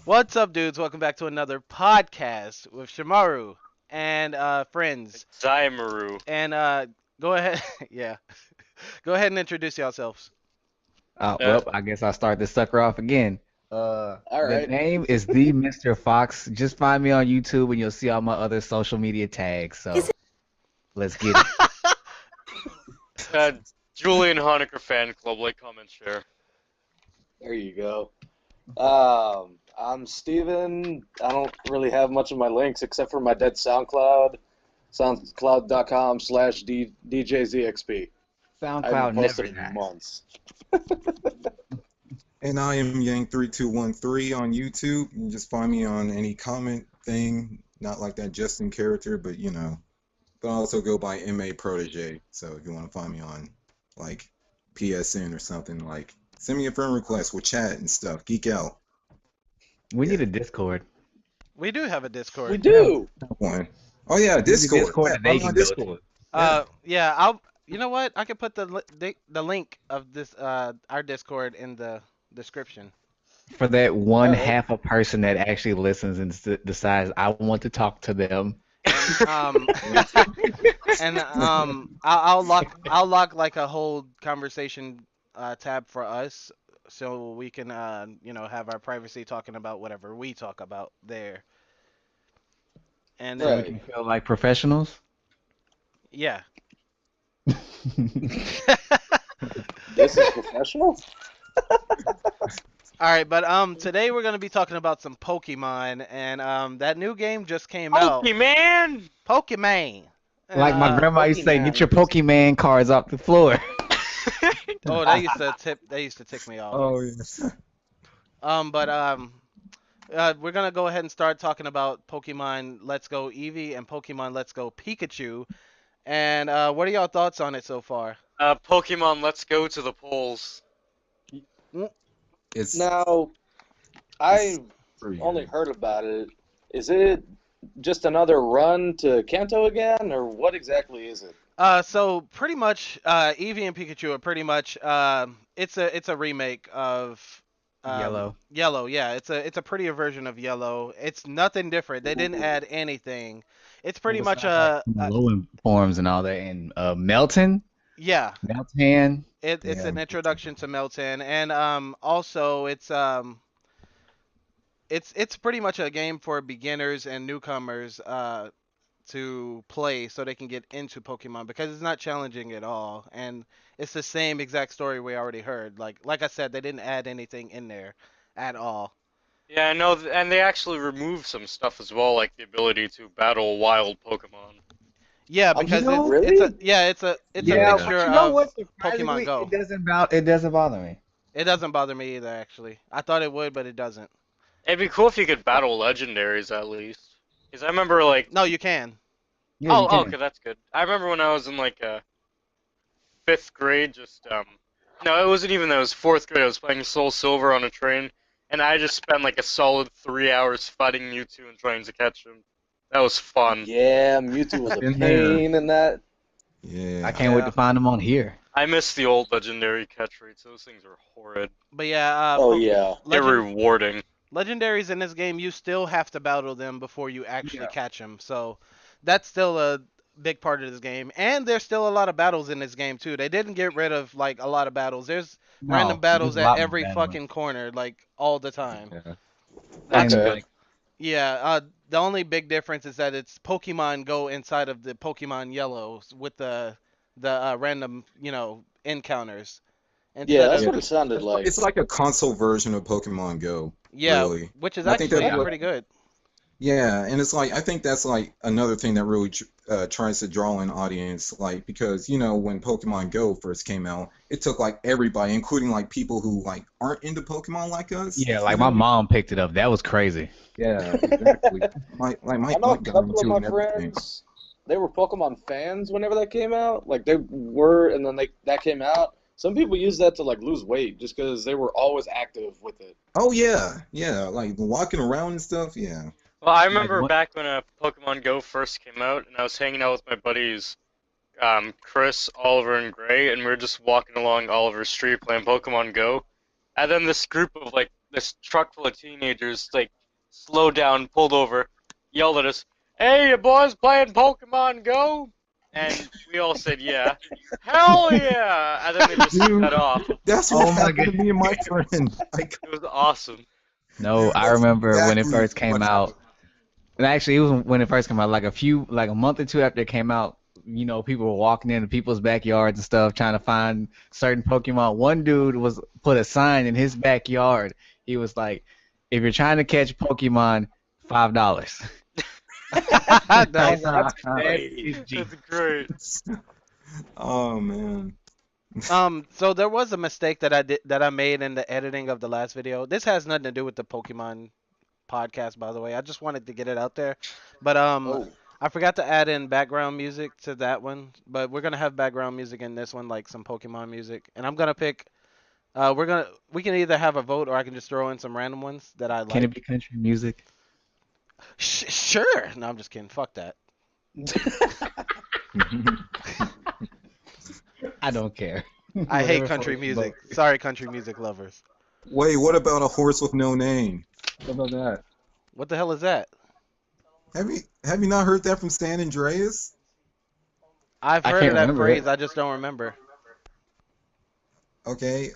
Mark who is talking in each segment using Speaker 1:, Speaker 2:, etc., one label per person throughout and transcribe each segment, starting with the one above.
Speaker 1: What's up, dudes? Welcome back to another podcast with Xiamaroux and friends.
Speaker 2: Xiamaroux.
Speaker 1: And go ahead, yeah, go ahead and introduce yourselves.
Speaker 2: Uh,
Speaker 3: Well, I guess I'll start this sucker off again.
Speaker 4: All
Speaker 3: The
Speaker 4: right.
Speaker 3: name is the Mr. Fox. Just find me on YouTube and you'll see all my other social media tags. So let's get it.
Speaker 2: uh, Julian Honecker fan club, like, comment, share.
Speaker 4: There you go. I'm Steven. I don't really have much of my links except for my dead SoundCloud, soundcloud.com/DJZXP. I haven't
Speaker 3: SoundCloud never
Speaker 4: posted in
Speaker 3: dies.
Speaker 4: months.
Speaker 5: And I am Yang3213 on YouTube. You can just find me on any comment thing, not like that Justin character, but you know. But I also go by MA Protege. So if you want to find me on like PSN or something, like send me a friend request. We'll chat and stuff. Geek out.
Speaker 3: We
Speaker 5: Yeah.
Speaker 3: need a Discord.
Speaker 1: We do have a
Speaker 4: We
Speaker 1: Discord.
Speaker 4: do.
Speaker 5: One. Oh yeah,
Speaker 3: We need a
Speaker 5: Discord.
Speaker 3: Discord
Speaker 5: Yeah,
Speaker 3: that
Speaker 5: find
Speaker 3: they
Speaker 5: me on
Speaker 3: can go to.
Speaker 5: Discord.
Speaker 1: Yeah, I'll. You know what? I can put the link of this our Discord in the description.
Speaker 3: For that one
Speaker 4: All right.
Speaker 3: half a person that actually listens and decides I want to talk to them.
Speaker 1: And I'll lock like a whole conversation tab for us so we can have our privacy talking about whatever we talk about there. And
Speaker 3: So we
Speaker 4: Right.
Speaker 3: can feel like professionals.
Speaker 1: yeah.
Speaker 4: This is professional?
Speaker 1: All right, but today we're gonna be talking about some Pokemon, and that new game just came out,
Speaker 2: Pokemon!
Speaker 1: Pokemon.
Speaker 3: Like my
Speaker 1: Uh,
Speaker 3: grandma used to say, get your
Speaker 4: Pokemons.
Speaker 3: Pokemon cards off the floor.
Speaker 1: oh, they used to tick me off.
Speaker 5: Oh yes.
Speaker 1: But we're gonna go ahead and start talking about Pokemon Let's Go Eevee and Pokemon Let's Go Pikachu. And what are y'all thoughts on it so far?
Speaker 2: Pokemon, let's go to the polls.
Speaker 5: It's,
Speaker 4: Now,
Speaker 5: it's
Speaker 4: I've
Speaker 5: pretty
Speaker 4: only
Speaker 5: good.
Speaker 4: heard about it. Is it just another run to Kanto again, or what exactly is it?
Speaker 1: So pretty much, Eevee and Pikachu are pretty much, it's a remake of
Speaker 3: Yellow.
Speaker 1: Yellow. Yeah, it's a prettier version of Yellow. It's nothing different. They didn't
Speaker 4: Ooh.
Speaker 1: add anything. It's
Speaker 3: Well,
Speaker 1: pretty much
Speaker 3: besides like low forms and all that, and
Speaker 1: yeah.
Speaker 3: Meltan.
Speaker 1: It's
Speaker 5: Yeah.
Speaker 1: an introduction to Melton, and also it's pretty much a game for beginners and newcomers to play so they can get into Pokemon because it's not challenging at all, and it's the same exact story we already heard. Like I said, they didn't add anything in there at all.
Speaker 2: Yeah, I know, and they actually removed some stuff as well, like the ability to battle wild Pokemon.
Speaker 1: Yeah,
Speaker 3: You
Speaker 1: because
Speaker 3: know,
Speaker 4: Really?
Speaker 1: it's a
Speaker 3: yeah,
Speaker 1: mixture
Speaker 3: but you know
Speaker 1: of
Speaker 3: what?
Speaker 1: Pokemon
Speaker 3: Surprisingly,
Speaker 1: Go.
Speaker 3: it doesn't bother me.
Speaker 1: It doesn't bother me either, actually. I thought it would, but it doesn't.
Speaker 2: It'd be cool if you could battle legendaries at least. Because I remember, like,
Speaker 1: No, you can.
Speaker 3: Yeah, you
Speaker 2: okay,
Speaker 3: can.
Speaker 2: that's good. I remember when I was in, like, 5th grade, no, it wasn't even that, it was 4th grade, I was playing Soul Silver on a train, and I just spent, like, a solid 3 hours fighting Mewtwo and trying to catch him. That was fun.
Speaker 4: Yeah, Mewtwo was a
Speaker 3: Been there.
Speaker 4: pain in that.
Speaker 5: Yeah.
Speaker 3: I can't wait
Speaker 1: Yeah.
Speaker 3: to find them on here.
Speaker 2: I miss the old legendary catch rates, those things are horrid.
Speaker 1: But yeah,
Speaker 4: Oh yeah.
Speaker 2: They're rewarding.
Speaker 1: legendaries in this game, you still have to battle them before you actually
Speaker 3: Yeah.
Speaker 1: catch them. So that's still a big part of this game. And there's still a lot of battles in this game too. They didn't get rid of like a lot of battles. There's random
Speaker 3: No, there's
Speaker 1: battles
Speaker 3: a
Speaker 1: at
Speaker 3: lot more
Speaker 1: every
Speaker 3: battling.
Speaker 1: fucking corner, like all the time.
Speaker 3: Yeah.
Speaker 2: That's
Speaker 3: And
Speaker 4: Okay.
Speaker 2: good.
Speaker 3: like,
Speaker 1: Yeah, the only big difference is that it's Pokemon Go inside of the Pokemon Yellow with the random, encounters
Speaker 4: Yeah,
Speaker 1: instead
Speaker 4: that's
Speaker 1: of
Speaker 4: what
Speaker 5: Yeah.
Speaker 4: it sounded like.
Speaker 5: It's like a console version of Pokemon Go,
Speaker 1: yeah,
Speaker 5: really.
Speaker 1: which is
Speaker 5: And I think
Speaker 1: actually
Speaker 5: that's
Speaker 3: yeah,
Speaker 5: what
Speaker 1: pretty good.
Speaker 5: Yeah, and it's like I think that's like another thing that really tries to draw an audience, like because you know when Pokemon Go first came out, it took like everybody, including like people who like aren't into Pokemon like us,
Speaker 3: yeah,
Speaker 5: you
Speaker 3: like my
Speaker 5: know?
Speaker 3: mom picked it up. That was crazy.
Speaker 5: Yeah, exactly.
Speaker 4: I know a
Speaker 5: Mike got
Speaker 4: couple of
Speaker 5: into it
Speaker 4: my
Speaker 5: and everything.
Speaker 4: friends, they were Pokemon fans whenever that came out. Like they were, and then that came out. Some people use that to like lose weight just because they were always active with it.
Speaker 5: Oh yeah, yeah, like walking around and stuff. Yeah,
Speaker 2: Well, I
Speaker 3: Like
Speaker 2: remember
Speaker 3: what?
Speaker 2: back when Pokemon Go first came out, and I was hanging out with my buddies, Chris, Oliver, and Gray, and we were just walking along Oliver's street playing Pokemon Go. And then this group of like this truck full of teenagers like slowed down, pulled over, yelled at us, "Hey, you boys playing Pokemon Go?" And we all said, "Yeah." Hell yeah! And then they just
Speaker 5: Dude,
Speaker 2: got off.
Speaker 5: that's what
Speaker 3: Oh my
Speaker 5: happened to
Speaker 3: god.
Speaker 5: me and my friend. Like,
Speaker 2: It was awesome.
Speaker 3: No,
Speaker 5: dude,
Speaker 3: I
Speaker 5: that's
Speaker 3: remember when it
Speaker 5: exactly
Speaker 3: first came
Speaker 5: what
Speaker 3: out.
Speaker 5: happened.
Speaker 3: And actually, it was when it first came out, like a month or two after it came out. People were walking into people's backyards and stuff trying to find certain Pokemon. One dude was put a sign in his backyard. He was like, "If you're trying to catch Pokemon, $5."
Speaker 1: Nice.
Speaker 4: That's
Speaker 3: It's G.
Speaker 2: That's great.
Speaker 5: Oh man.
Speaker 1: So there was a mistake that I made in the editing of the last video. This has nothing to do with the Pokemon podcast, by the way. I just wanted to get it out there. But
Speaker 4: oh.
Speaker 1: I forgot to add in background music to that one. But we're gonna have background music in this one, like some Pokemon music. And I'm gonna pick. We can either have a vote or I can just throw in some random ones that I
Speaker 3: Can it
Speaker 1: like.
Speaker 3: be country music?
Speaker 1: Sure. No, I'm just kidding. Fuck that.
Speaker 3: I don't care.
Speaker 1: I hate
Speaker 3: Whatever
Speaker 1: country
Speaker 3: floats your
Speaker 1: music.
Speaker 3: boat.
Speaker 1: Sorry, country music lovers.
Speaker 5: Wait, what about a horse with no name?
Speaker 3: What about that?
Speaker 1: What the hell is that?
Speaker 5: Have you not heard that from San Andreas?
Speaker 1: I've
Speaker 3: I
Speaker 1: heard
Speaker 3: can't
Speaker 1: of that
Speaker 3: remember
Speaker 1: phrase.
Speaker 3: it.
Speaker 1: I just don't remember.
Speaker 5: Okay,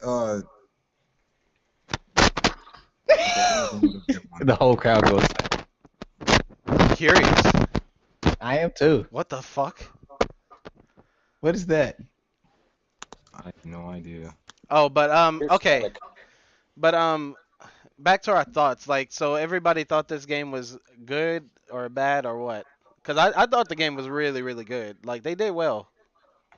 Speaker 3: The whole crowd goes.
Speaker 1: Curious.
Speaker 3: I am too.
Speaker 1: What the fuck?
Speaker 3: What is that?
Speaker 5: I have no idea.
Speaker 1: Oh, but
Speaker 4: Here's
Speaker 1: okay.
Speaker 4: static.
Speaker 1: But back to our thoughts. Like, so everybody thought this game was good or bad or what? Because I thought the game was really, really good. Like, they did well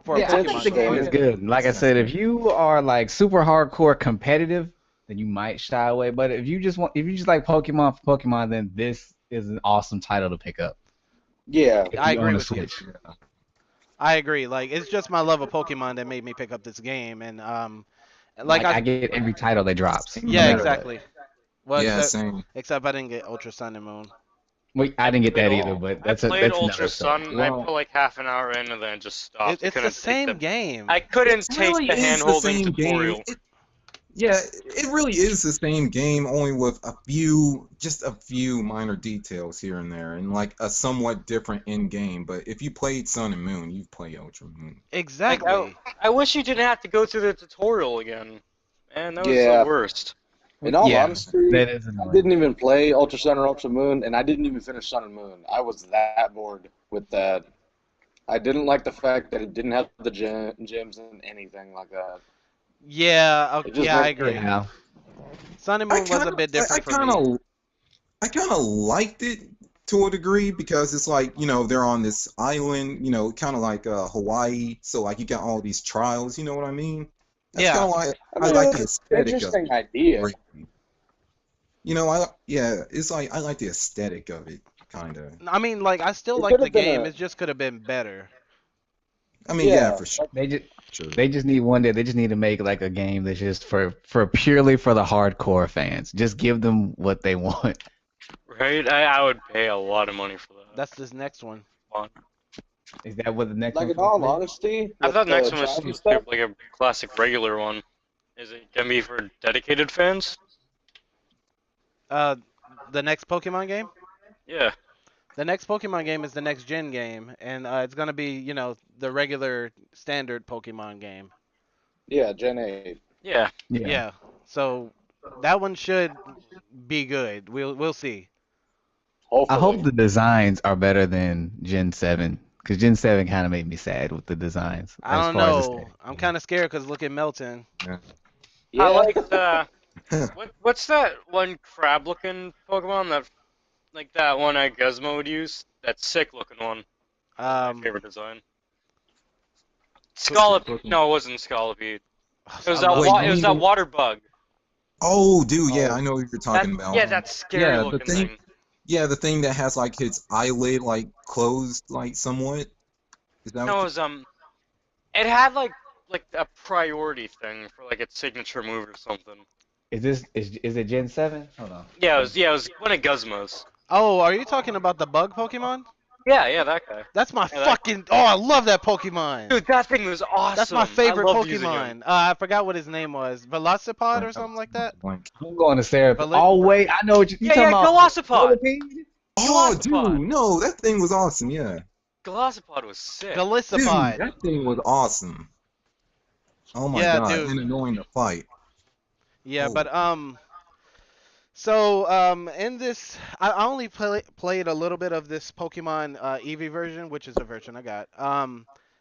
Speaker 1: for a
Speaker 3: Yeah, I
Speaker 1: Pokemon
Speaker 3: think the game
Speaker 1: game.
Speaker 3: is good. Like I said, if you are like super hardcore competitive, then you might shy away. But if you just like Pokemon for Pokemon, then this is an awesome title to pick up.
Speaker 4: Yeah.
Speaker 3: If
Speaker 1: I
Speaker 3: you
Speaker 1: agree
Speaker 3: own a
Speaker 1: with you.
Speaker 3: Switch.
Speaker 1: I agree. Like, it's just my love of Pokemon that made me pick up this game. And like
Speaker 3: Like I get every title that drops. No
Speaker 1: yeah,
Speaker 3: matter what.
Speaker 1: exactly. Well,
Speaker 5: Yeah,
Speaker 1: except,
Speaker 5: same.
Speaker 1: except I didn't get Ultra Sun and Moon.
Speaker 3: Wait, I didn't get that
Speaker 2: played
Speaker 3: either,
Speaker 2: all-
Speaker 3: but
Speaker 2: I
Speaker 3: that's
Speaker 2: played
Speaker 3: another
Speaker 2: Ultra
Speaker 3: story.
Speaker 2: Sun.
Speaker 5: Well-
Speaker 2: I put like half an hour in and then it just stopped. I
Speaker 1: It's the
Speaker 2: couldn't take
Speaker 1: same game.
Speaker 2: I couldn't
Speaker 5: It
Speaker 2: take
Speaker 5: really
Speaker 2: the
Speaker 5: is
Speaker 2: hand-holding
Speaker 5: same
Speaker 2: tutorial.
Speaker 5: game. Yeah, it really is the same game, only with just a few minor details here and there, and like a somewhat different end game. But if you played Sun and Moon, you've played Ultra Moon.
Speaker 1: Exactly.
Speaker 2: I wish you didn't have to go through the tutorial again. Man, that was
Speaker 4: Yeah.
Speaker 2: the worst.
Speaker 4: In all
Speaker 3: Yeah,
Speaker 4: honesty,
Speaker 3: that is
Speaker 4: I
Speaker 3: annoying.
Speaker 4: didn't even play Ultra Sun or Ultra Moon, and I didn't even finish Sun and Moon. I was that bored with that. I didn't like the fact that it didn't have the gems and anything like that.
Speaker 1: Yeah,
Speaker 4: It just
Speaker 1: yeah, I
Speaker 4: went-
Speaker 1: agree.
Speaker 3: Yeah.
Speaker 1: Sun and Moon was a bit different for me.
Speaker 5: I kind of liked it to a degree because it's like, they're on this island, kind of like Hawaii. So like you got all these trials, you know what I mean? That's
Speaker 1: Yeah.
Speaker 5: kind of why
Speaker 4: I
Speaker 5: I
Speaker 4: mean,
Speaker 5: like the
Speaker 4: it's
Speaker 5: aesthetic
Speaker 4: an
Speaker 5: of
Speaker 4: interesting
Speaker 5: it.
Speaker 4: idea.
Speaker 5: It's like I like the aesthetic of it, kind of.
Speaker 1: I mean, like, I still
Speaker 4: It
Speaker 1: like the
Speaker 4: could've been
Speaker 1: game.
Speaker 4: a-
Speaker 1: It just could have been better.
Speaker 5: I mean, yeah, for sure.
Speaker 3: They just need one day. They just need to make like a game that's just for purely for the hardcore fans. Just give them what they want.
Speaker 2: Right? I would pay a lot of money for that.
Speaker 1: That's this next one.
Speaker 3: Is that what the next
Speaker 4: Like
Speaker 3: one's
Speaker 4: in all
Speaker 3: gonna
Speaker 4: honesty,
Speaker 2: I
Speaker 4: with
Speaker 2: thought next
Speaker 4: the
Speaker 2: one was
Speaker 4: trials and
Speaker 2: some
Speaker 4: stuff,
Speaker 2: like a classic regular one. Is it gonna be for dedicated fans?
Speaker 1: The next Pokemon game?
Speaker 2: Yeah.
Speaker 1: The next Pokemon game is the next gen game, and it's gonna be, the regular standard Pokemon game.
Speaker 4: yeah, Gen 8.
Speaker 2: Yeah.
Speaker 3: be?
Speaker 1: Yeah. So that one should be good. We'll see.
Speaker 4: Hopefully.
Speaker 3: I hope the designs are better than Gen 7, because Gen 7 kind of made me sad with the designs.
Speaker 1: I
Speaker 3: as
Speaker 1: don't
Speaker 3: far as
Speaker 1: know.
Speaker 3: aesthetic.
Speaker 1: I'm kind of scared because look at Melton.
Speaker 4: Yeah.
Speaker 2: I like the what's that one crab-looking Pokemon that one I Guzmo would use? That sick-looking one. My favorite design. Scallop. No, it wasn't Scolipede. It was
Speaker 1: I love-
Speaker 2: that. It was that water bug.
Speaker 5: Oh, dude, yeah, I know what you're talking about.
Speaker 2: Yeah, that scary
Speaker 5: Yeah, the
Speaker 2: looking
Speaker 5: thing-
Speaker 2: thing.
Speaker 5: Yeah, the thing that has like its eyelid like closed like somewhat. Is that
Speaker 2: No, it
Speaker 5: what
Speaker 2: was it had like a priority thing for like its signature move or something.
Speaker 3: Is it Gen 7? Hold on.
Speaker 2: Yeah, it was one of Guzmo's.
Speaker 1: Oh, are you talking about the bug Pokemon?
Speaker 2: Yeah, that guy.
Speaker 1: That's my
Speaker 2: Yeah, that
Speaker 1: fucking. Oh, I love that Pokemon.
Speaker 2: Dude, that thing was awesome.
Speaker 1: That's my favorite
Speaker 2: I loved using him.
Speaker 1: Pokemon. I forgot what his name was. Velocipod or something like that.
Speaker 5: Blank.
Speaker 3: I'm going to Seraph.
Speaker 1: Veli-
Speaker 3: Oh wait, I know what you
Speaker 2: Yeah,
Speaker 3: talking about.
Speaker 2: Golisopod.
Speaker 3: Millipede?
Speaker 5: Oh,
Speaker 2: Golisopod.
Speaker 5: dude, no, that thing was awesome. Yeah,
Speaker 2: Golisopod was sick.
Speaker 5: dude,
Speaker 1: Golisopod.
Speaker 5: that thing was awesome. Oh my
Speaker 1: Yeah,
Speaker 5: god,
Speaker 1: dude.
Speaker 5: and annoying to fight.
Speaker 1: Yeah,
Speaker 5: Oh.
Speaker 1: but So in this, I only played a little bit of this Pokemon Eevee version, which is the version I got.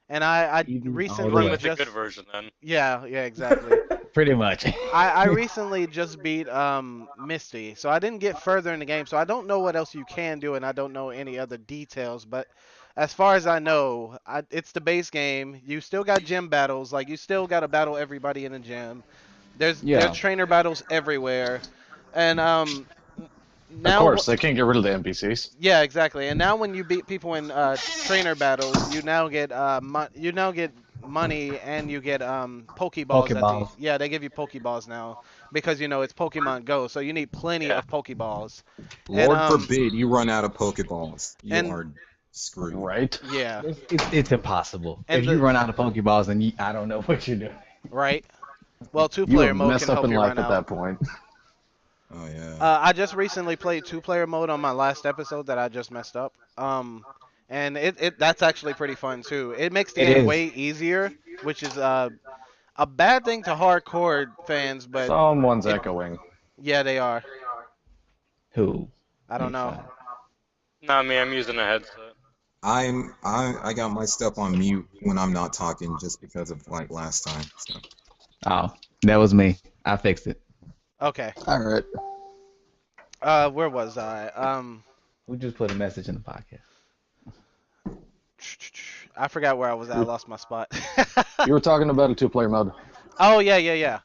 Speaker 1: And I
Speaker 3: Eevee all the
Speaker 1: recently
Speaker 2: Run
Speaker 3: way.
Speaker 2: with the
Speaker 1: just
Speaker 2: good version then.
Speaker 1: yeah exactly.
Speaker 3: Pretty much.
Speaker 1: I recently just beat Misty, so I didn't get further in the game, so I don't know what else you can do, and I don't know any other details. But as far as I know, it's the base game. You still got gym battles, like you still got to battle everybody in the gym. There's
Speaker 3: Yeah.
Speaker 1: trainer battles everywhere, and
Speaker 6: Of
Speaker 1: now
Speaker 6: course, they can't get rid of the NPCs.
Speaker 1: yeah exactly. And now when you beat people in trainer battles, you now get money and you get Pokeballs at the
Speaker 3: Pokeballs.
Speaker 1: yeah they give you Pokeballs now because you know it's Pokemon Go, so you need plenty
Speaker 2: Yeah.
Speaker 1: of Pokeballs.
Speaker 5: Lord
Speaker 1: and,
Speaker 5: forbid you run out of Pokeballs. You
Speaker 1: and-
Speaker 5: are screwed.
Speaker 6: Right?
Speaker 1: Yeah,
Speaker 3: It's impossible.
Speaker 1: And
Speaker 3: if you
Speaker 1: the-
Speaker 3: run out of Pokeballs, then I don't know what you're doing.
Speaker 1: right. Well,
Speaker 6: You
Speaker 1: two-player
Speaker 6: have
Speaker 1: mode
Speaker 6: messed
Speaker 1: can
Speaker 6: up
Speaker 1: help
Speaker 6: in
Speaker 1: you
Speaker 6: life
Speaker 1: run
Speaker 6: at
Speaker 1: out.
Speaker 6: that point.
Speaker 5: Oh yeah.
Speaker 1: I just recently played two-player mode on my last episode that I just messed up. And that's actually pretty fun too. It makes the
Speaker 3: It
Speaker 1: game
Speaker 3: is.
Speaker 1: way easier, which is a bad thing to hardcore fans, but
Speaker 6: Someone's
Speaker 1: it-
Speaker 6: echoing.
Speaker 1: yeah, they are.
Speaker 3: Who?
Speaker 1: I don't know.
Speaker 2: Not me, I'm using a headset.
Speaker 5: I got my stuff on mute when I'm not talking just because of like last time. So.
Speaker 3: Oh, that was me. I fixed it.
Speaker 1: Okay.
Speaker 6: All right.
Speaker 1: Where was I?
Speaker 3: We just put a message in the podcast.
Speaker 1: I forgot where I was at. I lost my spot.
Speaker 6: You were talking about a two-player mode.
Speaker 1: Oh yeah.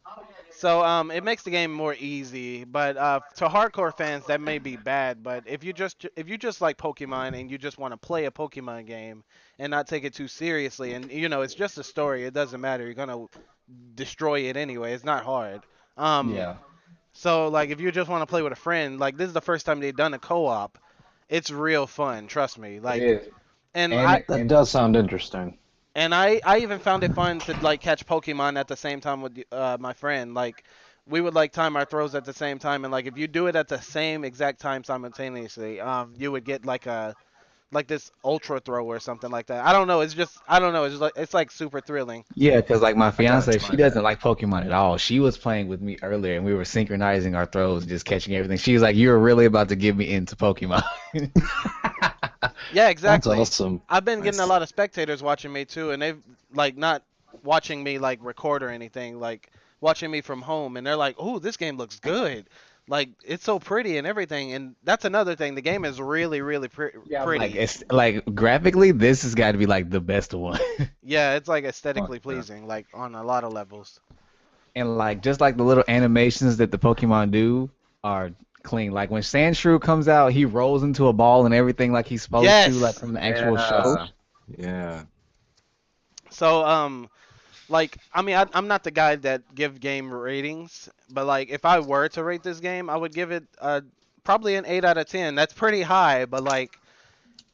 Speaker 1: So it makes the game more easy, but to hardcore fans that may be bad. But if you just like Pokemon and you just want to play a Pokemon game and not take it too seriously, and you know it's just a story, it doesn't matter. You're gonna destroy it anyway. It's not hard.
Speaker 3: Yeah.
Speaker 1: So like if you just want to play with a friend, like this is the first time they've done a co-op. It's real fun, trust me. Like
Speaker 3: it is.
Speaker 1: and
Speaker 3: And
Speaker 1: I
Speaker 6: That does sound interesting.
Speaker 1: and I even found it fun to like catch Pokemon at the same time with my friend. Like we would like time our throws at the same time, and like if you do it at the same exact time simultaneously, you would get like this ultra throw or something like that. I don't know. It's just I don't know. It's like super thrilling.
Speaker 3: Yeah, because like my
Speaker 5: gotta
Speaker 3: fiance,
Speaker 5: try
Speaker 3: she doesn't like Pokemon at all. She was playing with me earlier, and we were synchronizing our throws and just catching everything. She was like, "You're really about to get me into Pokemon."
Speaker 1: Yeah,
Speaker 6: That's
Speaker 1: exactly.
Speaker 6: awesome.
Speaker 1: I've been getting a
Speaker 5: Nice.
Speaker 1: lot of spectators watching me too, and they've like not watching me like record or anything, like watching me from home, and they're like, "Oh, this game looks good." Like it's so pretty and everything, and that's another thing. The game is really, really pretty.
Speaker 3: Like it's like graphically, this has got to be like the best one.
Speaker 1: Yeah, it's like aesthetically
Speaker 5: Fuck, yeah.
Speaker 1: pleasing, like on a lot of levels.
Speaker 3: And like just like the little animations that the Pokemon do are clean. Like when Sandshrew comes out, he rolls into a ball and everything like he's supposed
Speaker 1: Yes!
Speaker 3: to, like from the actual show.
Speaker 5: Yeah.
Speaker 1: So, like, I mean, I'm not the guy that give game ratings, but like, if I were to rate this game, I would give it probably an 8 out of 10. That's pretty high, but like,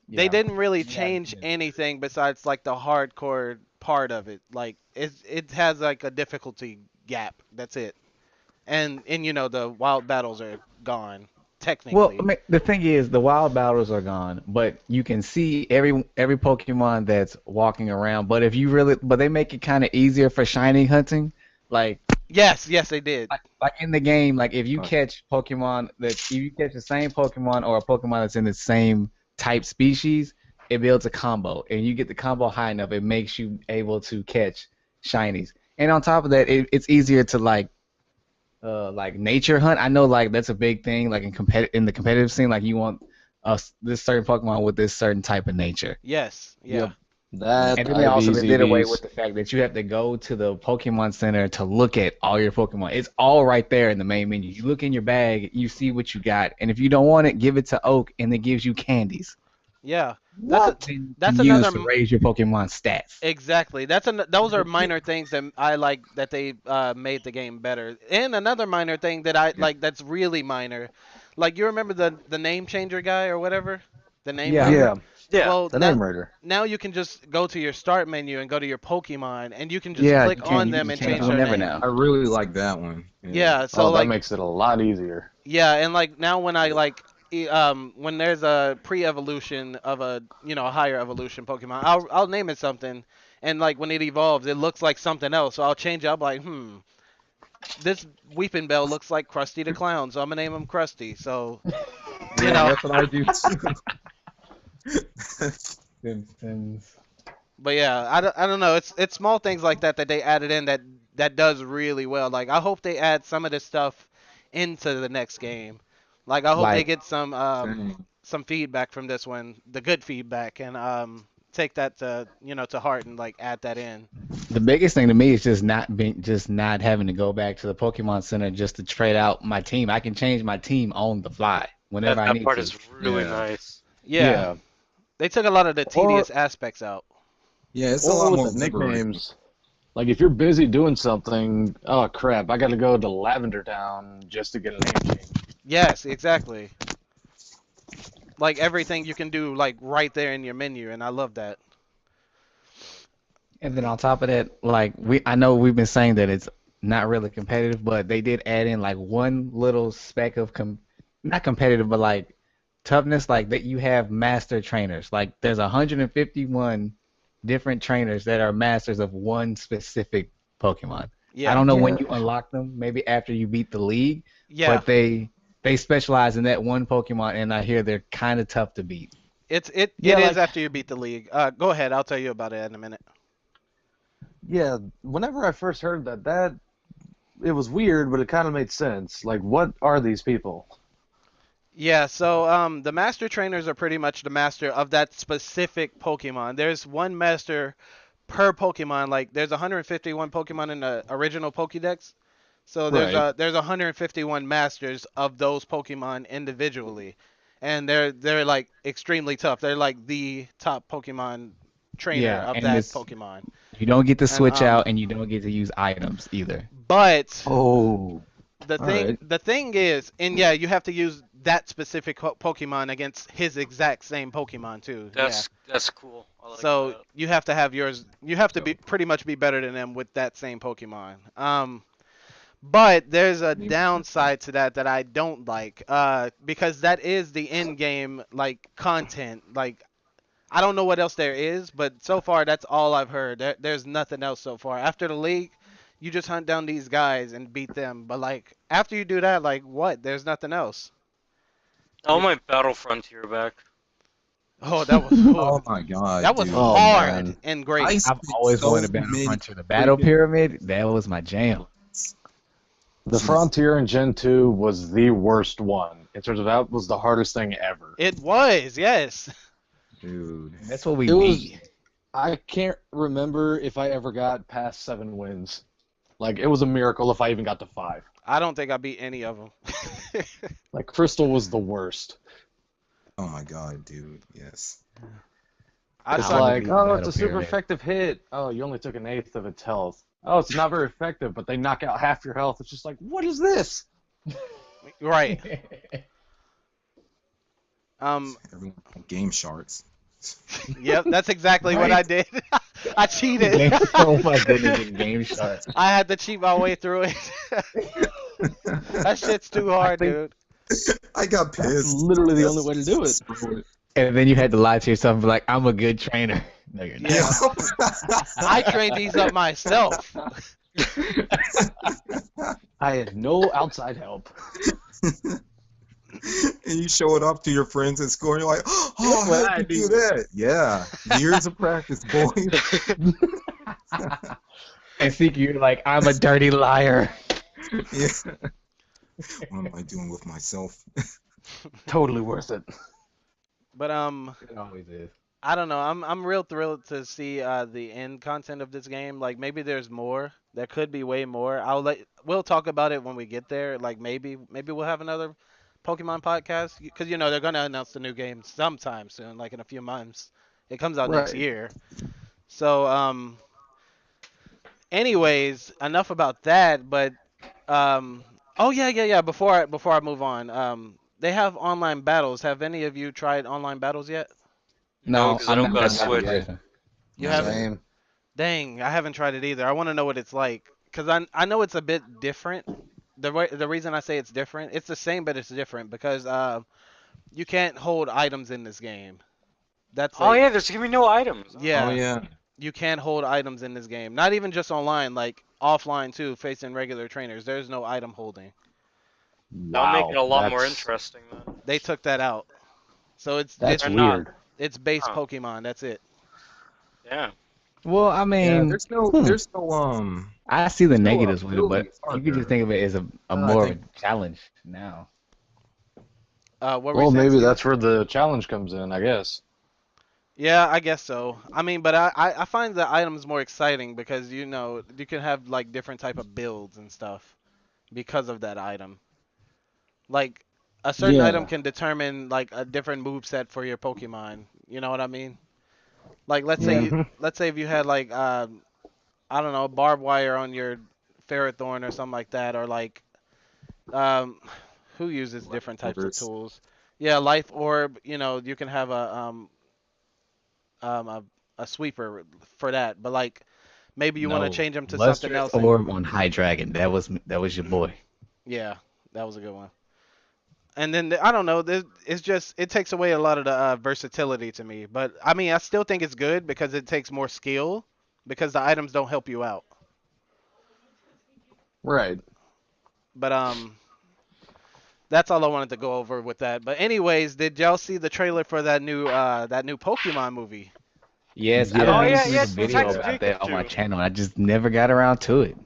Speaker 1: they
Speaker 3: Yeah.
Speaker 1: didn't really
Speaker 3: Yeah,
Speaker 1: change
Speaker 3: yeah.
Speaker 1: anything besides like the hardcore part of it. Like, it has like a difficulty gap. That's it. And you know the wild battles are gone technically.
Speaker 3: Well, I mean, the thing is, the wild battles are gone, but you can see every Pokemon that's walking around. But if you really, but they make it kind of easier for shiny hunting. Like
Speaker 1: yes, they did.
Speaker 3: like in the game, like if you
Speaker 5: Right.
Speaker 3: catch Pokemon if you catch the same Pokemon or a Pokemon that's in the same type species, it builds a combo, and you get the combo high enough, it makes you able to catch shinies. And on top of that, it's easier to like nature hunt. I know like that's a big thing like in the competitive scene, like you want this certain Pokemon with this certain type of nature.
Speaker 1: Yes, yeah.
Speaker 6: Yep. That
Speaker 3: And then they also
Speaker 6: IVs,
Speaker 3: did away
Speaker 6: EVs.
Speaker 3: with the fact that you have to go to the Pokemon Center to look at all your Pokemon. It's all right there in the main menu. You look in your bag, you see what you got, and if you don't want it, give it to Oak, and it gives you candies.
Speaker 1: Yeah.
Speaker 3: What?
Speaker 1: That's
Speaker 3: use
Speaker 1: another
Speaker 3: to raise your Pokemon stats.
Speaker 1: exactly. Those are minor things that I like that they made the game better. And another minor thing that I like that's really minor. Like you remember the name changer guy or whatever? The name
Speaker 3: Yeah.
Speaker 1: raider.
Speaker 6: Yeah,
Speaker 2: Yeah.
Speaker 1: Well,
Speaker 6: the name writer.
Speaker 1: now you can just go to your start menu and go to your Pokemon, and you can just
Speaker 3: Yeah,
Speaker 1: click
Speaker 3: you can.
Speaker 1: on
Speaker 3: You
Speaker 1: them
Speaker 3: can
Speaker 1: and
Speaker 3: change
Speaker 1: change their
Speaker 3: whenever
Speaker 1: name.
Speaker 3: now.
Speaker 5: I really like that one. Yeah.
Speaker 1: Yeah, so
Speaker 6: Oh, that
Speaker 1: like
Speaker 6: makes it a lot easier.
Speaker 1: yeah, and like now when I like when there's a pre-evolution of a a higher evolution Pokemon, I'll name it something, and like when it evolves, it looks like something else. So I'll change it up like this Weeping Bell looks like Krusty the Clown, so I'm gonna name him Krusty. So you
Speaker 5: Yeah,
Speaker 1: know,
Speaker 5: that's what I do too.
Speaker 3: Simpsons.
Speaker 1: but yeah, I don't know. It's small things like that that they added in that does really well. Like I hope they add some of this stuff into the next game. Like I hope they
Speaker 3: Like
Speaker 1: get
Speaker 5: Same.
Speaker 1: some feedback from this one, the good feedback, and take that to to heart and like add that in.
Speaker 3: the biggest thing to me is just not having to go back to the Pokemon Center just to trade out my team. I can change my team on the fly whenever I
Speaker 2: That
Speaker 3: need
Speaker 2: part
Speaker 3: to.
Speaker 2: is really
Speaker 5: Yeah.
Speaker 2: nice.
Speaker 1: Yeah,
Speaker 6: Yeah,
Speaker 1: they took a lot of the
Speaker 6: or
Speaker 1: tedious aspects out.
Speaker 5: Yeah, it's a
Speaker 6: or
Speaker 5: lot
Speaker 6: with
Speaker 5: more
Speaker 6: the
Speaker 5: liberating.
Speaker 6: nicknames. Like if you're busy doing something, oh crap, I got to go to Lavender Town just to get a name change.
Speaker 1: Yes, exactly. Like everything you can do like right there in your menu, and I love that.
Speaker 3: And then on top of that, like I know we've been saying that it's not really competitive, but they did add in like one little speck of not competitive, but like toughness, like that you have master trainers. Like there's 151 different trainers that are masters of one specific Pokemon. I
Speaker 1: Yeah,
Speaker 3: don't know when
Speaker 6: Yeah,
Speaker 3: you unlock them, maybe after you beat the league,
Speaker 1: yeah.
Speaker 3: but they specialize in that one Pokemon, and I hear they're kind of tough to beat.
Speaker 1: It
Speaker 6: yeah,
Speaker 1: is
Speaker 6: like
Speaker 1: after you beat the league. Go ahead. I'll tell you about it in a minute.
Speaker 6: yeah. Whenever I first heard that it was weird, but it kind of made sense. Like, what are these people?
Speaker 1: Yeah, so the master trainers are pretty much the master of that specific Pokemon. There's one master per Pokemon. Like there's 151 Pokemon in the original Pokédex. So
Speaker 6: Right.
Speaker 1: there's 151 masters of those Pokemon individually. And they're like extremely tough. They're like the top Pokemon trainer
Speaker 3: Yeah,
Speaker 1: of
Speaker 3: and
Speaker 1: that
Speaker 3: it's
Speaker 1: Pokemon.
Speaker 3: you don't get to
Speaker 1: And
Speaker 3: switch out, and you don't get to use items either.
Speaker 1: but
Speaker 6: Oh,
Speaker 1: the
Speaker 6: all
Speaker 1: thing
Speaker 6: right.
Speaker 1: the thing is, and yeah, you have to use that specific Pokemon against his exact same Pokemon too. Yeah.
Speaker 2: That's cool. I like
Speaker 1: So
Speaker 2: that.
Speaker 1: you have to have yours. You have to be
Speaker 5: So,
Speaker 1: pretty much be better than them with that same Pokemon. But there's a
Speaker 5: maybe-
Speaker 1: downside to that that I don't like. Because that is the end game like content. Like I don't know what else there is, but so far that's all I've heard. There's nothing else so far. After the league, you just hunt down these guys and beat them. But like after you do that, like what? There's nothing else.
Speaker 2: I want my Battle Frontier back.
Speaker 1: Oh, that was
Speaker 5: Oh my God,
Speaker 1: that was
Speaker 5: dude.
Speaker 6: Oh
Speaker 1: hard
Speaker 6: man.
Speaker 1: and
Speaker 5: I
Speaker 1: great.
Speaker 3: I've
Speaker 5: spent
Speaker 3: always
Speaker 5: so
Speaker 3: wanted Battle
Speaker 5: many
Speaker 3: Frontier. The Battle
Speaker 5: freaking
Speaker 3: Pyramid, that was my jam.
Speaker 6: The Frontier in Gen 2 was the worst one. In terms of that was the hardest thing ever.
Speaker 1: It was, yes.
Speaker 5: dude.
Speaker 3: That's what we
Speaker 6: It was.
Speaker 3: need.
Speaker 6: I can't remember if I ever got past 7 wins. Like, it was a miracle if I even got to 5.
Speaker 1: I don't think I beat any of them.
Speaker 6: Like, Crystal was the worst.
Speaker 5: Oh my God, dude. Yes.
Speaker 1: I
Speaker 6: It's
Speaker 3: I wanna
Speaker 1: saw,
Speaker 6: like,
Speaker 3: beat the
Speaker 6: oh, it's
Speaker 3: Battle
Speaker 6: a super
Speaker 3: Pyramid.
Speaker 6: effective hit. Oh, you only took an eighth of its health. Oh, it's not very effective, but they knock out half your health. It's just like, what is this?
Speaker 1: right. Um,
Speaker 5: Everyone game sharks.
Speaker 1: yep, that's exactly what I
Speaker 3: Right.
Speaker 1: did. I cheated.
Speaker 3: Oh my goodness, it's Game Shark.
Speaker 1: I had to cheat my way through it. That shit's too hard,
Speaker 6: think-
Speaker 1: dude.
Speaker 5: I got
Speaker 6: That's
Speaker 5: pissed.
Speaker 6: literally the only way to do it.
Speaker 3: And then you had to lie to yourself and be like, I'm a good trainer. No, you're not.
Speaker 1: Yeah. I trained these up myself.
Speaker 6: I had no outside help.
Speaker 5: And you show it off to your friends at school, and you're like, "Oh,
Speaker 3: That's what
Speaker 5: how
Speaker 3: I
Speaker 5: did you
Speaker 3: do.
Speaker 5: do that?" Yeah, years of practice, boy.
Speaker 3: And Seeker, you're like, I'm a dirty liar.
Speaker 5: Yeah. What am I doing with myself?
Speaker 6: Totally worth it.
Speaker 1: But
Speaker 3: It always is.
Speaker 1: I don't know. I'm real thrilled to see the end content of this game. Like maybe there's more. There could be way more. We'll talk about it when we get there. Like maybe we'll have another Pokemon podcast because they're gonna announce the new game sometime soon, like in a few months. It comes out next
Speaker 6: Right.
Speaker 1: year. So anyways, enough about that. But oh yeah. Before I move on, they have online battles. Have any of you tried online battles yet?
Speaker 2: No,
Speaker 3: No,
Speaker 2: because I
Speaker 3: I'm
Speaker 2: don't
Speaker 3: not
Speaker 2: got a
Speaker 3: gonna
Speaker 2: Switch.
Speaker 3: Switch.
Speaker 1: You
Speaker 5: Not
Speaker 1: haven't?
Speaker 5: yet.
Speaker 6: Same.
Speaker 1: Dang, I haven't tried it either. I want to know what it's like because I know it's a bit different. The reason I say it's different, it's the same but it's different because you can't hold items in this game. That's
Speaker 2: Oh
Speaker 1: a
Speaker 2: yeah, there's gonna be no items.
Speaker 5: Oh
Speaker 1: yeah.
Speaker 5: yeah.
Speaker 1: You can't hold items in this game. Not even just online, like offline too, facing regular trainers. There's no item holding.
Speaker 2: That'll make it
Speaker 6: Wow,
Speaker 2: a lot more
Speaker 6: that's
Speaker 2: interesting then.
Speaker 1: They took that out. So
Speaker 6: that's
Speaker 2: Or not.
Speaker 6: weird.
Speaker 1: it's base
Speaker 2: Huh.
Speaker 1: Pokemon. That's it.
Speaker 2: Yeah.
Speaker 3: Well, I
Speaker 5: Yeah,
Speaker 3: mean,
Speaker 5: there's no
Speaker 3: I see the
Speaker 5: there's no
Speaker 3: negatives with it, but
Speaker 5: ability
Speaker 3: you could just
Speaker 5: partner.
Speaker 3: think of it as a
Speaker 5: I
Speaker 3: more of a
Speaker 5: think
Speaker 3: challenge now.
Speaker 1: What were you
Speaker 6: Well,
Speaker 1: saying,
Speaker 6: maybe
Speaker 1: Steven?
Speaker 6: that's where the challenge comes in, I guess.
Speaker 1: Yeah, I guess so. I mean, but I find the items more exciting because you know you can have like different type of builds and stuff because of that item. Like a certain item
Speaker 6: Yeah.
Speaker 1: can determine like a different move set for your Pokemon. You know what I mean? Like let's say
Speaker 3: Yeah.
Speaker 1: you,
Speaker 6: hmm
Speaker 1: let's say if you had like I don't know, barbed wire on your Ferrothorn or something like that, or like um who uses different types of
Speaker 5: leftovers.
Speaker 1: tools? Yeah, life orb. You know, you can have um a, a sweeper for that, but like maybe you want to
Speaker 3: No,
Speaker 1: change them to something
Speaker 3: lustrous
Speaker 1: else, and
Speaker 3: orb on High Dragon. That was your boy.
Speaker 1: yeah, that was a good one. And then I don't know, it's just it takes away a lot of the versatility to me. But I mean, I still think it's good because it takes more skill because the items don't help you out.
Speaker 6: Right.
Speaker 1: But that's all I wanted to go over with that. But anyways, did y'all see the trailer for that new Pokemon movie?
Speaker 3: Yes, I
Speaker 2: Oh
Speaker 3: don't
Speaker 2: yeah,
Speaker 3: even see
Speaker 2: yeah,
Speaker 3: the
Speaker 6: Yes.
Speaker 3: video
Speaker 2: Detective
Speaker 3: about that on my
Speaker 2: Pikachu.
Speaker 3: channel. I just never got around to it.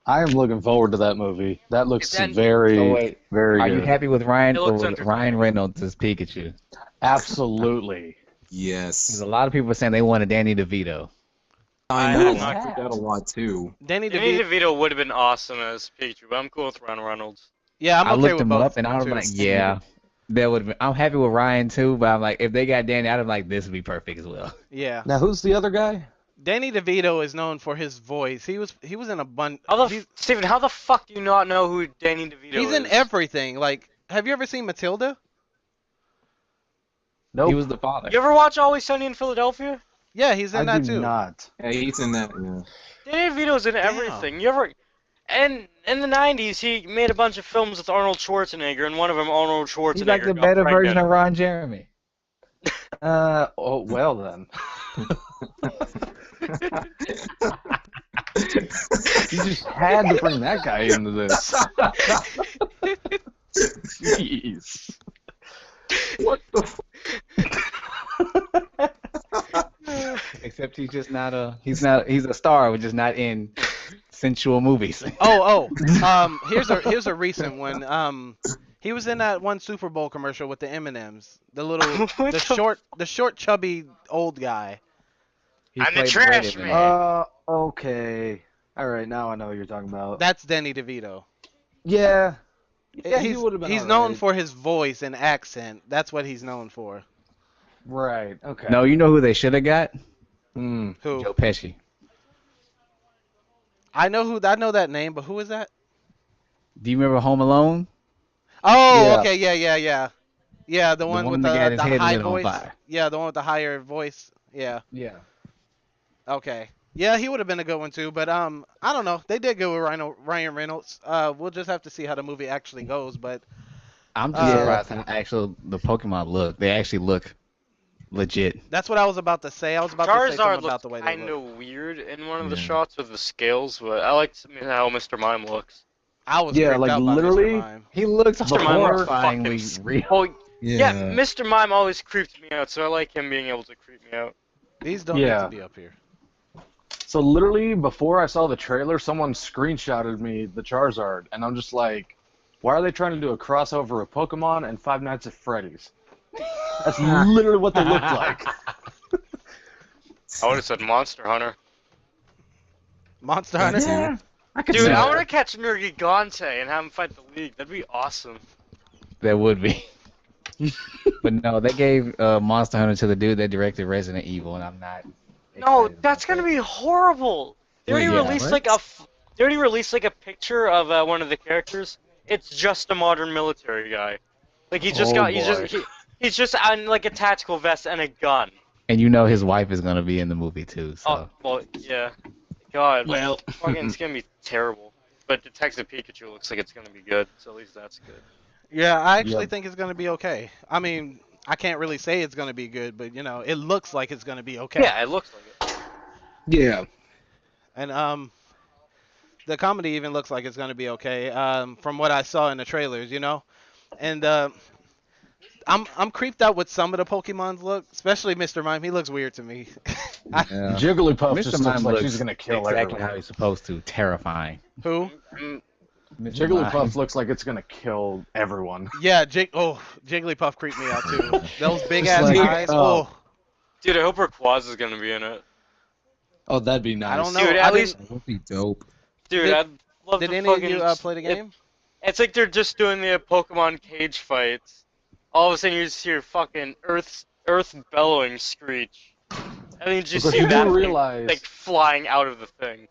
Speaker 6: I am looking forward to that movie. That looks
Speaker 2: Then
Speaker 3: So
Speaker 6: very,
Speaker 3: wait,
Speaker 6: very
Speaker 3: are you
Speaker 6: good.
Speaker 3: happy with
Speaker 2: it looks
Speaker 3: Ryan
Speaker 2: entertaining.
Speaker 3: Reynolds as Pikachu?
Speaker 6: Absolutely.
Speaker 3: Because
Speaker 5: Yes.
Speaker 3: a lot of people are saying they wanted Danny DeVito.
Speaker 5: I
Speaker 2: I
Speaker 5: know.
Speaker 2: did
Speaker 6: Who's
Speaker 5: I
Speaker 2: not.
Speaker 5: heard that a
Speaker 6: that?
Speaker 5: lot too.
Speaker 1: Danny
Speaker 2: Danny
Speaker 1: DeVito.
Speaker 2: DeVito would have been awesome as Pikachu, but I'm cool with Ryan Reynolds.
Speaker 1: Yeah, I'm
Speaker 3: I
Speaker 1: okay
Speaker 3: looked
Speaker 1: with
Speaker 3: him up
Speaker 1: both
Speaker 3: and I was
Speaker 1: too.
Speaker 3: like,
Speaker 5: Same here.
Speaker 3: yeah, that would have been. I'm happy with Ryan too, but I'm like, if they got Danny, I'd have like this would be perfect as well.
Speaker 1: Yeah.
Speaker 6: Now, who's the other guy?
Speaker 1: Danny DeVito is known for his voice. He was in a bun.
Speaker 2: Steven, how the fuck do you not know who Danny
Speaker 1: He's
Speaker 2: DeVito
Speaker 1: in
Speaker 2: is?
Speaker 1: everything. Like, have you ever seen Matilda?
Speaker 3: He
Speaker 6: Nope.
Speaker 3: was the father.
Speaker 2: You ever watch Always Sunny in Philadelphia?
Speaker 1: Yeah, he's
Speaker 6: I
Speaker 1: in
Speaker 6: do
Speaker 1: that too.
Speaker 6: not.
Speaker 5: Yeah, he's in that. Yeah.
Speaker 2: Danny DeVito's in everything. You ever? And in the '90s, he made a bunch of films with Arnold Schwarzenegger, and one of them, Arnold
Speaker 3: He's like
Speaker 2: Schwarzenegger,
Speaker 3: the
Speaker 2: got
Speaker 3: better version
Speaker 2: pregnant.
Speaker 3: of Ron Jeremy.
Speaker 6: Oh, well then. You just had to bring that guy into this. Jeez.
Speaker 5: What the?
Speaker 3: Except he's a star, but just not in sensual movies.
Speaker 1: Here's a recent one. He was in that one Super Bowl commercial with the M&Ms.
Speaker 2: What
Speaker 1: The short chubby old guy.
Speaker 3: He
Speaker 2: I'm the
Speaker 3: played
Speaker 2: trash
Speaker 3: Brandon in
Speaker 2: man.
Speaker 3: that.
Speaker 6: Okay. All right, now I know what you're talking about.
Speaker 1: That's Danny DeVito.
Speaker 6: Yeah. Yeah, he
Speaker 1: he's
Speaker 6: would have been
Speaker 1: he's known
Speaker 6: alright.
Speaker 1: for his voice and accent. That's what he's known for.
Speaker 6: Right. Okay.
Speaker 3: No, you know who they should have got?
Speaker 6: Hmm.
Speaker 1: Who?
Speaker 3: Joe Pesci.
Speaker 1: I know that name, but who is that?
Speaker 3: Do you remember Home Alone?
Speaker 1: Oh,
Speaker 6: Yeah.
Speaker 1: okay, yeah. Yeah, the
Speaker 3: The
Speaker 1: one
Speaker 3: one
Speaker 1: with
Speaker 3: that got his
Speaker 1: the
Speaker 3: head
Speaker 1: high
Speaker 3: lit on
Speaker 1: voice.
Speaker 3: fire.
Speaker 1: Yeah, the one with the higher voice. Yeah.
Speaker 6: Yeah.
Speaker 1: Okay. Yeah, he would have been a good one too, but I don't know. They did go with Ryan Reynolds. We'll just have to see how the movie actually goes, but
Speaker 3: I'm just
Speaker 1: Uh,
Speaker 3: surprised how actual the Pokemon look. They actually look legit.
Speaker 1: that's what I was about to say. I was about to say
Speaker 2: Charizard
Speaker 1: something about
Speaker 2: looked
Speaker 1: the way they
Speaker 2: kind
Speaker 1: look.
Speaker 2: of weird in one of the
Speaker 3: Yeah.
Speaker 2: shots with the scales, but I liked how Mr. Mime looks.
Speaker 1: I was
Speaker 6: Yeah,
Speaker 1: creeped
Speaker 6: like,
Speaker 1: out by Mr.
Speaker 6: literally-
Speaker 1: Mime.
Speaker 3: He looks
Speaker 2: Mr. Mime looks
Speaker 3: horrifyingly
Speaker 2: fucking
Speaker 3: real.
Speaker 2: Oh, yeah,
Speaker 5: Yeah.
Speaker 2: Mr. Mime always creeped me out, so I like him being able to creep me out.
Speaker 1: These don't need
Speaker 6: Yeah.
Speaker 1: to be up here.
Speaker 6: So literally, before I saw the trailer, someone screenshotted me the Charizard, and I'm just like, why are they trying to do a crossover of Pokemon and Five Nights at Freddy's? That's literally what they look like.
Speaker 2: I would have said Monster Hunter.
Speaker 1: Monster
Speaker 5: That
Speaker 1: Hunter.
Speaker 5: too.
Speaker 3: I could
Speaker 2: Dude,
Speaker 3: see
Speaker 2: I
Speaker 3: that.
Speaker 2: want to catch Nergigante and have him fight the League. That'd be awesome.
Speaker 3: That would be. But no, they gave Monster Hunter to the dude that directed Resident Evil, and I'm not.
Speaker 2: No,
Speaker 3: excited
Speaker 2: that's
Speaker 3: about
Speaker 2: gonna
Speaker 3: that.
Speaker 2: be horrible. They already
Speaker 3: Wait, yeah,
Speaker 2: released
Speaker 5: what?
Speaker 2: like they already released like a picture of one of the characters. It's just a modern military guy. Like he's just
Speaker 6: Oh,
Speaker 2: got
Speaker 6: boy.
Speaker 2: he's just on like a tactical vest and a gun.
Speaker 3: And you know his wife is gonna be in the movie too,
Speaker 2: Oh
Speaker 3: so.
Speaker 2: well, yeah. God,
Speaker 7: Well,
Speaker 2: fucking, it's gonna be terrible. But Detective Pikachu looks like it's gonna be good, so at least that's good.
Speaker 1: Yeah, I actually
Speaker 6: Yep.
Speaker 1: think it's gonna be okay. I mean, I can't really say it's gonna be good, but it looks like it's gonna be okay.
Speaker 2: Yeah, it looks like it.
Speaker 7: yeah.
Speaker 1: And the comedy even looks like it's gonna be okay. From what I saw in the trailers, and I'm creeped out with some of the Pokemons look, especially Mr. Mime. He looks weird to me.
Speaker 3: Yeah.
Speaker 6: Jigglypuff
Speaker 3: Mr.
Speaker 6: just
Speaker 3: Mime
Speaker 6: looks like
Speaker 3: looks
Speaker 6: she's gonna kill
Speaker 3: exactly
Speaker 6: everyone.
Speaker 3: how he's supposed to. Terrifying.
Speaker 1: Who?
Speaker 2: Mm,
Speaker 3: Mr. Mime.
Speaker 6: Jigglypuff looks like it's gonna kill everyone.
Speaker 1: Yeah, Jigglypuff creeped me out too. Those big
Speaker 6: Just
Speaker 1: ass
Speaker 6: like,
Speaker 1: eyes. Oh,
Speaker 2: Dude, I hope Rayquaza is gonna be in it.
Speaker 7: Oh, that'd be nice.
Speaker 1: I don't know.
Speaker 2: Dude,
Speaker 1: I
Speaker 2: at least,
Speaker 5: That would be dope.
Speaker 2: dude,
Speaker 1: Did-
Speaker 2: I'd love
Speaker 1: did
Speaker 2: to
Speaker 1: any of
Speaker 2: fucking.
Speaker 1: you play the
Speaker 2: if-
Speaker 1: game?
Speaker 2: It's like they're just doing the Pokemon cage fights. All of a sudden, you just hear fucking Earth bellowing screech, and then you just
Speaker 6: Because
Speaker 2: see
Speaker 6: you
Speaker 2: that
Speaker 6: do
Speaker 2: thing,
Speaker 6: realize,
Speaker 2: like flying out of the thing.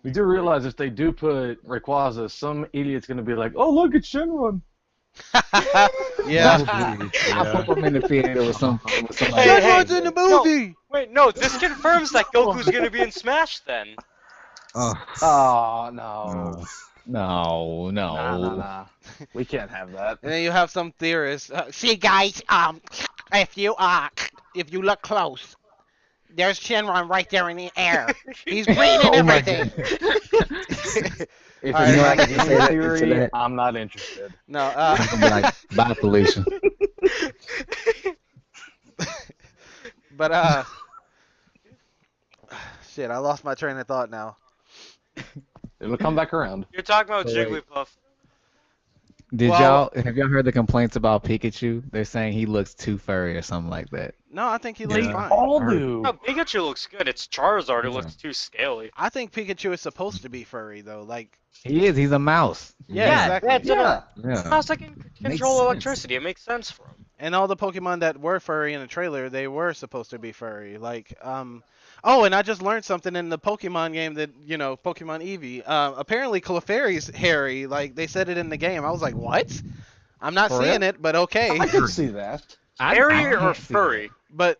Speaker 6: you do realize if they do put Rayquaza, some idiot's gonna be like, "Oh, look, it's Shenron."
Speaker 1: Yeah.
Speaker 3: I'll put him in the theater with somebody.
Speaker 2: Hey,
Speaker 1: Shenron's in the movie.
Speaker 2: Wait, no, this confirms that Goku's gonna be in Smash then.
Speaker 5: Oh,
Speaker 6: Oh no.
Speaker 3: No, no.
Speaker 6: Nah. We can't have that.
Speaker 1: And then you have some theorists. See, guys, if you look close, there's Shenron right there in the air. He's breathing
Speaker 3: Oh my
Speaker 1: everything.
Speaker 6: If
Speaker 1: All
Speaker 6: it's
Speaker 1: right.
Speaker 6: not
Speaker 3: You
Speaker 6: game
Speaker 3: say that- you
Speaker 6: theory,
Speaker 3: say that.
Speaker 6: I'm not interested.
Speaker 1: No,
Speaker 3: I'm gonna be like, bye, Felicia.
Speaker 1: but shit, I lost my train of thought now.
Speaker 6: It'll come back around.
Speaker 2: You're talking about
Speaker 3: Oh, wait.
Speaker 2: Jigglypuff.
Speaker 3: Have y'all heard the complaints about Pikachu? They're saying he looks too furry or something like that.
Speaker 1: No, I think he looks
Speaker 5: Yeah.
Speaker 1: fine.
Speaker 6: All do.
Speaker 2: No, Pikachu looks good. It's Charizard who
Speaker 3: Yeah.
Speaker 2: looks too scaly.
Speaker 1: I think Pikachu is supposed to be furry though. Like,
Speaker 3: He is. He's a mouse.
Speaker 1: yeah, exactly.
Speaker 2: That's
Speaker 6: Yeah.
Speaker 5: yeah.
Speaker 2: Mouse that can control
Speaker 5: sense.
Speaker 2: electricity. It makes sense for him.
Speaker 1: And all the Pokemon that were furry in the trailer, they were supposed to be furry. Like, oh, and I just learned something in the Pokemon game that, Pokemon Eevee. Apparently Clefairy's hairy. Like, they said it in the game. I was like, what? I'm not
Speaker 6: For
Speaker 1: seeing
Speaker 6: real?
Speaker 1: it, but okay.
Speaker 6: I can see that.
Speaker 2: Hairy or
Speaker 3: can't see
Speaker 2: furry?
Speaker 1: But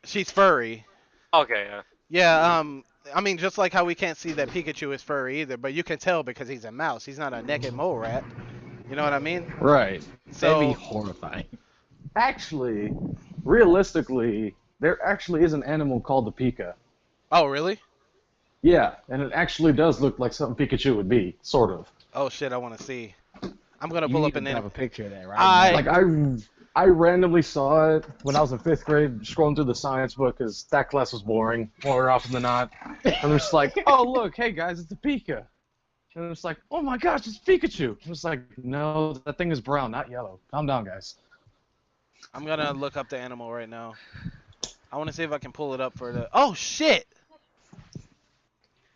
Speaker 1: she's furry.
Speaker 2: Okay, yeah.
Speaker 1: Yeah, I mean, just like how we can't see that Pikachu is furry either, but you can tell because he's a mouse. He's not a naked mole rat. You know what I mean?
Speaker 6: Right.
Speaker 3: That'd be
Speaker 1: So,
Speaker 3: horrifying.
Speaker 6: Actually, realistically, there actually is an animal called the Pika.
Speaker 1: oh, really?
Speaker 6: Yeah, and it actually does look like something Pikachu would be, sort of.
Speaker 1: Oh, shit, I want to see. I'm going to
Speaker 3: You
Speaker 1: pull
Speaker 3: need
Speaker 1: up an
Speaker 3: to have a
Speaker 1: image.
Speaker 3: picture of that, right?
Speaker 1: I-
Speaker 6: Like I randomly saw it when I was in 5th grade, scrolling through the science book because that class was boring more often than not. And I'm just like, oh look, hey guys, it's a Pika. And it's like, oh my gosh, it's Pikachu. And it's like, no, that thing is brown, not yellow. Calm down, guys.
Speaker 1: I'm going to look up the animal right now. I want to see if I can pull it up for the... Oh, shit!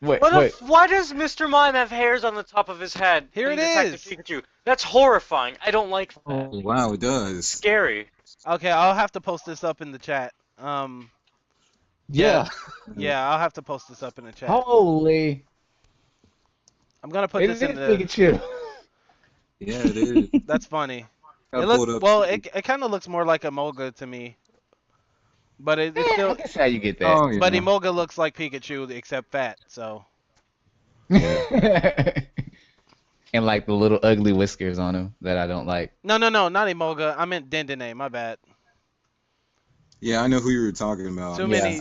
Speaker 3: Wait,
Speaker 2: Why does Mr. Mime have hairs on the top of his head?
Speaker 1: Here
Speaker 2: when
Speaker 1: it
Speaker 2: Detective
Speaker 1: is.
Speaker 2: Pikachu? That's horrifying. I don't like that.
Speaker 5: Oh, wow, it does.
Speaker 2: Scary.
Speaker 1: Okay, I'll have to post this up in the chat.
Speaker 6: Yeah.
Speaker 1: Yeah, I'll have to post this up in the chat.
Speaker 3: Holy.
Speaker 1: I'm going to put
Speaker 3: It
Speaker 1: this
Speaker 3: is
Speaker 1: in the...
Speaker 3: Pikachu.
Speaker 5: Yeah, it is.
Speaker 1: That's funny.
Speaker 5: I
Speaker 1: It
Speaker 5: pulled
Speaker 1: looks...
Speaker 5: up-
Speaker 1: Well, it kind of looks more like a Emolga to me. But it's
Speaker 3: Yeah, I
Speaker 1: still...
Speaker 3: guess how you get that.
Speaker 5: Oh, yeah.
Speaker 1: But Emolga looks like Pikachu except fat, so...
Speaker 3: And like the little ugly whiskers on him that I don't like.
Speaker 1: No, not Emolga. I meant Dendene, my bad.
Speaker 5: Yeah, I know who you were talking about.
Speaker 1: Too
Speaker 3: Yeah,
Speaker 1: many-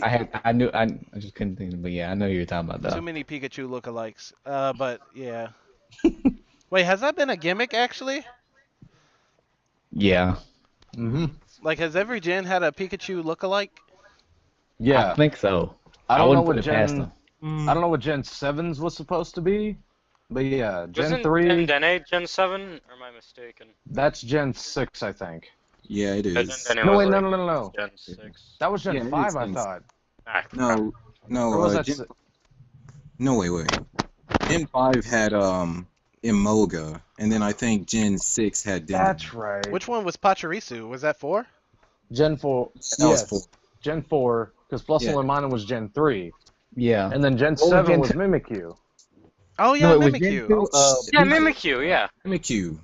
Speaker 3: I just couldn't think of it, but yeah, I know who you're talking about
Speaker 1: Too
Speaker 3: though.
Speaker 1: many Pikachu lookalikes. But yeah. Wait, has that been a gimmick actually?
Speaker 3: Yeah.
Speaker 6: Mm-hmm.
Speaker 1: Like, has every gen had a Pikachu lookalike?
Speaker 6: Yeah.
Speaker 3: I think so.
Speaker 6: I don't know
Speaker 3: wouldn't
Speaker 6: what
Speaker 3: put it past
Speaker 6: Gen.
Speaker 3: them.
Speaker 6: I don't know what Gen 7's was supposed to be, but yeah, Gen
Speaker 2: Wasn't
Speaker 6: 3.
Speaker 2: Dendene Gen 7? Or am I mistaken?
Speaker 6: That's Gen 6, I think.
Speaker 5: Yeah, it is.
Speaker 2: Dendene
Speaker 6: No,
Speaker 2: was
Speaker 6: wait,
Speaker 2: like
Speaker 6: no.
Speaker 2: Gen 6.
Speaker 6: That was Gen
Speaker 5: Yeah, it
Speaker 6: 5,
Speaker 5: is
Speaker 6: I
Speaker 5: Gen
Speaker 6: thought.
Speaker 2: Ah,
Speaker 5: No, no,
Speaker 6: Or was that
Speaker 5: Gen- no, wait. Gen 5 had Emolga, and then I think Gen 6 had Dendene.
Speaker 6: That's right.
Speaker 1: Which one was Pachirisu? Was that 4?
Speaker 6: Gen 4.
Speaker 5: That was
Speaker 6: Yes.
Speaker 5: 4.
Speaker 6: Gen 4, because Plus
Speaker 5: Yeah.
Speaker 6: and Minor was Gen 3.
Speaker 3: Yeah.
Speaker 6: And then Gen
Speaker 3: was
Speaker 6: 7
Speaker 3: Gen
Speaker 6: was
Speaker 3: t-
Speaker 6: Mimikyu.
Speaker 1: Oh yeah,
Speaker 3: No, it was
Speaker 1: Mimikyu.
Speaker 3: Gen 2,
Speaker 2: Yeah, Mimikyu, yeah.
Speaker 5: Mimikyu.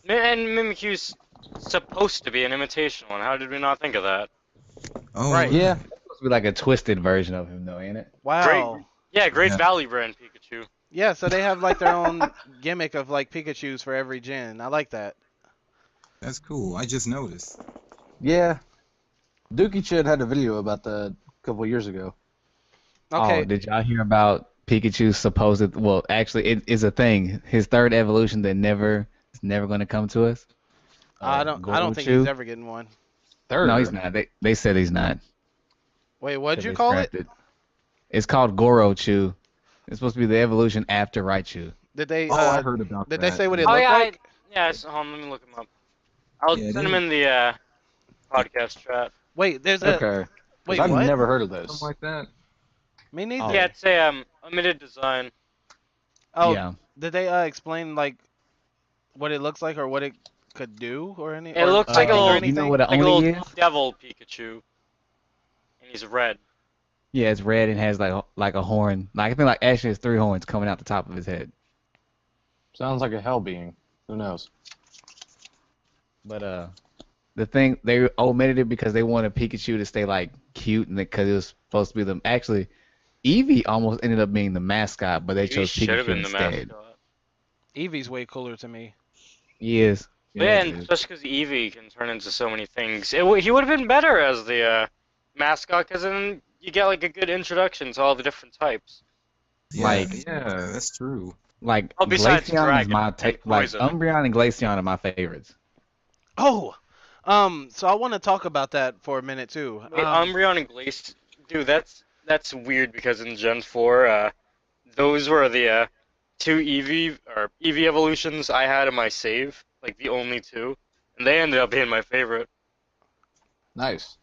Speaker 2: And Mimikyu's supposed to be an imitation one. How did we not think of that?
Speaker 5: Oh,
Speaker 1: Right.
Speaker 6: Yeah.
Speaker 3: It's supposed to be like a twisted version of him, though, ain't it?
Speaker 1: Wow.
Speaker 2: Great
Speaker 5: Yeah.
Speaker 2: Valley brand Pikachu.
Speaker 1: Yeah, so they have like their own gimmick of like Pikachus for every gen. I like that.
Speaker 5: that's cool. I just noticed.
Speaker 6: Yeah. Dookie Chid had a video about that a couple years ago.
Speaker 1: Okay.
Speaker 3: Oh, did y'all hear about Pikachu's supposed? Well, actually, it is a thing. His third evolution that it's never going to come to us.
Speaker 1: I don't think
Speaker 3: Gorochu.
Speaker 1: he's ever getting one.
Speaker 6: Third.
Speaker 3: No, he's not. They said he's not.
Speaker 1: Wait, what'd
Speaker 3: 'Cause
Speaker 1: you
Speaker 3: they
Speaker 1: call
Speaker 3: scrapped
Speaker 1: it?
Speaker 3: It's called Gorochu. It's supposed to be the evolution after Raichu.
Speaker 1: Did they
Speaker 5: Oh, I heard about
Speaker 1: did
Speaker 5: that.
Speaker 1: they say what it
Speaker 2: Oh
Speaker 1: looked
Speaker 2: yeah,
Speaker 1: like?
Speaker 2: hold on, let me look him up. I'll
Speaker 5: Yeah,
Speaker 2: send him
Speaker 5: they-
Speaker 2: in the podcast chat.
Speaker 1: Wait, there's a
Speaker 6: Okay. 'Cause
Speaker 1: wait,
Speaker 6: I've
Speaker 1: what?
Speaker 6: never heard of
Speaker 5: Something
Speaker 6: this.
Speaker 5: like that.
Speaker 1: Me neither.
Speaker 3: Oh.
Speaker 2: Yeah, it's a omitted design.
Speaker 1: Oh,
Speaker 3: Yeah.
Speaker 1: did they explain like what it looks like or what it could do or any?
Speaker 2: It
Speaker 1: or
Speaker 2: looks like a
Speaker 1: typing or
Speaker 2: little-
Speaker 3: You know
Speaker 1: anything?
Speaker 3: what an
Speaker 2: Like a
Speaker 3: Oni
Speaker 2: little
Speaker 3: is?
Speaker 2: devil Pikachu. And he's red.
Speaker 3: Yeah, it's red and has like a horn. Like I think like actually has 3 horns coming out the top of his head.
Speaker 6: Sounds like a hell being. Who knows?
Speaker 3: But the thing they omitted it because they wanted Pikachu to stay like cute and because it was supposed to be them. Actually, Eevee almost ended up being the mascot, but they
Speaker 2: He
Speaker 3: chose
Speaker 2: should have
Speaker 3: Pikachu
Speaker 2: been the
Speaker 3: instead.
Speaker 2: mascot.
Speaker 1: Eevee's way cooler to me.
Speaker 3: He is.
Speaker 2: Yeah,
Speaker 3: he
Speaker 2: and
Speaker 3: is.
Speaker 2: just because Eevee can turn into so many things, he would have been better as the mascot, because then you get like a good introduction to all the different types.
Speaker 5: Yeah,
Speaker 3: Like-
Speaker 5: yeah, that's true.
Speaker 3: Like
Speaker 2: Oh, besides
Speaker 3: Glaceon is
Speaker 2: Dragon
Speaker 3: my
Speaker 2: and
Speaker 3: take. Like
Speaker 2: Poison.
Speaker 3: Umbreon and Glaceon are my favorites.
Speaker 1: Oh, so I want to talk about that for a minute too.
Speaker 2: Wait, Umbreon and Glace, dude, that's weird because in Gen 4, those were the 2 Eevee evolutions I had in my save, like the only 2, and they ended up being my favorite.
Speaker 6: Nice.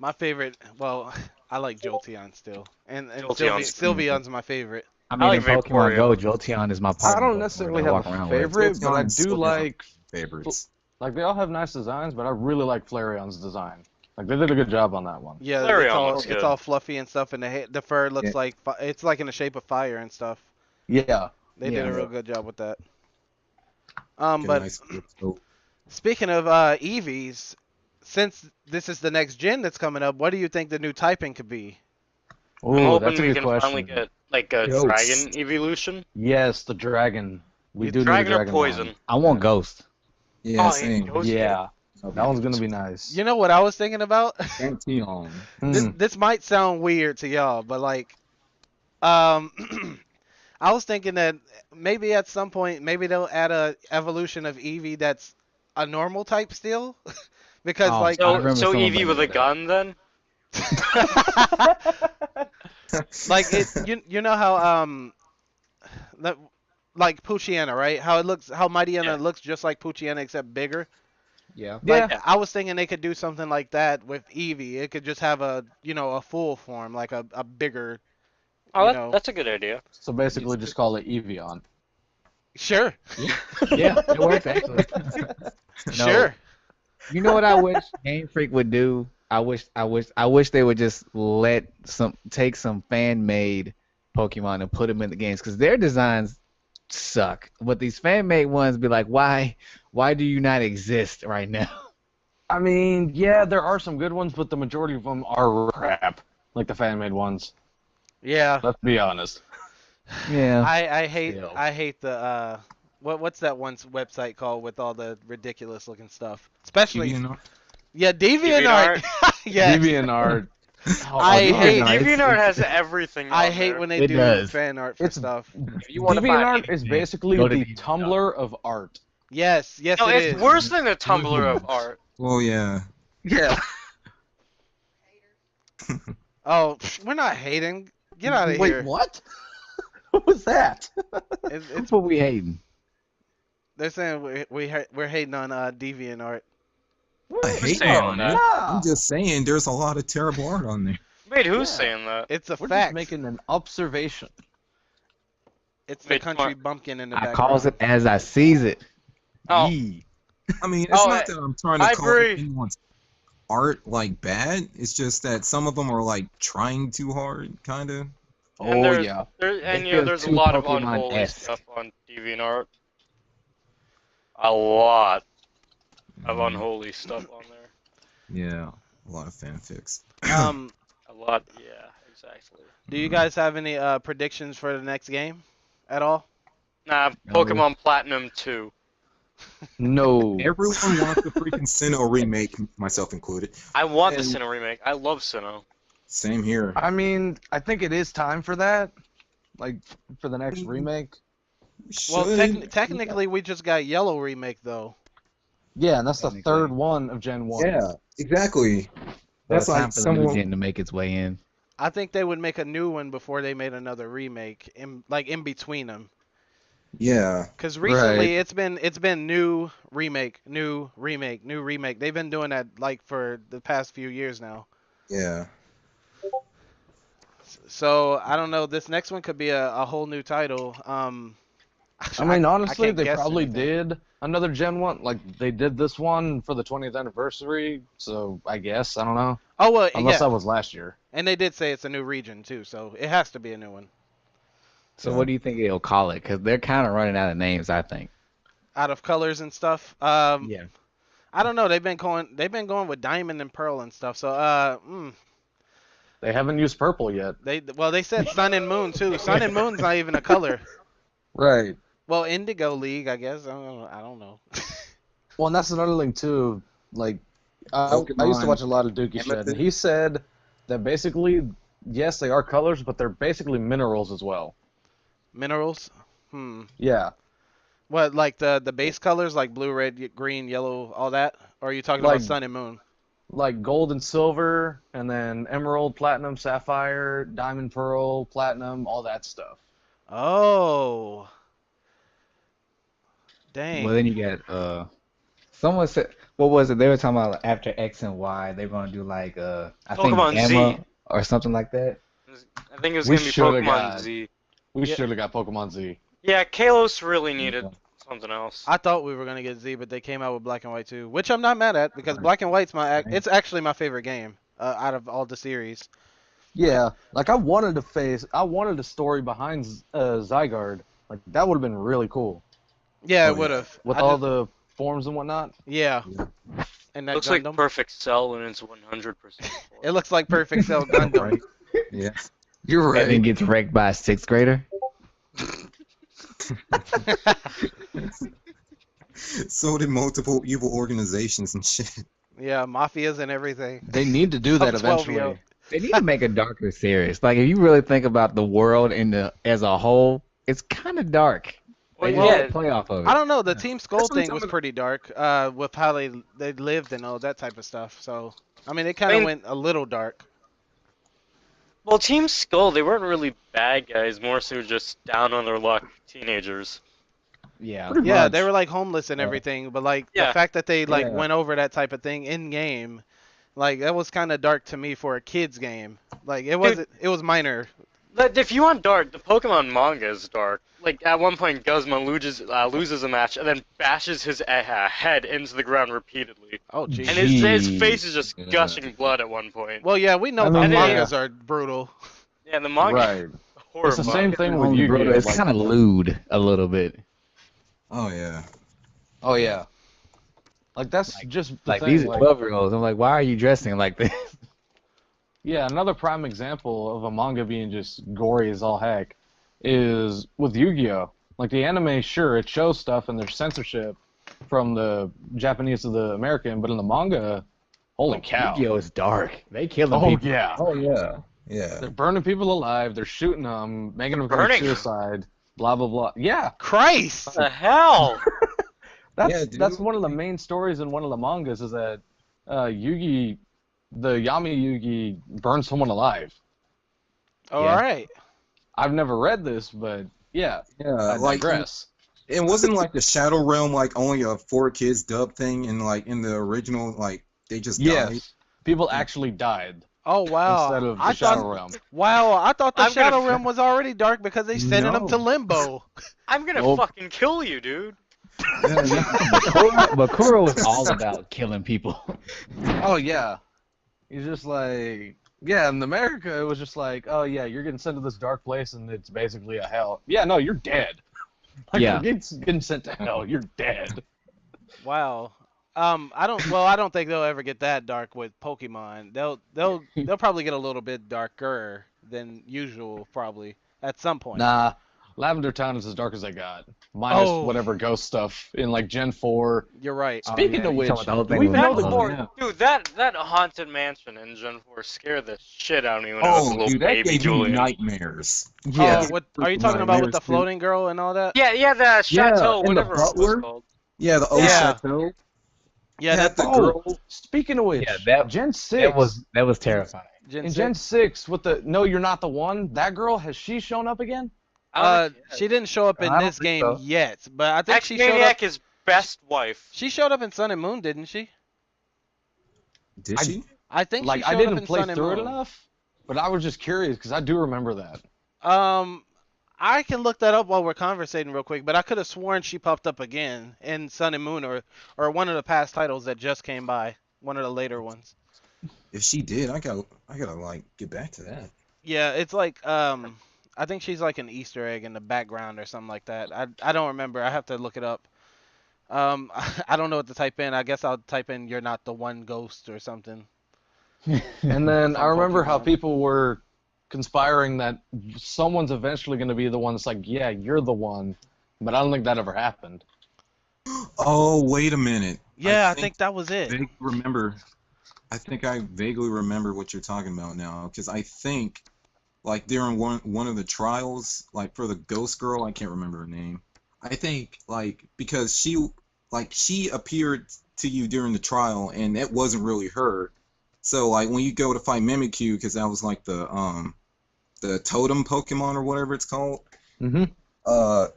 Speaker 1: My favorite. Well, I like Jolteon still, and
Speaker 2: Jolteon's-
Speaker 1: Sylveon's my favorite.
Speaker 3: I mean,
Speaker 2: like
Speaker 3: in Pokemon
Speaker 2: Vaporeon.
Speaker 3: Go, Jolteon is my partner.
Speaker 6: I don't
Speaker 3: Pokemon
Speaker 6: necessarily
Speaker 3: that I
Speaker 6: have
Speaker 3: walk
Speaker 6: a
Speaker 3: around with.
Speaker 6: favorite, but I
Speaker 5: Jolteon's
Speaker 6: do
Speaker 5: so different
Speaker 6: like.
Speaker 5: Favorites.
Speaker 6: Like they all have nice designs, but I really like Flareon's design. Like they did a good job on that one.
Speaker 1: Yeah,
Speaker 2: Flareon looks
Speaker 1: it's
Speaker 2: good.
Speaker 1: all fluffy and stuff, and the fur looks
Speaker 5: Yeah.
Speaker 1: like it's like in the shape of fire and stuff.
Speaker 6: Yeah.
Speaker 1: They did
Speaker 3: Yeah.
Speaker 1: a real good job with that.
Speaker 5: Get a
Speaker 1: But
Speaker 5: nice scope.
Speaker 1: speaking of Eevees, since this is the next gen that's coming up, what do you think the new typing could be?
Speaker 2: I'm
Speaker 6: Ooh,
Speaker 2: hoping
Speaker 6: that's a
Speaker 2: we
Speaker 6: good
Speaker 2: can
Speaker 6: question.
Speaker 2: finally get like a
Speaker 5: Ghosts.
Speaker 2: dragon evolution.
Speaker 6: Yes, the dragon. We
Speaker 1: Yeah,
Speaker 6: do
Speaker 2: Dragon
Speaker 6: need a
Speaker 2: or
Speaker 6: dragon
Speaker 2: poison.
Speaker 6: line.
Speaker 3: I want Ghost.
Speaker 5: Yeah,
Speaker 2: Oh,
Speaker 5: same.
Speaker 2: Ghost-
Speaker 6: Yeah,
Speaker 5: Okay.
Speaker 6: that one's gonna be nice.
Speaker 1: You know what I was thinking about?
Speaker 5: Pantheon.
Speaker 1: This might sound weird to y'all, but like, I was thinking that maybe at some point, maybe they'll add a evolution of Eevee that's a normal type still, because
Speaker 3: Oh,
Speaker 1: like,
Speaker 3: I
Speaker 2: So,
Speaker 3: remember
Speaker 2: so
Speaker 3: someone
Speaker 2: Eevee
Speaker 3: bringing
Speaker 2: with a
Speaker 3: that up.
Speaker 2: gun then?
Speaker 1: like you know how that, like Poochyena, right? How it looks, how Mightyena
Speaker 2: Yeah.
Speaker 1: looks just like Poochyena except bigger.
Speaker 3: Yeah.
Speaker 1: Like,
Speaker 2: Yeah.
Speaker 1: I was thinking they could do something like that with Eevee. It could just have a a full form, like a bigger.
Speaker 2: Oh,
Speaker 1: You know.
Speaker 2: that's a good idea.
Speaker 6: So basically, just call it Evian.
Speaker 1: Sure,
Speaker 3: Yeah, it works actually. No.
Speaker 1: sure.
Speaker 3: You know what I wish Game Freak would do? I wish they would just take some fan made Pokemon and put them in the games because their designs suck. But these fan made ones be like, why do you not exist right now?
Speaker 6: I mean, yeah, there are some good ones, but the majority of them are crap, like the fan-made ones.
Speaker 1: Yeah,
Speaker 6: Let's be honest.
Speaker 3: Yeah.
Speaker 1: I
Speaker 3: Still.
Speaker 1: hate the what's that one website called with all the ridiculous looking stuff, especially yeah, DeviantArt. Yes.
Speaker 6: DeviantArt.
Speaker 1: I hate-
Speaker 2: DeviantArt has everything.
Speaker 1: I
Speaker 2: on
Speaker 1: hate
Speaker 2: there.
Speaker 1: when they
Speaker 3: It
Speaker 1: do
Speaker 3: does.
Speaker 1: fan art for
Speaker 6: It's-
Speaker 1: stuff.
Speaker 3: If you want to find
Speaker 6: DeviantArt is
Speaker 3: anything,
Speaker 6: basically
Speaker 3: go to
Speaker 6: the
Speaker 3: DeviantArt.
Speaker 6: Tumblr of art.
Speaker 1: Yes, yes,
Speaker 2: No,
Speaker 1: it
Speaker 2: it's
Speaker 1: is.
Speaker 2: worse than the Tumblr of art.
Speaker 5: Well, yeah.
Speaker 6: Yeah.
Speaker 1: Oh, we're not hating. Get out of
Speaker 6: Wait,
Speaker 1: here.
Speaker 6: what? What was that?
Speaker 1: It's,
Speaker 3: That's what we hating.
Speaker 1: they're saying we're hating on DeviantArt.
Speaker 5: I hate
Speaker 2: saying
Speaker 5: on
Speaker 2: that.
Speaker 5: it. I'm just saying there's a lot of terrible art on there.
Speaker 2: Wait, who's
Speaker 6: Yeah.
Speaker 2: saying that?
Speaker 1: It's a
Speaker 6: We're
Speaker 1: fact.
Speaker 6: just making an observation.
Speaker 1: It's the
Speaker 2: Wait,
Speaker 1: country bumpkin in the
Speaker 3: I
Speaker 1: background.
Speaker 3: calls it as I sees it.
Speaker 2: Oh.
Speaker 3: Yee.
Speaker 5: I mean, it's
Speaker 2: Oh,
Speaker 5: not that I'm trying to
Speaker 2: I
Speaker 5: call
Speaker 2: agree.
Speaker 5: anyone's art like bad. It's just that some of them are like trying too hard, kind of.
Speaker 2: And
Speaker 6: Oh
Speaker 2: there's-
Speaker 6: yeah.
Speaker 2: And
Speaker 3: feel
Speaker 2: there's a
Speaker 3: too
Speaker 2: lot of
Speaker 3: Pokemon-esque.
Speaker 2: unholy stuff on DeviantArt. A lot. of unholy stuff on there.
Speaker 5: Yeah, a lot of fanfics.
Speaker 1: Um,
Speaker 2: A lot, yeah, exactly.
Speaker 1: do you guys have any predictions for the next game at all?
Speaker 2: Nah,
Speaker 3: No.
Speaker 2: Pokemon Platinum 2.
Speaker 6: No.
Speaker 5: Everyone wants the freaking Sinnoh remake, myself included.
Speaker 2: I want the
Speaker 5: And-
Speaker 2: Sinnoh remake. I love Sinnoh.
Speaker 5: Same here.
Speaker 6: I mean, I think it is time for that. Like, for the next remake.
Speaker 1: Well,
Speaker 5: Should-
Speaker 1: technically, we just got Yellow remake though.
Speaker 6: Yeah, and that's the
Speaker 3: Technically.
Speaker 6: third one of Gen 1.
Speaker 5: Yeah, exactly.
Speaker 3: So
Speaker 5: That's
Speaker 3: it's
Speaker 5: like
Speaker 3: time for the new
Speaker 5: someone.
Speaker 3: gen to make its way in.
Speaker 1: I think they would make a new one before they made another remake, in between them.
Speaker 5: Yeah,
Speaker 1: Because recently it's been new remake, new remake, new remake. They've been doing that like for the past few years now.
Speaker 5: yeah.
Speaker 1: So I don't know. This next one could be a whole new title.
Speaker 6: I mean, honestly,
Speaker 1: can't
Speaker 6: they
Speaker 1: guess
Speaker 6: probably
Speaker 1: anything.
Speaker 6: did another Gen 1. Like, they did this one for the 20th anniversary, so I guess, I don't know.
Speaker 1: Oh well,
Speaker 6: Unless
Speaker 1: yeah.
Speaker 6: that was last year.
Speaker 1: And they did say it's a new region too, so it has to be a new one.
Speaker 3: So
Speaker 5: Yeah.
Speaker 3: what do you think they'll call it? Because they're kind of running out of names, I think.
Speaker 1: Out of colors and stuff.
Speaker 3: Yeah.
Speaker 1: I don't know. They've been going with diamond and pearl and stuff. So
Speaker 6: They haven't used purple yet.
Speaker 1: they said sun and moon too. Sun and moon's not even a color.
Speaker 6: Right.
Speaker 1: Well, Indigo League, I guess. I don't know.
Speaker 6: Well, and that's another thing, too. Like, I used to
Speaker 5: Pokemon
Speaker 6: watch a lot of Dookie Shed, and he said that basically, yes, they are colors, but they're basically minerals as well.
Speaker 1: Minerals.
Speaker 6: Yeah.
Speaker 1: What, like the base colors, like blue, red, green, yellow, all that? Or are you talking about
Speaker 6: Like-
Speaker 1: sun and moon?
Speaker 6: Like gold and silver, and then emerald, platinum, sapphire, diamond, pearl, platinum, all that stuff.
Speaker 1: Oh. Dang.
Speaker 3: Well, then you get someone said, what was it? They were talking about after X and Y, they're gonna do like I think
Speaker 2: Pokemon
Speaker 3: Gamma
Speaker 2: Z.
Speaker 3: or something like that.
Speaker 2: I think it was
Speaker 6: We
Speaker 2: gonna be
Speaker 6: should've
Speaker 2: Pokemon
Speaker 6: got-
Speaker 2: Z.
Speaker 6: We
Speaker 1: Yeah.
Speaker 6: should have got Pokemon Z.
Speaker 2: Yeah, Kalos really needed something else.
Speaker 1: I thought we were gonna get Z, but they came out with Black and White too, which I'm not mad at because Black and White's it's actually my favorite game out of all the series.
Speaker 6: Yeah, like I wanted a story behind Zygarde. Like that would have been really cool
Speaker 1: Yeah,
Speaker 5: Oh,
Speaker 1: it would have.
Speaker 6: with all the forms and whatnot.
Speaker 1: Yeah. And that
Speaker 2: Looks
Speaker 1: Gundam.
Speaker 2: like Perfect Cell when it's 100%.
Speaker 1: It looks like Perfect Cell Gundam.
Speaker 5: Right. Yeah.
Speaker 6: You're
Speaker 3: And then gets wrecked by a sixth grader.
Speaker 5: So did multiple evil organizations and shit.
Speaker 1: Yeah, mafias and everything.
Speaker 6: They need to do that
Speaker 1: Of 12
Speaker 6: eventually.
Speaker 3: They need to make a darker series. Like if you really think about the world as a whole, it's kind of dark.
Speaker 2: Well,
Speaker 3: They
Speaker 2: yeah.
Speaker 3: just play off of it.
Speaker 1: I don't know. The Team Skull
Speaker 5: That's what I'm
Speaker 1: thing was
Speaker 5: talking
Speaker 1: pretty dark with how they lived and all that type of stuff. So, I mean, it kind of
Speaker 2: I mean-
Speaker 1: went a little dark.
Speaker 2: Well, Team Skull, they weren't really bad guys, more so just down on their luck teenagers.
Speaker 3: Yeah.
Speaker 6: Pretty
Speaker 1: Yeah,
Speaker 6: much.
Speaker 1: they were like homeless and
Speaker 3: Yeah.
Speaker 1: everything, but like the
Speaker 2: Yeah.
Speaker 1: fact that they like
Speaker 5: Yeah.
Speaker 1: went over that type of thing in game, like that was kind of dark to me for a kids game. Like it was minor.
Speaker 2: But if you want dark, the Pokemon manga is dark. Like at one point, Guzma loses a match and then bashes his head into the ground repeatedly,
Speaker 1: Oh jeez.
Speaker 2: and his
Speaker 3: Jeez.
Speaker 2: face is just
Speaker 3: Yeah.
Speaker 2: gushing blood at one point.
Speaker 1: Well, yeah, we know
Speaker 6: I
Speaker 1: the
Speaker 6: mean,
Speaker 1: mangas are brutal.
Speaker 2: Yeah, the manga
Speaker 6: Right.
Speaker 2: horror
Speaker 6: It's the
Speaker 2: manga.
Speaker 6: same thing with
Speaker 3: Only
Speaker 6: Yu-Gi-Oh.
Speaker 3: brother, It's
Speaker 6: like-
Speaker 3: kind of lewd a little bit.
Speaker 5: Oh yeah.
Speaker 6: Oh yeah. Like that's just the
Speaker 3: Like
Speaker 6: thing.
Speaker 3: these are
Speaker 6: like,
Speaker 3: 12-year-olds. I'm like, why are you dressing like this?
Speaker 6: yeah, another prime example of a manga being just gory as all heck is with Yu-Gi-Oh. Like the anime, sure, it shows stuff and there's censorship from the Japanese to the American, but in the manga, holy cow.
Speaker 3: Yu-Gi-Oh is dark. They killing
Speaker 6: Oh
Speaker 3: people.
Speaker 6: yeah.
Speaker 5: Oh yeah. Yeah.
Speaker 6: They're burning people alive, they're shooting them, making them commit
Speaker 2: Burning 'em?
Speaker 6: suicide, blah blah blah. Yeah,
Speaker 1: Christ.
Speaker 2: What the hell?
Speaker 6: that's
Speaker 5: Yeah, dude.
Speaker 6: that's one of the main stories in one of the mangas is that Yugi, the Yami Yugi, burns someone alive.
Speaker 1: All
Speaker 3: Yeah.
Speaker 1: right.
Speaker 6: I've never read this, but yeah,
Speaker 5: Yeah.
Speaker 6: I
Speaker 5: Like
Speaker 6: digress.
Speaker 5: it wasn't like the Shadow Realm like only a 4 kids dub thing, and like in the original like they just died.
Speaker 6: Yes, people actually died
Speaker 1: Oh wow.
Speaker 6: instead of the
Speaker 1: I
Speaker 6: Shadow
Speaker 1: thought
Speaker 6: Realm.
Speaker 1: wow, I thought the
Speaker 2: I'm gonna-
Speaker 1: Shadow Realm was already dark because they sending them to
Speaker 5: No.
Speaker 1: limbo.
Speaker 2: I'm gonna
Speaker 6: Nope.
Speaker 2: fucking kill you, dude.
Speaker 3: Bakura was all about killing people.
Speaker 6: Oh yeah, he's just like yeah. In America, it was just like oh yeah, you're getting sent to this dark place and it's basically a hell. Yeah, no, you're dead. Like,
Speaker 3: Yeah.
Speaker 6: you're getting sent to hell. You're dead.
Speaker 1: Wow. I don't think they'll ever get that dark with Pokemon. They'll probably get a little bit darker than usual, probably at some point.
Speaker 6: Nah, Lavender Town is as dark as I got, minus
Speaker 1: Oh,
Speaker 6: whatever ghost stuff in like Gen 4.
Speaker 1: you're right.
Speaker 3: Oh
Speaker 6: Speaking
Speaker 3: yeah,
Speaker 6: of
Speaker 3: you talking
Speaker 6: which,
Speaker 3: about the whole
Speaker 6: do
Speaker 3: thing
Speaker 6: we
Speaker 3: with
Speaker 6: know
Speaker 2: That
Speaker 6: the
Speaker 3: oh,
Speaker 2: floor,
Speaker 3: yeah.
Speaker 2: dude, that haunted mansion in Gen 4 scared the shit out of me when I was a
Speaker 5: Oh,
Speaker 2: little
Speaker 5: dude, that
Speaker 2: baby
Speaker 5: gave me
Speaker 2: Julian.
Speaker 5: nightmares.
Speaker 1: Oh,
Speaker 3: Yeah,
Speaker 1: what are you
Speaker 5: Freaking
Speaker 1: talking about with
Speaker 5: nightmares,
Speaker 1: the
Speaker 5: dude.
Speaker 1: floating girl and all that?
Speaker 2: Yeah, the
Speaker 5: Yeah,
Speaker 2: chateau,
Speaker 5: and the
Speaker 2: whatever it was
Speaker 5: butler.
Speaker 2: called.
Speaker 5: Yeah, the old
Speaker 1: Yeah,
Speaker 5: chateau
Speaker 1: yeah.
Speaker 5: had
Speaker 1: That's
Speaker 5: the
Speaker 6: Oh,
Speaker 5: girl.
Speaker 6: speaking of
Speaker 3: yeah.
Speaker 6: which,
Speaker 3: That
Speaker 6: Gen
Speaker 3: that
Speaker 6: 6.
Speaker 3: was terrifying.
Speaker 1: Gen
Speaker 6: In Gen
Speaker 1: 6.
Speaker 6: 6, with the No, You're Not the One, that girl, has she shown up again?
Speaker 2: I don't think she
Speaker 1: She
Speaker 2: has.
Speaker 1: didn't show up in
Speaker 3: I don't
Speaker 1: this
Speaker 3: think
Speaker 1: game
Speaker 3: so.
Speaker 1: yet, but I think she showed up.
Speaker 2: X-Maniac is best wife.
Speaker 1: She showed up in Sun and Moon, didn't she?
Speaker 5: Did
Speaker 6: I
Speaker 5: she?
Speaker 1: I think she
Speaker 6: Like, I
Speaker 1: showed up
Speaker 6: didn't
Speaker 1: in
Speaker 6: play
Speaker 1: Sun and
Speaker 6: through it
Speaker 1: Moon.
Speaker 6: enough, but I was just curious because I do remember that.
Speaker 1: Um, I can look that up while we're conversating real quick, but I could have sworn she popped up again in Sun and Moon or one of the past titles that just came by, one of the later ones.
Speaker 5: If she did, I gotta like get back to that.
Speaker 1: Yeah, it's like I think she's like an Easter egg in the background or something like that. I don't remember. I have to look it up. I don't know what to type in. I guess I'll type in "You're not the one ghost" or something
Speaker 6: And then I
Speaker 1: from
Speaker 6: remember how
Speaker 1: Pokemon.
Speaker 6: people were conspiring that someone's eventually going to be the one that's like, yeah, you're the one. But I don't think that ever happened.
Speaker 5: Oh, wait a minute.
Speaker 1: Yeah, I think that was it.
Speaker 5: Vaguely remember. I think I vaguely remember what you're talking about now, because I think, like during one of the trials, like for the ghost girl, I can't remember her name. I think like because she appeared to you during the trial, and it wasn't really her. So like when you go to fight Mimikyu, because that was like the totem Pokemon or whatever it's called.
Speaker 6: Mm-hmm.
Speaker 5: Uh,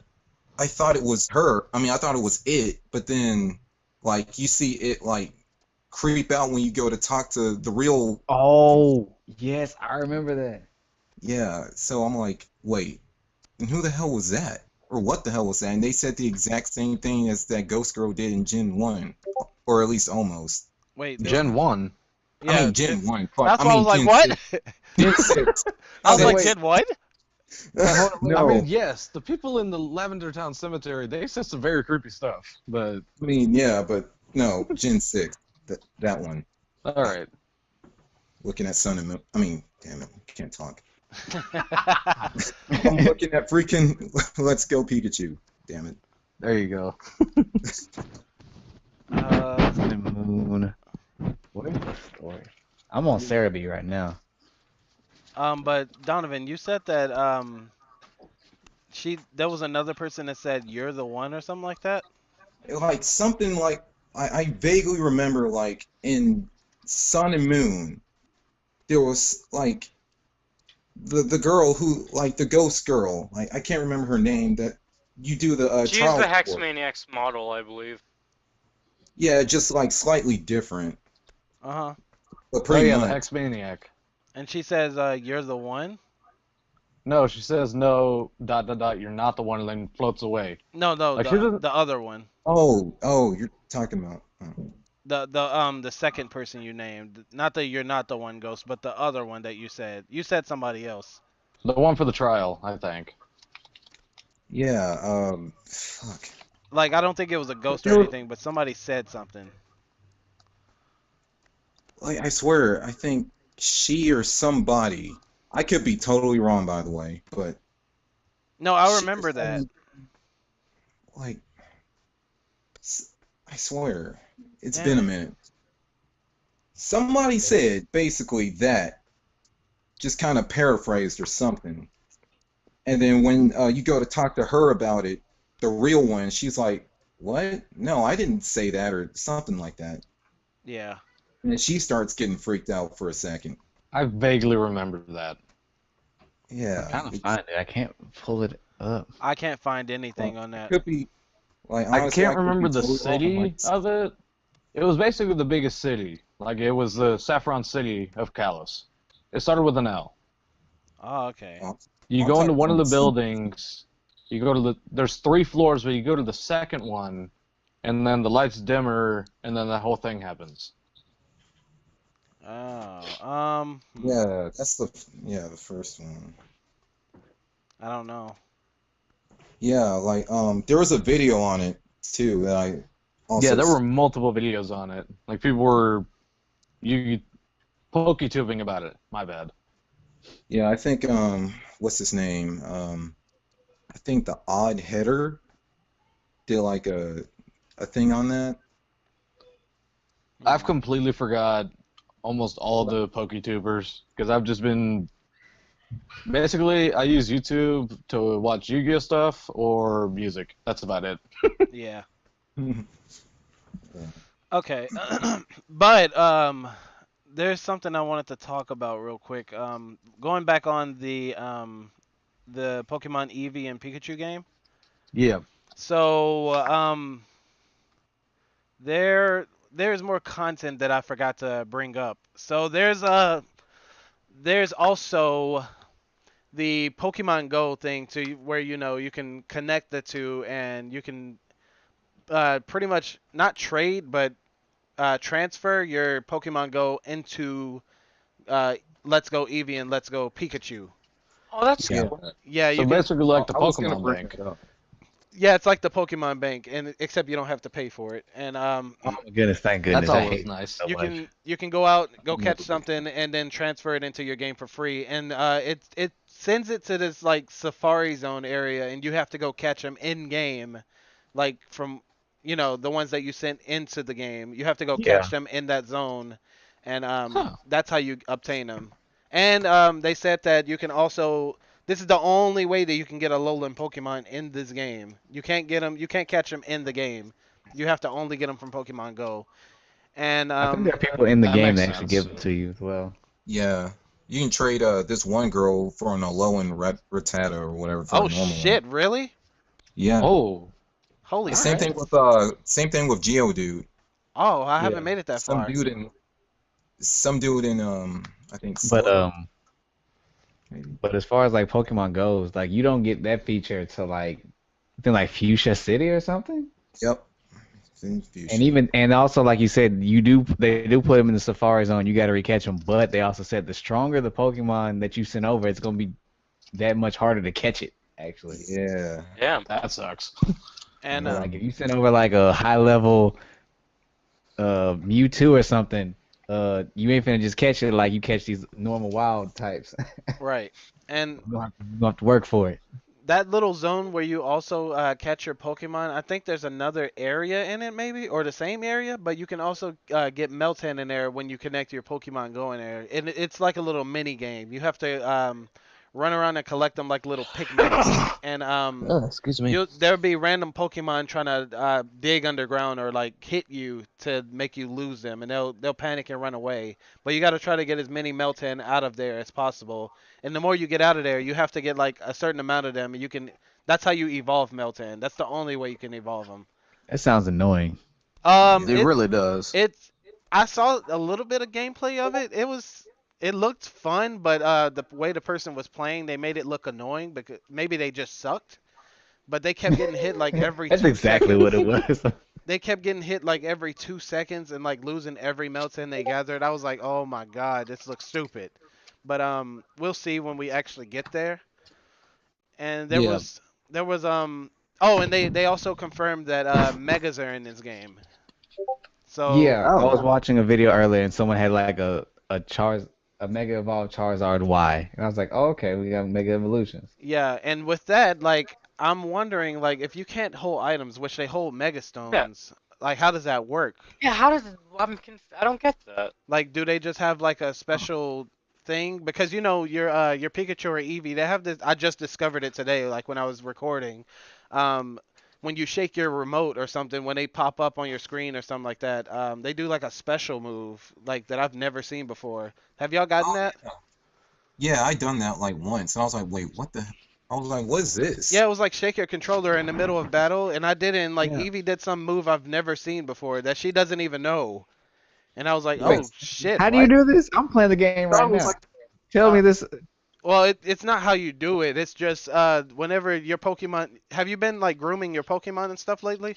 Speaker 5: I thought it was her. I mean, I thought it was it, but then like you see it like creep out when you go to talk to the real.
Speaker 3: Oh yes, I remember that.
Speaker 5: Yeah, so I'm like, wait, and who the hell was that? Or what the hell was that? And they said the exact same thing as that Ghost Girl did in Gen 1, or at least almost.
Speaker 1: Wait,
Speaker 6: Gen 1.
Speaker 1: yeah,
Speaker 5: I mean, Gen 1. Fuck,
Speaker 1: that's
Speaker 5: I
Speaker 1: why I
Speaker 5: mean,
Speaker 1: was like,
Speaker 5: Gen
Speaker 1: what?
Speaker 5: 6. Gen 6.
Speaker 1: I was
Speaker 6: So
Speaker 1: like,
Speaker 6: wait.
Speaker 1: Gen what?
Speaker 6: I
Speaker 5: No,
Speaker 6: mean, yes, the people in the Lavender Town Cemetery, they said some very creepy stuff. But,
Speaker 5: I mean, yeah, but no, Gen 6. That one.
Speaker 6: all right.
Speaker 5: Looking at Sun and Moon. I mean, damn it, can't talk. I'm looking at freaking Let's Go Pikachu. Damn it.
Speaker 6: There you go.
Speaker 3: Sun and Moon. What is the story? I'm on Cerebi right now.
Speaker 1: But Donovan, you said that there was another person that said you're the one or something like that.
Speaker 5: Like something like I vaguely remember like in Sun and Moon there was like the girl who like the ghost girl, like I can't remember her name, that you do the
Speaker 2: She's
Speaker 5: trial
Speaker 2: the
Speaker 5: for.
Speaker 2: Hexmaniac's model, I believe.
Speaker 5: Yeah, just like slightly different,
Speaker 1: Uh-huh.
Speaker 5: but
Speaker 6: Oh,
Speaker 5: pretty
Speaker 6: yeah, the
Speaker 5: much.
Speaker 6: Hex Maniac.
Speaker 1: And she says you're the one.
Speaker 6: No, she says no, ... you're not the one, and then floats away.
Speaker 1: No,
Speaker 6: Like, she doesn't...
Speaker 1: the other one.
Speaker 5: Oh, you're talking about
Speaker 1: The second person you named. Not that you're not the one ghost, but the other one that you said. You said somebody else.
Speaker 6: The one for the trial, I think.
Speaker 5: yeah, fuck.
Speaker 1: Like I don't think it was a ghost or
Speaker 5: There-
Speaker 1: anything, but somebody said something.
Speaker 5: Like I swear, I think she or somebody. I could be totally wrong, by the way, but
Speaker 1: No, I
Speaker 5: she
Speaker 1: remember
Speaker 5: was
Speaker 1: that.
Speaker 5: like, I swear, it's
Speaker 1: Yeah.
Speaker 5: been a minute. Somebody said basically that, just kind of paraphrased or something. And then when you go to talk to her about it, the real one, she's like, "What? No, I didn't say that," or something like that.
Speaker 1: Yeah.
Speaker 5: And then she starts getting freaked out for a second.
Speaker 6: I vaguely remember that.
Speaker 5: Yeah,
Speaker 3: I'm trying to
Speaker 5: it
Speaker 3: find it. I can't pull it up.
Speaker 1: I can't find anything on that.
Speaker 5: could be. Like
Speaker 6: I
Speaker 5: honestly,
Speaker 6: can't
Speaker 5: could be
Speaker 6: remember the
Speaker 5: totally wrong.
Speaker 6: city
Speaker 5: Like,
Speaker 6: of it. It was basically the biggest city. Like, it was the Saffron City of Kalos. It started with an L.
Speaker 1: Oh, okay.
Speaker 5: Oh.
Speaker 6: You
Speaker 5: I'll
Speaker 6: go into
Speaker 5: type
Speaker 6: one of the
Speaker 5: in-
Speaker 6: buildings. You go to the. There's 3 floors, but you go to the second one, and then the lights dimmer, and then the whole thing happens.
Speaker 1: Oh.
Speaker 5: Yeah, that's the first one.
Speaker 1: I don't know.
Speaker 5: Yeah, like there was a video on it too that
Speaker 6: Yeah,
Speaker 5: Also,
Speaker 6: there were multiple videos on it. Like people were you pokey-tubing about it. My bad.
Speaker 5: yeah, I think what's his name? I think the Odd Header did like a thing on that.
Speaker 6: I've
Speaker 1: Hmm.
Speaker 6: completely forgot almost all the pokey-tubers because I've just been basically I use YouTube to watch Yu-Gi-Oh stuff or music. That's about it.
Speaker 1: Yeah.
Speaker 5: Yeah.
Speaker 1: Okay. But there's something I wanted to talk about real quick. Going back on the Pokemon Eevee and Pikachu game.
Speaker 6: Yeah.
Speaker 1: So there's more content that I forgot to bring up. So there's also the Pokemon Go thing to where you can connect the two and you can pretty much not trade but transfer your Pokemon Go into uh, Let's Go Eevee and Let's Go Pikachu.
Speaker 2: Oh, that's
Speaker 5: Yeah.
Speaker 2: cool.
Speaker 1: Yeah,
Speaker 6: So
Speaker 1: you can.
Speaker 6: basically like the
Speaker 5: I was gonna
Speaker 6: Pokemon
Speaker 5: bring
Speaker 6: Bank.
Speaker 5: it up.
Speaker 1: Yeah, it's like the Pokemon Bank, and except you don't have to pay for it. And
Speaker 3: Oh my goodness, thank
Speaker 6: That's
Speaker 3: goodness. I
Speaker 6: always
Speaker 3: hate it
Speaker 6: nice.
Speaker 3: so
Speaker 1: you
Speaker 3: much.
Speaker 1: can go out, go catch
Speaker 5: Never did.
Speaker 1: something, and then transfer it into your game for free. And it sends it to this like Safari Zone area, and you have to go catch them in game, like from the ones that you sent into the game. You have to go
Speaker 3: Yeah.
Speaker 1: catch them in that zone, and
Speaker 6: Huh.
Speaker 1: that's how you obtain them. And they said that you can also. This is the only way that you can get a Alolan Pokemon in this game. You can't get them. You can't catch them in the game. You have to only get them from Pokemon Go. And
Speaker 3: I think there are people in the
Speaker 6: That
Speaker 3: game
Speaker 6: makes
Speaker 3: that actually give
Speaker 6: sense.
Speaker 3: it to you as well.
Speaker 5: Yeah, you can trade this one girl for an Alolan Rattata or whatever for a
Speaker 1: oh
Speaker 5: normal one.
Speaker 1: shit, really?
Speaker 5: Yeah.
Speaker 6: Oh,
Speaker 1: Holy
Speaker 6: all
Speaker 5: Same
Speaker 6: right.
Speaker 5: thing
Speaker 1: smokes!
Speaker 5: with Geodude.
Speaker 1: Oh, I
Speaker 6: Yeah.
Speaker 1: haven't made it that
Speaker 5: Some
Speaker 1: far.
Speaker 5: dude in some dude in I think
Speaker 3: But
Speaker 5: Slug maybe.
Speaker 3: but as far as like Pokemon goes, like you don't get that feature to like I think like Fuchsia City or something.
Speaker 5: Yep. Same
Speaker 3: And
Speaker 5: Fuchsia.
Speaker 3: even and also like you said, they do put them in the Safari Zone. You got to recatch them, but they also said the stronger the Pokemon that you send over, it's gonna be that much harder to catch it. Actually,
Speaker 5: Yeah.
Speaker 2: Yeah.
Speaker 6: That sucks.
Speaker 1: And
Speaker 5: Yeah.
Speaker 3: like if you send over like a high level Mewtwo or something, you ain't finna just catch it like you catch these normal wild types.
Speaker 1: right, and
Speaker 3: You have to work for it.
Speaker 1: that little zone where you also catch your Pokemon, I think there's another area in it, maybe, or the same area, but you can also get Meltan in there when you connect your Pokemon Go in there. And it's like a little mini game. You have to run around and collect them like little Pikmins. And
Speaker 7: Oh, excuse me.
Speaker 1: there'll be random Pokemon trying to dig underground or like hit you to make you lose them, and they'll panic and run away. But you got to try to get as many Meltan out of there as possible. And the more you get out of there, you have to get like a certain amount of them. And you can. That's how you evolve Meltan. That's the only way you can evolve them.
Speaker 3: That sounds annoying.
Speaker 1: Um,
Speaker 7: It
Speaker 1: it
Speaker 7: really does.
Speaker 1: it's. I saw a little bit of gameplay of it. It looked fun, but the way the person was playing, they made it look annoying because maybe they just sucked. But they kept getting hit like every
Speaker 3: That's
Speaker 1: 2 seconds.
Speaker 3: exactly what it was.
Speaker 1: They kept getting hit like every 2 seconds and like losing every Melton they gathered. I was like, oh my god, this looks stupid. But we'll see when we actually get there. And
Speaker 7: Yeah.
Speaker 1: there was oh, and they also confirmed that megas are in this game. So
Speaker 3: Yeah, I was
Speaker 7: Oh.
Speaker 3: watching a video earlier and someone had like a Mega Evolved Charizard Y, and I was like, oh, okay, we got Mega Evolutions.
Speaker 1: yeah, and with that, like I'm wondering like if you can't hold items, which they hold mega
Speaker 2: Yeah.
Speaker 1: stones, like how does that work?
Speaker 2: Yeah. How does it? I don't get that.
Speaker 1: Like, do they just have like a special thing? Because your Pikachu or Eevee, they have this. I just discovered it today, like when I was recording. Um, when you shake your remote or something, when they pop up on your screen or something like that, they do like a special move like that I've never seen before. Have y'all gotten
Speaker 5: Oh
Speaker 1: that?
Speaker 5: yeah. Yeah, I done that like once, and I was like, wait, what the? I was like, what is this?
Speaker 1: Yeah, it was like shake your controller in the middle of battle, and I did it. And like
Speaker 3: Yeah.
Speaker 1: Eevee did some move I've never seen before that she doesn't even know. And I was like,
Speaker 3: Wait,
Speaker 1: oh shit,
Speaker 3: how do you
Speaker 1: what?
Speaker 3: do this? I'm playing the game
Speaker 5: I
Speaker 3: right
Speaker 5: was
Speaker 3: now.
Speaker 5: like,
Speaker 3: Tell me
Speaker 1: Uh,
Speaker 3: this.
Speaker 1: Well, it's not how you do it. It's just whenever your Pokemon. Have you been like grooming your Pokemon and stuff lately?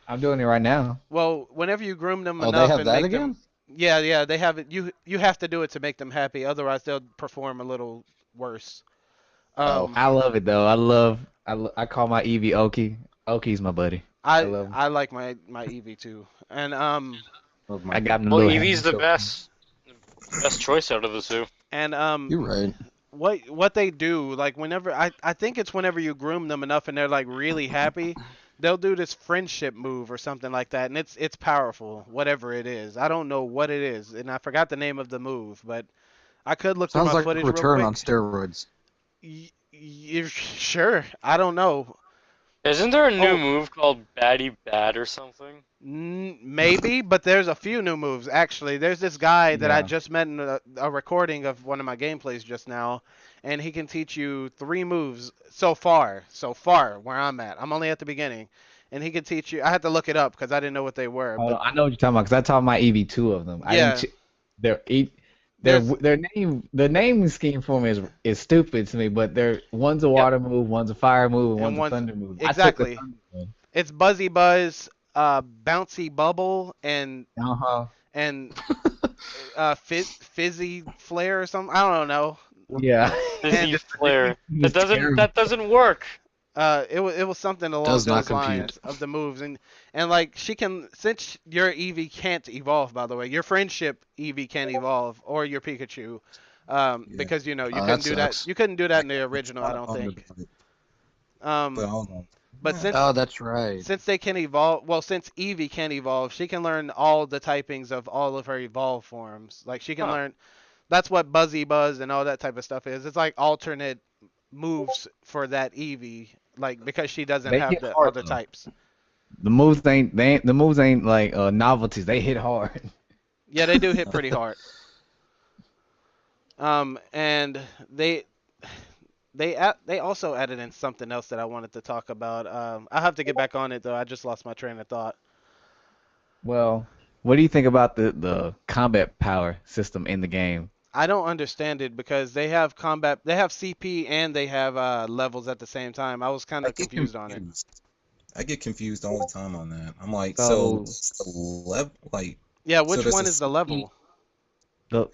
Speaker 3: I'm doing it right now.
Speaker 1: Well, whenever you groom them
Speaker 7: Oh, they
Speaker 1: enough
Speaker 7: have
Speaker 1: and
Speaker 7: that
Speaker 1: make them,
Speaker 7: again?
Speaker 1: yeah, they have it. You have to do it to make them happy. Otherwise, they'll perform a little worse.
Speaker 7: Oh.
Speaker 3: I love it though. I call my Eevee Oki. Oki's my buddy. I
Speaker 1: I
Speaker 3: love him.
Speaker 1: I like my Eevee too, and
Speaker 6: Love
Speaker 3: I
Speaker 6: my
Speaker 3: got him the
Speaker 2: Well,
Speaker 3: little
Speaker 2: Eevee's
Speaker 3: hand
Speaker 2: the
Speaker 3: show.
Speaker 2: best choice out of the two.
Speaker 1: and
Speaker 7: You're right.
Speaker 1: what they do, like whenever I think it's whenever you groom them enough and they're like really happy, they'll do this friendship move or something like that, and it's powerful, whatever it is. I don't know what it is, and I forgot the name of the move, but I could look through
Speaker 7: Sounds
Speaker 1: my
Speaker 7: like
Speaker 1: footage real
Speaker 7: Return on
Speaker 1: quick.
Speaker 7: steroids.
Speaker 1: Sure, I don't know.
Speaker 2: Isn't there a new
Speaker 1: Oh,
Speaker 2: move called Batty Bat or something?
Speaker 1: maybe, but there's a few new moves actually. There's this guy that I
Speaker 3: Yeah.
Speaker 1: just met in a recording of one of my gameplays just now, and he can teach you 3 moves so far. So far, where I'm at, I'm only at the beginning, and he can teach you. I had to look it up because I didn't know what they were,
Speaker 3: Hold
Speaker 1: but
Speaker 3: on, I know what you're talking about because I taught my EV2 of them. I didn't.
Speaker 1: yeah,
Speaker 3: Their e-
Speaker 1: there's
Speaker 3: their naming scheme for me is stupid to me. But they're one's a
Speaker 2: Yep.
Speaker 3: water move, one's a fire move, and
Speaker 1: and
Speaker 3: one's a
Speaker 1: one's
Speaker 3: thunder move. I took the
Speaker 1: exactly.
Speaker 3: thunder one.
Speaker 1: It's Buzzy Buzz, Bouncy Bubble,
Speaker 3: Uh huh.
Speaker 1: and Fizzy Flare or something. I don't know.
Speaker 3: Yeah.
Speaker 2: Fizzy
Speaker 1: And
Speaker 2: Flare.
Speaker 3: It's terrible.
Speaker 2: That doesn't work.
Speaker 1: it was something along
Speaker 7: Does not
Speaker 1: those
Speaker 7: compute.
Speaker 1: lines of the moves, and like she can, since your Eevee can't evolve, by the way, your friendship Eevee can't evolve, or your Pikachu,
Speaker 5: Yeah.
Speaker 1: because you
Speaker 7: Oh,
Speaker 1: couldn't
Speaker 7: that
Speaker 1: do that.
Speaker 7: sucks.
Speaker 1: You couldn't do that
Speaker 5: I
Speaker 1: in the original, I
Speaker 5: kind of
Speaker 1: don't
Speaker 5: bummed
Speaker 1: think.
Speaker 5: about it, but
Speaker 1: Um,
Speaker 5: hold on.
Speaker 1: but
Speaker 5: Yeah.
Speaker 1: since
Speaker 7: Oh, that's right.
Speaker 1: since they can evolve, well, since Eevee can evolve, she can learn all the typings of all of her evolved forms. Like she can
Speaker 2: Huh.
Speaker 1: learn. That's what Buzzy Buzz and all that type of stuff is. It's like alternate moves for that Eevee, like because she doesn't
Speaker 3: They
Speaker 1: have
Speaker 3: hit
Speaker 1: the
Speaker 3: hard
Speaker 1: other
Speaker 3: though.
Speaker 1: types.
Speaker 3: The moves ain't like novelties. They hit hard.
Speaker 1: Yeah, they do hit pretty hard. And they also added in something else that I wanted to talk about. I have to get back on it though. I just lost my train of thought.
Speaker 3: Well, what do you think about the combat power system in the game?
Speaker 1: I don't understand it because they have combat, they have CP, and they have levels at the same time. I was kind
Speaker 5: I
Speaker 1: of
Speaker 5: get
Speaker 1: confused on it.
Speaker 5: confused. I get confused all the time on that. I'm like, so
Speaker 3: So
Speaker 5: what's the level? Like,
Speaker 1: Yeah,
Speaker 5: so
Speaker 1: which
Speaker 5: there's a
Speaker 1: one is the
Speaker 5: CP.
Speaker 1: level?
Speaker 3: the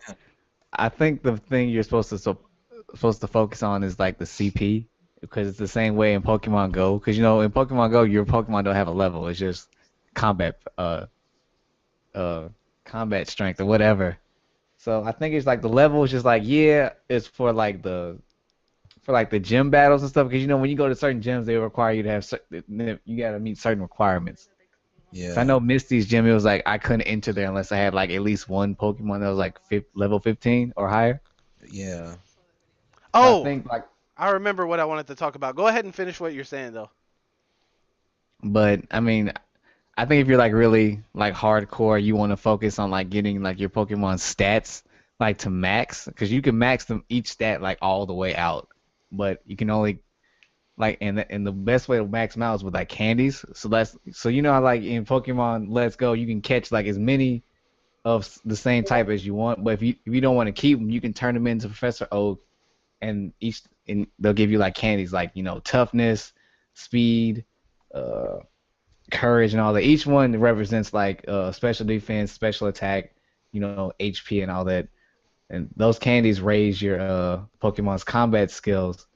Speaker 3: I think the thing you're supposed to focus on is like the CP because it's the same way in Pokemon Go. Because in Pokemon Go your Pokemon don't have a level. It's just combat uh combat strength or whatever. So I think it's like the level is just like yeah, it's for like the gym battles and stuff. Because when you go to certain gyms, they require you to have you gotta meet certain requirements. So I
Speaker 5: Yeah,
Speaker 3: know Misty's gym, it was like I couldn't enter there unless I had like at least one Pokemon that was like level 15 or higher.
Speaker 5: yeah.
Speaker 3: So I
Speaker 1: Oh,
Speaker 3: think like,
Speaker 1: I remember what I wanted to talk about. Go ahead and finish what you're saying though.
Speaker 3: but I mean, I think if you're like really like hardcore, you want to focus on like getting like your Pokemon stats like to max, because you can max them each stat like all the way out, but you can only like and the best way to max them out is with like candies. So how like in Pokemon Let's Go, you can catch like as many of the same type as you want, but if you don't want to keep them, you can turn them into Professor Oak, and they'll give you like candies like toughness, speed, uh, courage, and all that. Each one represents like special defense, special attack, HP and all that. And those candies raise your Pokemon's combat skills.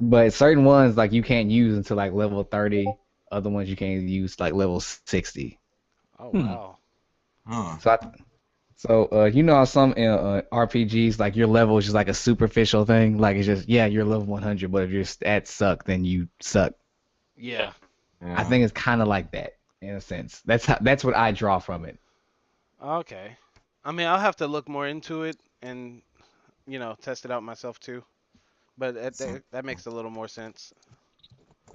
Speaker 3: But certain ones like you can't use until like level 30. Other ones you can use like level 60.
Speaker 1: Oh
Speaker 7: Hmm.
Speaker 1: wow.
Speaker 5: Huh.
Speaker 3: How some RPGs like your level is just like a superficial thing. Like it's just you're level 100, but if your stats suck, then you suck.
Speaker 1: Yeah.
Speaker 3: I think it's kind of like that in a sense. That's what I draw from it.
Speaker 1: Okay. I mean, I'll have to look more into it and test it out myself too. But
Speaker 5: So,
Speaker 1: that makes a little more sense.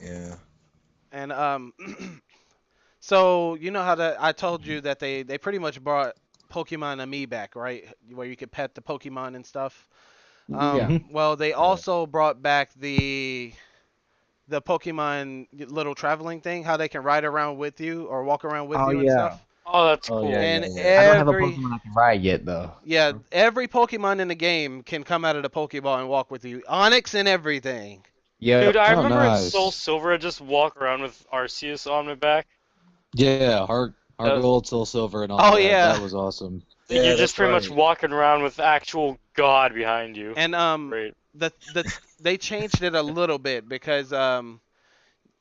Speaker 5: yeah.
Speaker 1: And so you know how I told you that they pretty much brought Pokemon Ami back, right? Where you could pet the Pokemon and stuff.
Speaker 3: Yeah.
Speaker 7: Mhm.
Speaker 1: Well, they
Speaker 5: Yeah.
Speaker 1: also brought back the Pokemon little traveling thing, how they can ride around with you or walk around with
Speaker 3: Oh
Speaker 1: you and
Speaker 3: yeah.
Speaker 1: stuff.
Speaker 2: Oh, that's
Speaker 3: Oh yeah,
Speaker 2: cool.
Speaker 3: yeah.
Speaker 1: And
Speaker 5: Yeah.
Speaker 3: I don't have a
Speaker 1: every
Speaker 3: Pokemon I can ride yet though.
Speaker 1: yeah, every Pokemon in the game can come out of the Pokeball and walk with you. Onyx and everything.
Speaker 2: Dude,
Speaker 3: Yep.
Speaker 2: I
Speaker 7: Oh,
Speaker 2: remember in Soul
Speaker 7: nice.
Speaker 2: Silver, I just walk around with Arceus on my back.
Speaker 7: Yeah, Heart
Speaker 2: Uh,
Speaker 7: Gold, Soul Silver, and all
Speaker 1: Oh
Speaker 7: that.
Speaker 1: yeah.
Speaker 7: That was awesome.
Speaker 2: you're
Speaker 5: Yeah,
Speaker 2: just
Speaker 5: that's
Speaker 2: pretty much
Speaker 5: right.
Speaker 2: walking around with actual God behind you.
Speaker 1: And
Speaker 2: Great.
Speaker 1: they changed it a little bit because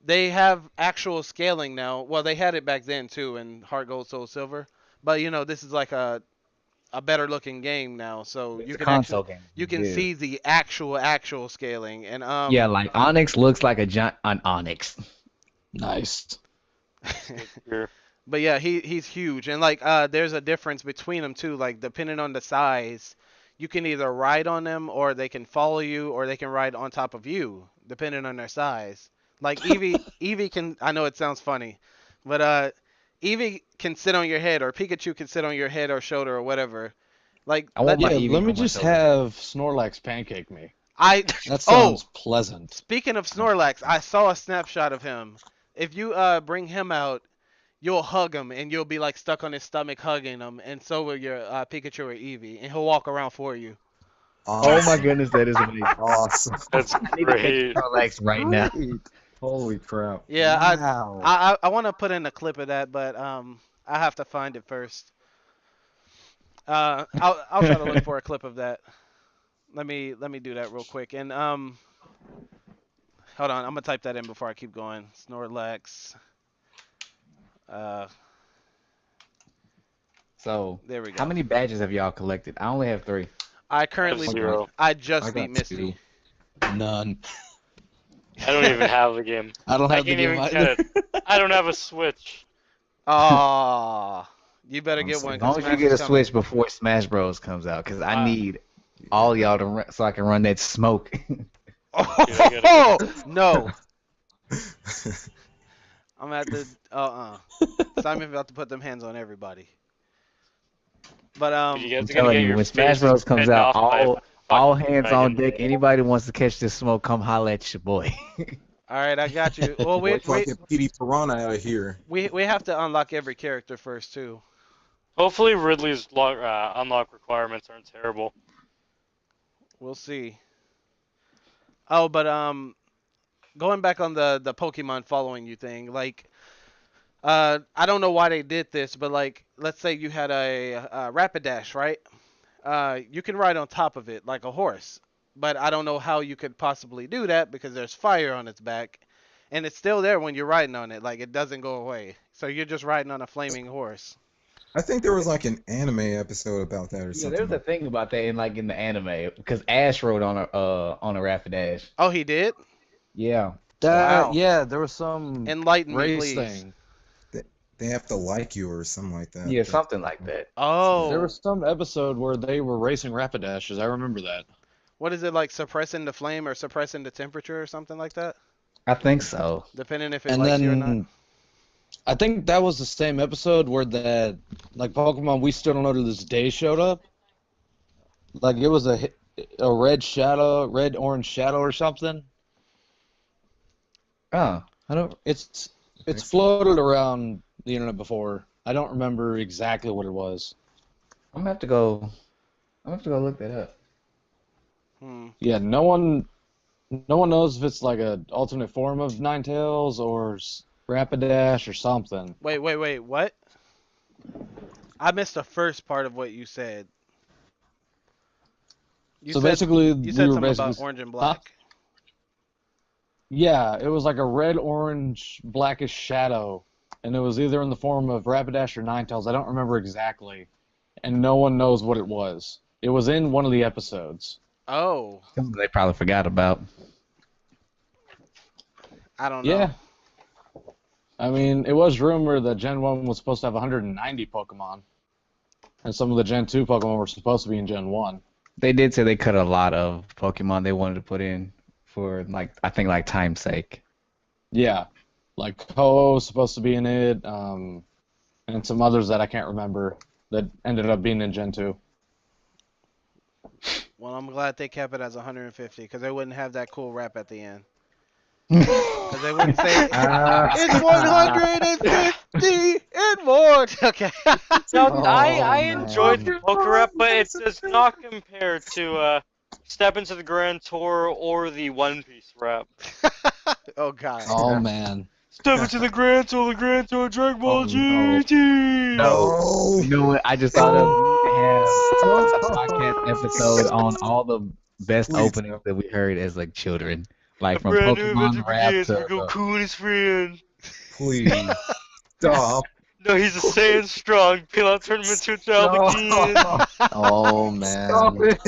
Speaker 1: they have actual scaling now. Well, they had it back then too in Heart Gold Soul Silver, but this is like a better looking game now, so
Speaker 3: It's
Speaker 1: you
Speaker 3: a
Speaker 1: can actually
Speaker 3: console game.
Speaker 1: you can
Speaker 3: Yeah.
Speaker 1: see the actual scaling and
Speaker 3: Yeah, like Onyx looks like an Onyx.
Speaker 7: Nice.
Speaker 2: Here.
Speaker 1: But yeah, he's huge, and like there's a difference between them too. Like depending on the size, you can either ride on them, or they can follow you, or they can ride on top of you, depending on their size. Like Eevee can. I know it sounds funny, but Eevee can sit on your head, or Pikachu can sit on your head or shoulder or whatever. Like
Speaker 3: I want my
Speaker 6: Yeah,
Speaker 3: Eevee
Speaker 6: let me
Speaker 3: on my
Speaker 6: just
Speaker 3: shoulder.
Speaker 6: have Snorlax pancake me.
Speaker 1: I
Speaker 7: That
Speaker 1: oh,
Speaker 7: sounds pleasant.
Speaker 1: speaking of Snorlax, I saw a snapshot of him. If you bring him out, you'll hug him and you'll be like stuck on his stomach hugging him, and so will your Pikachu or Eevee, and he'll walk around for you.
Speaker 3: Oh my
Speaker 5: Awesome.
Speaker 3: goodness, that is amazing.
Speaker 5: Awesome.
Speaker 2: That's
Speaker 3: I need to catch
Speaker 2: great.
Speaker 3: Snorlax right now.
Speaker 5: Great. Holy crap.
Speaker 1: Yeah,
Speaker 7: Wow.
Speaker 1: I want to put in a clip of that, but I have to find it first. I'll try to look for a clip of that. Let me do that real quick. And hold on, I'm gonna type that in before I keep going. Snorlax. Uh,
Speaker 3: So,
Speaker 1: there we go.
Speaker 3: how many badges have y'all collected? I only have 3.
Speaker 1: I currently
Speaker 2: Zero.
Speaker 1: I just
Speaker 5: I
Speaker 1: beat
Speaker 5: got
Speaker 1: Misty.
Speaker 5: 2.
Speaker 7: None.
Speaker 2: I don't even have the game.
Speaker 7: I don't
Speaker 2: I
Speaker 7: have the
Speaker 2: can't
Speaker 7: game
Speaker 2: even
Speaker 7: either.
Speaker 2: get it. I don't have a Switch.
Speaker 1: Ah, you better
Speaker 5: I'm
Speaker 1: get
Speaker 5: sorry.
Speaker 1: one.
Speaker 3: As long
Speaker 1: 'Cause
Speaker 3: as you
Speaker 1: Smash
Speaker 3: get a
Speaker 1: is coming.
Speaker 3: Switch before Smash Bros comes out, because I need all y'all to run, so I can run that smoke.
Speaker 1: Oh no! I'm at the Simon about to put them hands on everybody. But
Speaker 2: You guys
Speaker 3: I'm
Speaker 2: are gonna
Speaker 3: telling
Speaker 2: get
Speaker 3: you,
Speaker 2: your
Speaker 3: when Smash
Speaker 2: faces
Speaker 3: Bros comes
Speaker 2: bitten
Speaker 3: out,
Speaker 2: off by a
Speaker 3: all
Speaker 2: fucking
Speaker 3: hands on
Speaker 2: dragon.
Speaker 3: deck. Anybody wants to catch this smoke, come holla at your boy.
Speaker 1: all right, I got you. Well,
Speaker 5: Wait till I get Petey Piranha out of here.
Speaker 1: we have to unlock every character first too.
Speaker 2: Hopefully Ridley's unlock requirements aren't terrible.
Speaker 1: We'll see. Oh, but going back on the Pokemon following you thing, like I don't know why they did this, but like let's say you had a Rapidash, right? You can ride on top of it like a horse, but I don't know how you could possibly do that because there's fire on its back, and it's still there when you're riding on it. Like it doesn't go away, so you're just riding on a flaming horse.
Speaker 5: I think there was like an anime episode about that or
Speaker 3: Yeah,
Speaker 5: something.
Speaker 3: there's a thing about that in the anime, because Ash rode on a Rapidash.
Speaker 1: Oh, he did?
Speaker 3: Yeah.
Speaker 1: Wow.
Speaker 6: Yeah, there was some
Speaker 1: Enlighten me,
Speaker 6: race
Speaker 1: please.
Speaker 6: thing.
Speaker 5: They have to like you or something like that.
Speaker 3: Yeah, something like that.
Speaker 1: Oh,
Speaker 6: There was some episode where they were racing Rapidashes. I remember that.
Speaker 1: what is it like? Suppressing the flame or suppressing the temperature or something like that?
Speaker 3: I think so.
Speaker 1: Depending if it
Speaker 6: And
Speaker 1: likes you or not.
Speaker 6: then I think that was the same episode where that like Pokemon we still don't know to this day showed up. Like it was a red orange shadow or something.
Speaker 3: Oh, I don't.
Speaker 6: It's
Speaker 5: think so.
Speaker 6: floated around the internet before. I don't remember exactly what it was.
Speaker 3: I'm gonna have to go. I'm gonna have to go look that up.
Speaker 6: Yeah, no one knows if it's like an alternate form of Ninetales or Rapidash or something.
Speaker 1: Wait, what? I missed the first part of what you said. You
Speaker 6: So
Speaker 1: said,
Speaker 6: basically,
Speaker 1: you
Speaker 6: we
Speaker 1: said
Speaker 6: were
Speaker 1: something
Speaker 6: basically
Speaker 1: about orange and black.
Speaker 6: yeah, it was like a red, orange, blackish shadow, and it was either in the form of Rapidash or Ninetales. I don't remember exactly, and no one knows what it was. It was in one of the episodes.
Speaker 1: Oh,
Speaker 3: Something they probably forgot about.
Speaker 1: I don't know.
Speaker 6: Yeah. I mean, it was rumored that Gen 1 was supposed to have 190 Pokemon, and some of the Gen 2 Pokemon were supposed to be in Gen 1.
Speaker 3: They did say they cut a lot of Pokemon they wanted to put in for I think time's sake.
Speaker 6: Yeah, like Ho was supposed to be in it, and some others that I can't remember that ended up being in Gen 2.
Speaker 1: Well, I'm glad they kept it as 150 because they wouldn't have that cool rap at the end. Because they wouldn't say it's 150 and more. Okay.
Speaker 2: No,
Speaker 3: Oh,
Speaker 2: I
Speaker 3: man.
Speaker 2: enjoyed the poker rep, but it does not compare to Step into the Grand Tour or the One Piece rep.
Speaker 1: Oh God.
Speaker 7: Oh man.
Speaker 2: Step into the Grand Tour, Dragon Ball
Speaker 3: Oh, no.
Speaker 2: GT.
Speaker 5: No.
Speaker 3: You know what? I just thought of we have a podcast episode on all the best
Speaker 5: Please.
Speaker 3: openings that we heard as like children. Like
Speaker 2: A
Speaker 3: from
Speaker 2: brand new adventure
Speaker 3: Pokemon rap
Speaker 2: begins for
Speaker 3: to
Speaker 2: Goku and his friend.
Speaker 5: Please stop.
Speaker 2: No, he's a Saiyan strong. Pilot turned him into a child again.
Speaker 6: Oh
Speaker 5: Stop
Speaker 6: man.
Speaker 5: it.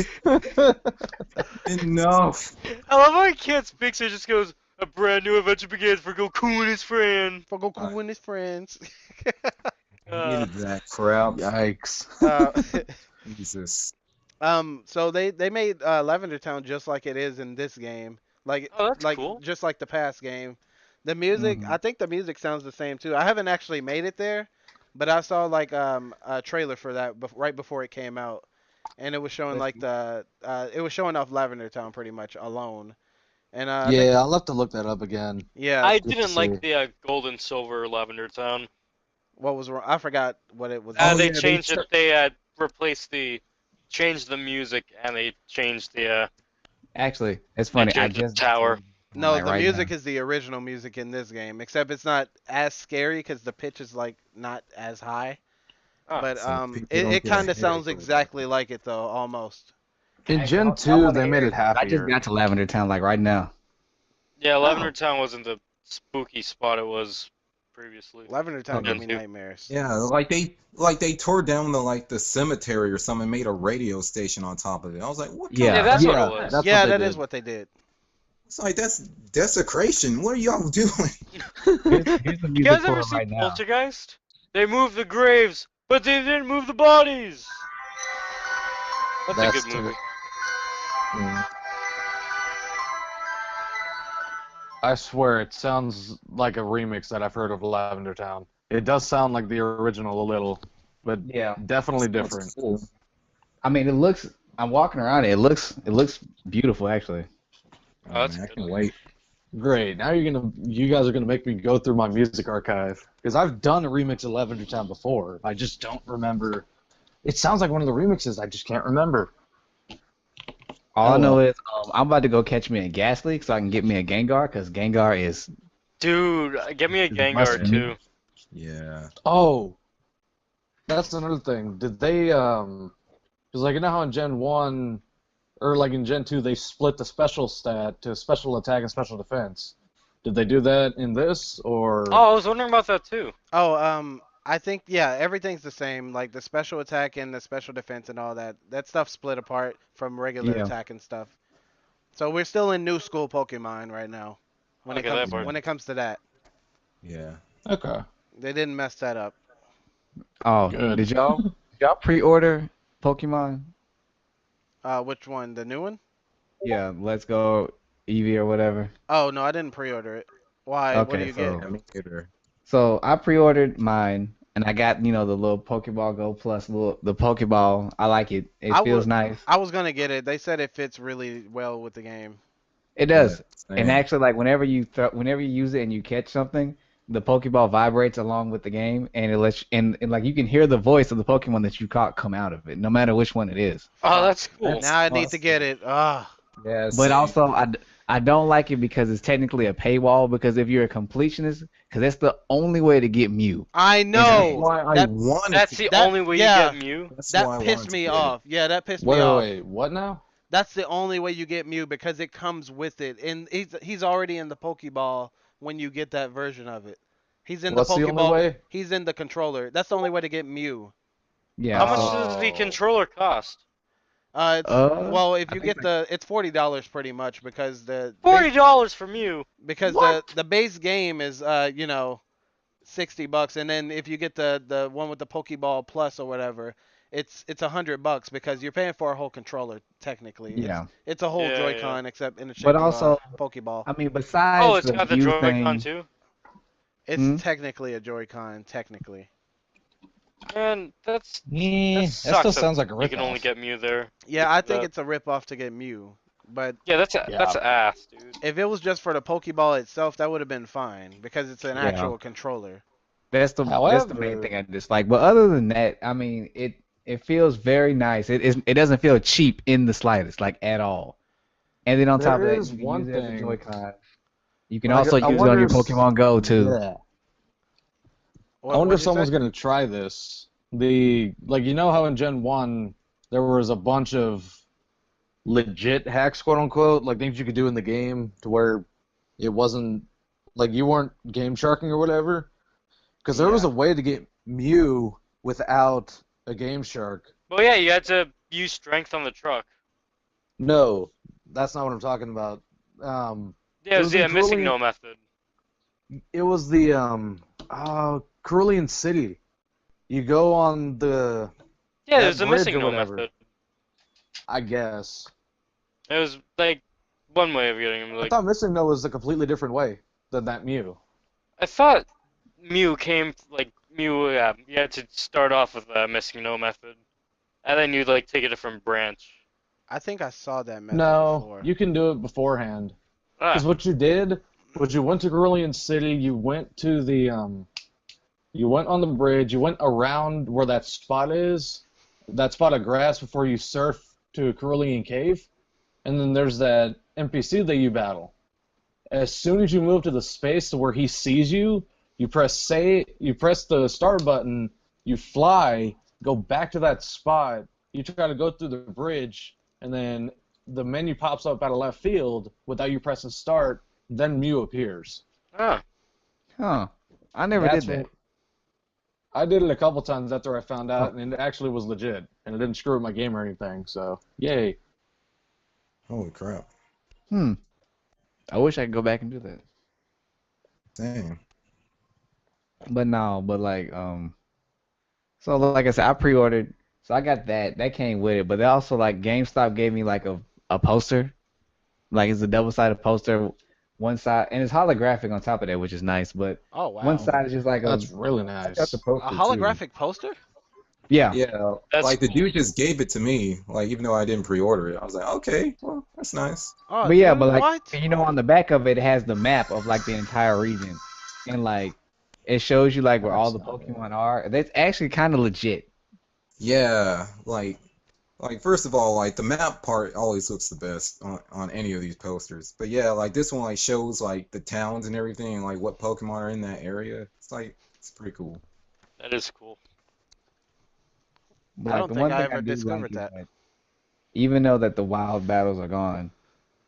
Speaker 5: Enough.
Speaker 2: I love how I can't speak, so he just goes, a brand new adventure begins for Goku and his friend.
Speaker 1: For Goku and his friends.
Speaker 5: I hated that crap.
Speaker 6: Yikes.
Speaker 5: Jesus.
Speaker 1: So they made Lavender Town just like it is in this game,
Speaker 2: Oh, that's
Speaker 1: like
Speaker 2: cool.
Speaker 1: just like the past game. The music,
Speaker 3: Mhm.
Speaker 1: I think the music sounds the same too. I haven't actually made it there, but I saw like a trailer for that right before it came out, and it was showing like it was showing off Lavender Town pretty much alone, and I think
Speaker 6: Yeah, I'll have to look that up again.
Speaker 1: yeah,
Speaker 2: I
Speaker 6: Just to
Speaker 2: didn't like
Speaker 6: see.
Speaker 2: the gold and silver Lavender Town.
Speaker 1: what was wrong? I forgot what it was.
Speaker 5: Oh,
Speaker 2: They
Speaker 5: yeah,
Speaker 2: changed it. They replaced changed the music, and they changed the
Speaker 3: Actually, it's funny. I
Speaker 2: changed the
Speaker 3: just
Speaker 2: tower.
Speaker 1: No,
Speaker 3: like
Speaker 1: the
Speaker 3: right
Speaker 1: music
Speaker 3: now.
Speaker 1: is the original music in this game, except it's not as scary because the pitch is like not as high.
Speaker 2: Oh.
Speaker 1: But
Speaker 5: So people
Speaker 1: it
Speaker 5: don't get
Speaker 1: kind
Speaker 5: a
Speaker 1: of sounds
Speaker 5: headache.
Speaker 1: exactly like it though, almost.
Speaker 6: In
Speaker 3: Actually,
Speaker 6: Gen
Speaker 3: I
Speaker 6: 2,
Speaker 3: wanna
Speaker 6: they
Speaker 3: hear
Speaker 6: made it
Speaker 3: I just
Speaker 6: happier.
Speaker 3: got to Lavender Town like right now.
Speaker 2: Yeah, Lavender
Speaker 1: Oh,
Speaker 2: Town wasn't the spooky spot it was previously.
Speaker 1: Lavender Town gave
Speaker 2: Gen
Speaker 1: me
Speaker 2: 2.
Speaker 1: nightmares.
Speaker 5: Yeah, like they tore down the cemetery or something, and made a radio station on top of it. I was like, what kind
Speaker 2: Yeah,
Speaker 5: of
Speaker 2: that's what it
Speaker 6: Yeah,
Speaker 2: was.
Speaker 6: that's
Speaker 1: Yeah,
Speaker 6: what they
Speaker 1: that
Speaker 6: did.
Speaker 1: is what they did.
Speaker 5: It's like that's desecration. What are y'all doing?
Speaker 3: Here's the
Speaker 2: You
Speaker 3: music
Speaker 2: guys
Speaker 3: for
Speaker 2: ever
Speaker 3: it
Speaker 2: seen
Speaker 3: right now.
Speaker 2: Poltergeist? They moved the graves, but they didn't move the bodies. That's a
Speaker 6: That's
Speaker 2: good movie.
Speaker 6: I swear it sounds like a remix that I've heard of Lavender Town. It does sound like the original a little, but
Speaker 3: Yeah.
Speaker 6: definitely
Speaker 5: Sounds
Speaker 6: different.
Speaker 5: cool.
Speaker 3: I mean, it looks. I'm walking around it. It looks beautiful actually.
Speaker 5: Oh,
Speaker 2: Oh, that's
Speaker 5: man, I
Speaker 2: good.
Speaker 5: can wait.
Speaker 6: Great. Now you guys are gonna make me go through my music archive because I've done a remix of Lavender Town before. I just don't remember. It sounds like one of the remixes. I just can't remember.
Speaker 3: All I
Speaker 6: Oh,
Speaker 3: know
Speaker 6: well.
Speaker 3: is I'm about to go catch me a gas leak so I can get me a Gengar because Gengar is
Speaker 2: Dude, get me a
Speaker 3: the best
Speaker 2: Gengar
Speaker 3: to me.
Speaker 2: too.
Speaker 5: Yeah.
Speaker 6: Oh, that's another thing. Did they because like you know how in Gen 1 or like in Gen 2 they split the special stat to special attack and special defense. Did they do that in this or
Speaker 2: Oh, I was wondering about that too.
Speaker 1: Oh, I think yeah, everything's the same. Like the special attack and the special defense and all that. That stuff split apart from regular
Speaker 3: Yeah.
Speaker 1: attack and stuff. So we're still in new school Pokemon right now. When it
Speaker 2: Okay, that
Speaker 1: comes
Speaker 2: part.
Speaker 1: when it comes to that,
Speaker 5: Yeah.
Speaker 6: Okay.
Speaker 1: they didn't mess that up.
Speaker 3: Oh,
Speaker 6: Good.
Speaker 3: did y'all pre-order Pokemon?
Speaker 1: Which one? The new one?
Speaker 3: Yeah, Let's Go Eevee or whatever.
Speaker 1: Oh no, I didn't pre-order it. Why? What do
Speaker 3: Okay,
Speaker 1: you get?
Speaker 5: Yeah, me neither.
Speaker 3: so I pre-ordered mine and I got the little Pokeball Go Plus, the Pokeball. I like it. It
Speaker 1: I
Speaker 3: feels
Speaker 1: was
Speaker 3: nice.
Speaker 1: I was gonna get it. They said it fits really well with the game.
Speaker 3: It
Speaker 5: Yeah,
Speaker 3: does. And
Speaker 5: same.
Speaker 3: actually, like whenever you use it and you catch something, the Pokeball vibrates along with the game, and it lets and like you can hear the voice of the Pokemon that you caught come out of it, no matter which one it is.
Speaker 2: Oh, that's cool.
Speaker 5: That's
Speaker 1: Now I need to
Speaker 5: awesome.
Speaker 1: get it. Ah,
Speaker 5: Yeah,
Speaker 3: But
Speaker 5: same.
Speaker 3: also, I don't like it because it's technically a paywall. Because if you're a completionist, because that's the only way to get Mew.
Speaker 1: I
Speaker 5: That's
Speaker 1: know.
Speaker 5: why I
Speaker 1: That
Speaker 5: wanted
Speaker 2: That's
Speaker 5: to.
Speaker 2: the
Speaker 1: that
Speaker 2: only way
Speaker 1: yeah,
Speaker 2: you get Mew.
Speaker 5: That's why I
Speaker 1: that
Speaker 5: wanted
Speaker 1: pissed
Speaker 5: to
Speaker 1: me
Speaker 5: get
Speaker 1: off. Yeah, that pissed
Speaker 6: Wait,
Speaker 1: me off.
Speaker 6: wait, what now?
Speaker 1: That's the only way you get Mew because it comes with it, and he's already in the Pokeball when you get that version of it. He's in the
Speaker 6: What's the only
Speaker 1: Pokeball.
Speaker 6: way?
Speaker 1: He's in the controller. That's the only way to get Mew.
Speaker 3: Yeah.
Speaker 2: How much
Speaker 3: So,
Speaker 2: does the
Speaker 6: Oh.
Speaker 2: controller cost?
Speaker 1: Well, if
Speaker 3: I
Speaker 1: you
Speaker 3: think
Speaker 1: get it's $40 pretty much because
Speaker 2: $40 for Mew.
Speaker 1: because
Speaker 6: What?
Speaker 1: the base game is $60, and then if you get the one with the Pokeball Plus or whatever, it's $100 because you're paying for a whole controller technically.
Speaker 3: yeah.
Speaker 1: It's a whole
Speaker 2: Yeah,
Speaker 1: Joy-Con except in the
Speaker 3: But
Speaker 1: shape of
Speaker 3: also,
Speaker 1: a Pokeball.
Speaker 3: I mean,
Speaker 2: Oh,
Speaker 3: besides
Speaker 2: it's
Speaker 3: the
Speaker 2: got the
Speaker 3: Mew
Speaker 2: Joy-Con
Speaker 3: thing,
Speaker 2: too.
Speaker 1: It's
Speaker 3: hmm?
Speaker 1: technically a Joy-Con, technically.
Speaker 2: Man, that
Speaker 6: That still
Speaker 2: sucks that
Speaker 6: sounds like a
Speaker 2: you can only
Speaker 6: ripoff.
Speaker 2: get Mew there.
Speaker 1: Yeah, I think
Speaker 2: That-
Speaker 1: it's a rip-off to get Mew. But
Speaker 2: Yeah, that's
Speaker 6: Yeah.
Speaker 2: ass, dude.
Speaker 1: if it was just for the Pokeball itself, that would have been fine because it's an
Speaker 3: Yeah.
Speaker 1: actual controller.
Speaker 3: That's the main
Speaker 6: However,
Speaker 3: thing I dislike. But other than that, I mean, it feels very nice. It doesn't feel cheap in the slightest, like at all. And then on top of
Speaker 6: there
Speaker 3: that,
Speaker 6: is
Speaker 3: you can
Speaker 6: one
Speaker 3: use it as a
Speaker 6: thing.
Speaker 3: Joy-Con. You can
Speaker 6: Like,
Speaker 3: also
Speaker 6: I
Speaker 3: use it
Speaker 6: wonder
Speaker 3: on your
Speaker 6: if
Speaker 3: Pokemon Go too.
Speaker 6: Yeah. I
Speaker 1: What,
Speaker 6: wonder
Speaker 1: what'd
Speaker 6: if
Speaker 1: you
Speaker 6: someone's
Speaker 1: say?
Speaker 6: gonna try this. Like you know how in Gen 1 there was a bunch of legit hacks, quote unquote, like things you could do in the game to where it wasn't like you weren't game sharking or whatever. Because there was
Speaker 1: Yeah.
Speaker 6: a way to get Mew without a game shark.
Speaker 2: Well, yeah, you had to use strength on the truck.
Speaker 6: No, that's not what I'm talking about.
Speaker 2: Yeah,
Speaker 6: It
Speaker 2: it
Speaker 6: was
Speaker 2: was
Speaker 6: in
Speaker 2: the missing
Speaker 6: Cerulean.
Speaker 2: no method.
Speaker 6: It was the Cerulean City. You go on the
Speaker 2: Yeah,
Speaker 6: that
Speaker 2: there's a
Speaker 6: bridge
Speaker 2: missing
Speaker 6: or
Speaker 2: no
Speaker 6: whatever.
Speaker 2: method.
Speaker 6: I guess.
Speaker 2: It was like one way of getting him.
Speaker 6: I
Speaker 2: Like
Speaker 6: thought Missing No was a completely different way than that Mew.
Speaker 2: I thought Mew came like Mew. You had to start off with a missing no method, and then you'd like take a different branch.
Speaker 1: I think I saw that method
Speaker 6: No,
Speaker 1: before.
Speaker 6: you can do it beforehand.
Speaker 2: Ah,
Speaker 6: Because what you did was you went to Cerulean City, you went to the you went on the bridge, you went around where that spot is, that spot of grass before you surf to Cerulean Cave, and then there's that NPC that you battle. As soon as you move to the space to where he sees you, you press the start button, you fly, go back to that spot, you try to go through the bridge, and then the menu pops up out of left field without you pressing start, then Mew appears.
Speaker 2: ah.
Speaker 3: Huh. I never
Speaker 6: That's
Speaker 3: did that.
Speaker 6: what- I did it a couple times after I found out, and it actually was legit, and it didn't screw up my game or anything, so yay.
Speaker 5: Holy crap.
Speaker 3: Hmm. I wish I could go back and do that.
Speaker 5: Dang.
Speaker 3: But no, but like so like I said, I pre-ordered, so I got that. That came with it, but they also like GameStop gave me like a poster. Like it's a double-sided poster, one side and it's holographic on top of that, which is nice, but
Speaker 1: Oh wow.
Speaker 3: one side is just like
Speaker 6: That's really
Speaker 5: I got
Speaker 6: nice.
Speaker 5: the
Speaker 1: A
Speaker 5: poster too.
Speaker 1: holographic poster?
Speaker 3: yeah.
Speaker 5: Yeah,
Speaker 2: That's
Speaker 5: like the
Speaker 2: cool.
Speaker 5: dude just gave it to me, like even though I didn't pre-order it. I was like, okay, well, that's nice.
Speaker 1: Oh,
Speaker 3: But yeah,
Speaker 1: dude,
Speaker 3: but like
Speaker 1: what?
Speaker 3: you know on the back of it, it has the map of like the entire region. And like it shows you like where all the
Speaker 5: That's not bad.
Speaker 3: Pokemon are. That's actually kind of legit.
Speaker 5: Yeah, like first of all, like the map part always looks the best on any of these posters. But yeah, like this one like shows like the towns and everything and like what Pokemon are in that area. It's pretty cool.
Speaker 2: That is cool.
Speaker 3: But
Speaker 1: I
Speaker 3: like
Speaker 1: don't
Speaker 3: the
Speaker 1: think
Speaker 3: one
Speaker 1: I
Speaker 3: thing
Speaker 1: ever
Speaker 3: I do
Speaker 1: discovered
Speaker 3: like is
Speaker 1: that.
Speaker 3: that even though that the wild battles are gone,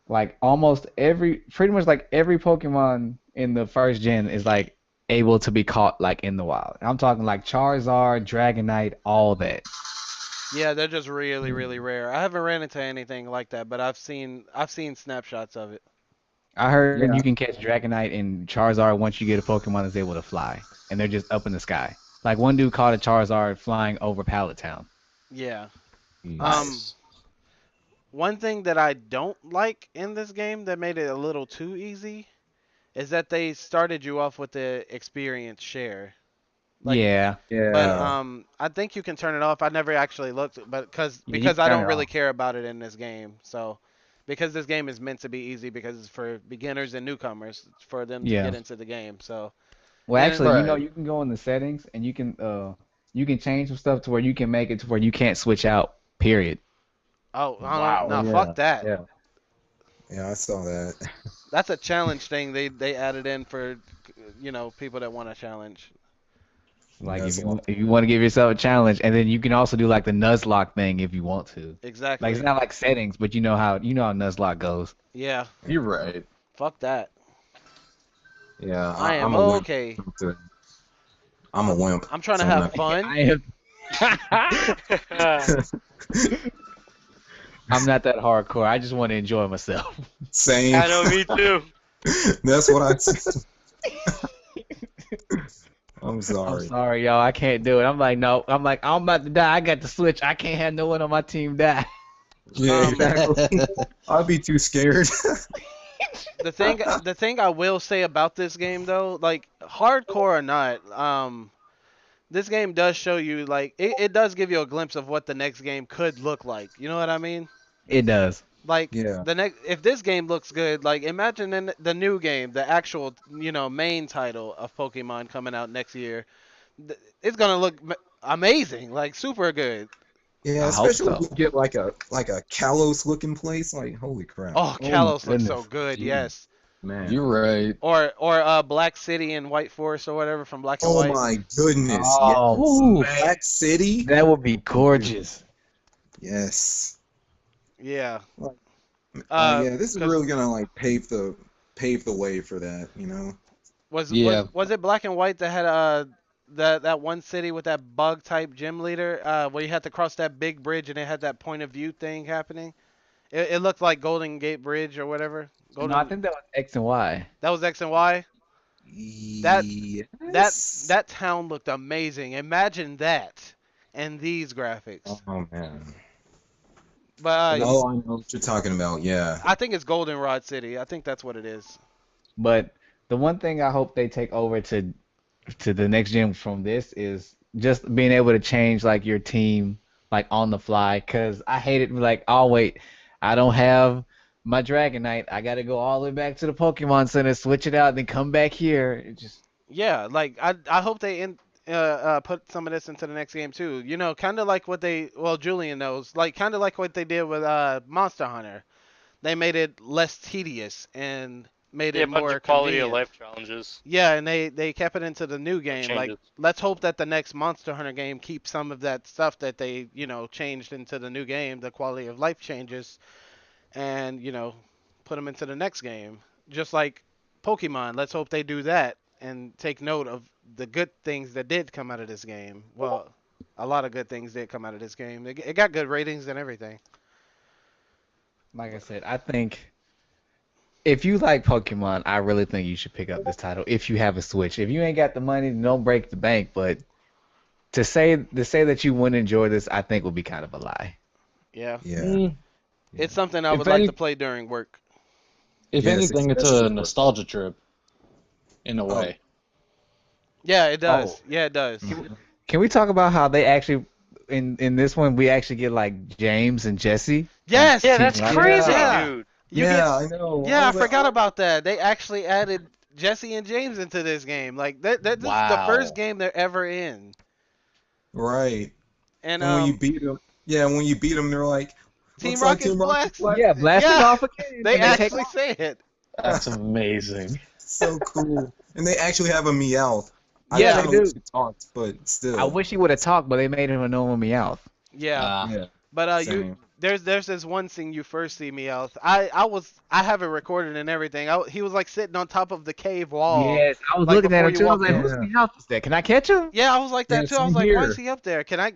Speaker 3: like pretty much like every Pokemon in the first gen is like able to be caught like in the wild. I'm talking like Charizard, Dragonite, all that.
Speaker 1: Yeah, they're just really, really rare. I haven't ran into anything like that, but I've seen snapshots of it.
Speaker 3: I heard
Speaker 5: Yeah.
Speaker 3: you can catch Dragonite and Charizard once you get a Pokemon that's able to fly, and they're just up in the sky. Like one dude caught a Charizard flying over Pallet Town.
Speaker 1: Yeah.
Speaker 6: Nice.
Speaker 1: One thing that I don't like in this game that made it a little too easy is that they started you off with the experience share. Like,
Speaker 3: Yeah,
Speaker 1: but
Speaker 5: Yeah.
Speaker 1: I think you can turn it off. I never actually looked, but
Speaker 3: you
Speaker 1: because
Speaker 3: can
Speaker 1: I
Speaker 3: turn
Speaker 1: don't
Speaker 3: it
Speaker 1: really
Speaker 3: off.
Speaker 1: care about it in this game. So because this game is meant to be easy because it's for beginners and newcomers for them to
Speaker 3: Yeah.
Speaker 1: get into the game. So
Speaker 3: Well,
Speaker 1: and
Speaker 3: actually,
Speaker 6: Right.
Speaker 3: you can go in the settings and you can change some stuff to where you can make it to where you can't switch out. Period.
Speaker 1: oh
Speaker 6: Wow.
Speaker 1: no,
Speaker 6: Yeah.
Speaker 1: fuck that.
Speaker 6: Yeah.
Speaker 5: Yeah, I saw that.
Speaker 1: That's a challenge thing they added in for people that want to challenge.
Speaker 3: Like
Speaker 5: That's
Speaker 3: if you want to give yourself a challenge, and then you can also do like the Nuzlocke thing if you want to.
Speaker 1: Exactly.
Speaker 3: Like it's not like settings, but you know how Nuzlocke goes.
Speaker 1: Yeah.
Speaker 6: You're right.
Speaker 1: Fuck that.
Speaker 5: Yeah,
Speaker 1: I am
Speaker 5: I'm a wimp.
Speaker 1: okay.
Speaker 5: I'm a wimp.
Speaker 1: I'm trying to
Speaker 5: so I'm
Speaker 1: have
Speaker 5: not-
Speaker 1: fun.
Speaker 3: I'm not that hardcore. I just want to enjoy myself.
Speaker 5: Same.
Speaker 2: I know, me too.
Speaker 5: That's what I said. I'm
Speaker 3: I'm
Speaker 5: sorry.
Speaker 3: sorry, y'all. I can't do it. I'm like, no. I'm like, I'm about to die. I got the switch. I can't have no one on my team die.
Speaker 5: Yeah, exactly. I'd be too scared.
Speaker 1: The thing I will say about this game though, like hardcore or not, this game does show you like it does give you a glimpse of what the next game could look like. You know what I mean?
Speaker 3: It does.
Speaker 1: Like
Speaker 5: Yeah.
Speaker 1: if this game looks good, like imagine in the new game, the actual main title of Pokemon coming out next year, it's gonna look amazing, like super good.
Speaker 5: Yeah,
Speaker 3: I hope
Speaker 5: especially if
Speaker 3: so.
Speaker 5: you get like a Kalos looking place. Like, holy crap.
Speaker 1: Oh,
Speaker 3: my
Speaker 1: Kalos looks so
Speaker 3: goodness.
Speaker 1: good,
Speaker 3: Jeez.
Speaker 1: yes.
Speaker 5: Man.
Speaker 6: You're right.
Speaker 1: Or Black City and White Forest or whatever from Black and
Speaker 5: Oh
Speaker 1: White.
Speaker 5: my goodness.
Speaker 3: Oh,
Speaker 5: Yes. Black City.
Speaker 3: that would be gorgeous.
Speaker 5: Yes.
Speaker 1: Yeah.
Speaker 5: Like,
Speaker 1: Uh,
Speaker 5: yeah, this is
Speaker 1: cause
Speaker 5: really gonna like pave the way for that, you know?
Speaker 1: was was
Speaker 7: Yeah.
Speaker 1: was it Black and White that had that one city with that bug type gym leader where you had to cross that big bridge and it had that point of view thing happening? It looked like Golden Gate Bridge or whatever.
Speaker 3: No, I
Speaker 1: Golden.
Speaker 3: think that was X and Y.
Speaker 1: That was X and Y. That that
Speaker 5: Yes.
Speaker 1: that town looked amazing. Imagine that and these graphics.
Speaker 5: Oh man.
Speaker 1: But
Speaker 5: Oh, I know what you're talking about. Yeah.
Speaker 1: I think it's Goldenrod City. I think that's what it is.
Speaker 3: But the one thing I hope they take over to the next gen from this is just being able to change like your team like on the fly. Cause I hate it like, oh wait, I don't have my Dragonite. I gotta go all the way back to the Pokemon Center, switch it out, then come back here. It just
Speaker 1: Yeah, like I hope they put some of this into the next game too. You know, kind of like what they well Julian knows, like kind of like what they did with Monster Hunter. They made it less tedious and made
Speaker 2: Yeah,
Speaker 1: it
Speaker 2: a bunch
Speaker 1: more
Speaker 2: of quality of
Speaker 1: convenient.
Speaker 2: life challenges
Speaker 1: Yeah, and they kept it into the new
Speaker 2: and
Speaker 1: game. Like
Speaker 2: changes.
Speaker 1: let's hope that the next Monster Hunter game keeps some of that stuff that they changed into the new game, the quality of life changes, and put them into the next game. Just like Pokemon, let's hope they do that and take note of the good things that did come out of this game. Well, a lot of good things did come out of this game. It got good ratings and everything.
Speaker 3: like I said, I think if you like Pokemon, I really think you should pick up this title if you have a Switch. If you ain't got the money, don't break the bank. But to say that you wouldn't enjoy this, I think would be kind of a lie.
Speaker 1: Yeah,
Speaker 5: Yeah.
Speaker 6: Mm,
Speaker 1: it's something I
Speaker 6: if
Speaker 1: would like
Speaker 6: any,
Speaker 1: to play during work.
Speaker 6: if
Speaker 5: Yes,
Speaker 6: anything, it's
Speaker 5: especially
Speaker 6: a
Speaker 5: for
Speaker 6: nostalgia trip in a
Speaker 5: oh,
Speaker 6: way.
Speaker 1: Yeah, it
Speaker 3: Oh,
Speaker 1: does. Yeah, it does.
Speaker 5: mhm.
Speaker 3: can we talk about how they actually in this one we actually get like James and Jesse from
Speaker 1: Yes.
Speaker 2: Yeah,
Speaker 3: Team
Speaker 2: that's
Speaker 3: Rocket?
Speaker 2: crazy,
Speaker 1: Yeah.
Speaker 2: dude.
Speaker 1: You get.
Speaker 5: Yeah, I know. I
Speaker 1: Yeah, I
Speaker 5: was like,
Speaker 1: forgot
Speaker 5: oh,
Speaker 1: about that. They actually added Jesse and James into this game. Like that this is the first
Speaker 6: Wow.
Speaker 1: game they're ever in.
Speaker 5: right.
Speaker 1: And
Speaker 5: And when you beat them, yeah, when you beat them, they're like,
Speaker 1: Team
Speaker 5: looks like
Speaker 1: Rocket's
Speaker 5: Team Rocket's
Speaker 1: blast.
Speaker 5: black.
Speaker 3: Yeah, blasting
Speaker 1: Yeah,
Speaker 3: off again,
Speaker 1: they
Speaker 3: and they take
Speaker 1: actually say it.
Speaker 6: That's amazing.
Speaker 5: So cool. And they actually have a Meowth. I
Speaker 3: Yeah,
Speaker 1: Yeah.
Speaker 3: they
Speaker 5: kind of wish
Speaker 3: do.
Speaker 5: it talked, but
Speaker 3: I
Speaker 5: still.
Speaker 3: wish he would have talked, but they made him a normal Meowth.
Speaker 1: Yeah.
Speaker 5: Yeah,
Speaker 1: But
Speaker 5: same.
Speaker 1: there's this one scene you first see Meowth. I have it recorded and everything. He was like sitting on top of the cave wall,
Speaker 3: Yes, I was
Speaker 1: like
Speaker 3: looking at
Speaker 1: before
Speaker 3: him
Speaker 1: you
Speaker 3: too. I was
Speaker 1: walk
Speaker 3: like,
Speaker 1: in.
Speaker 3: whose
Speaker 5: Yeah.
Speaker 3: Meowth is that? Can I catch him?
Speaker 1: Yeah, I was like
Speaker 5: Yeah,
Speaker 1: that too. I was
Speaker 5: same
Speaker 1: like, why is
Speaker 5: here.
Speaker 1: he up there? Can I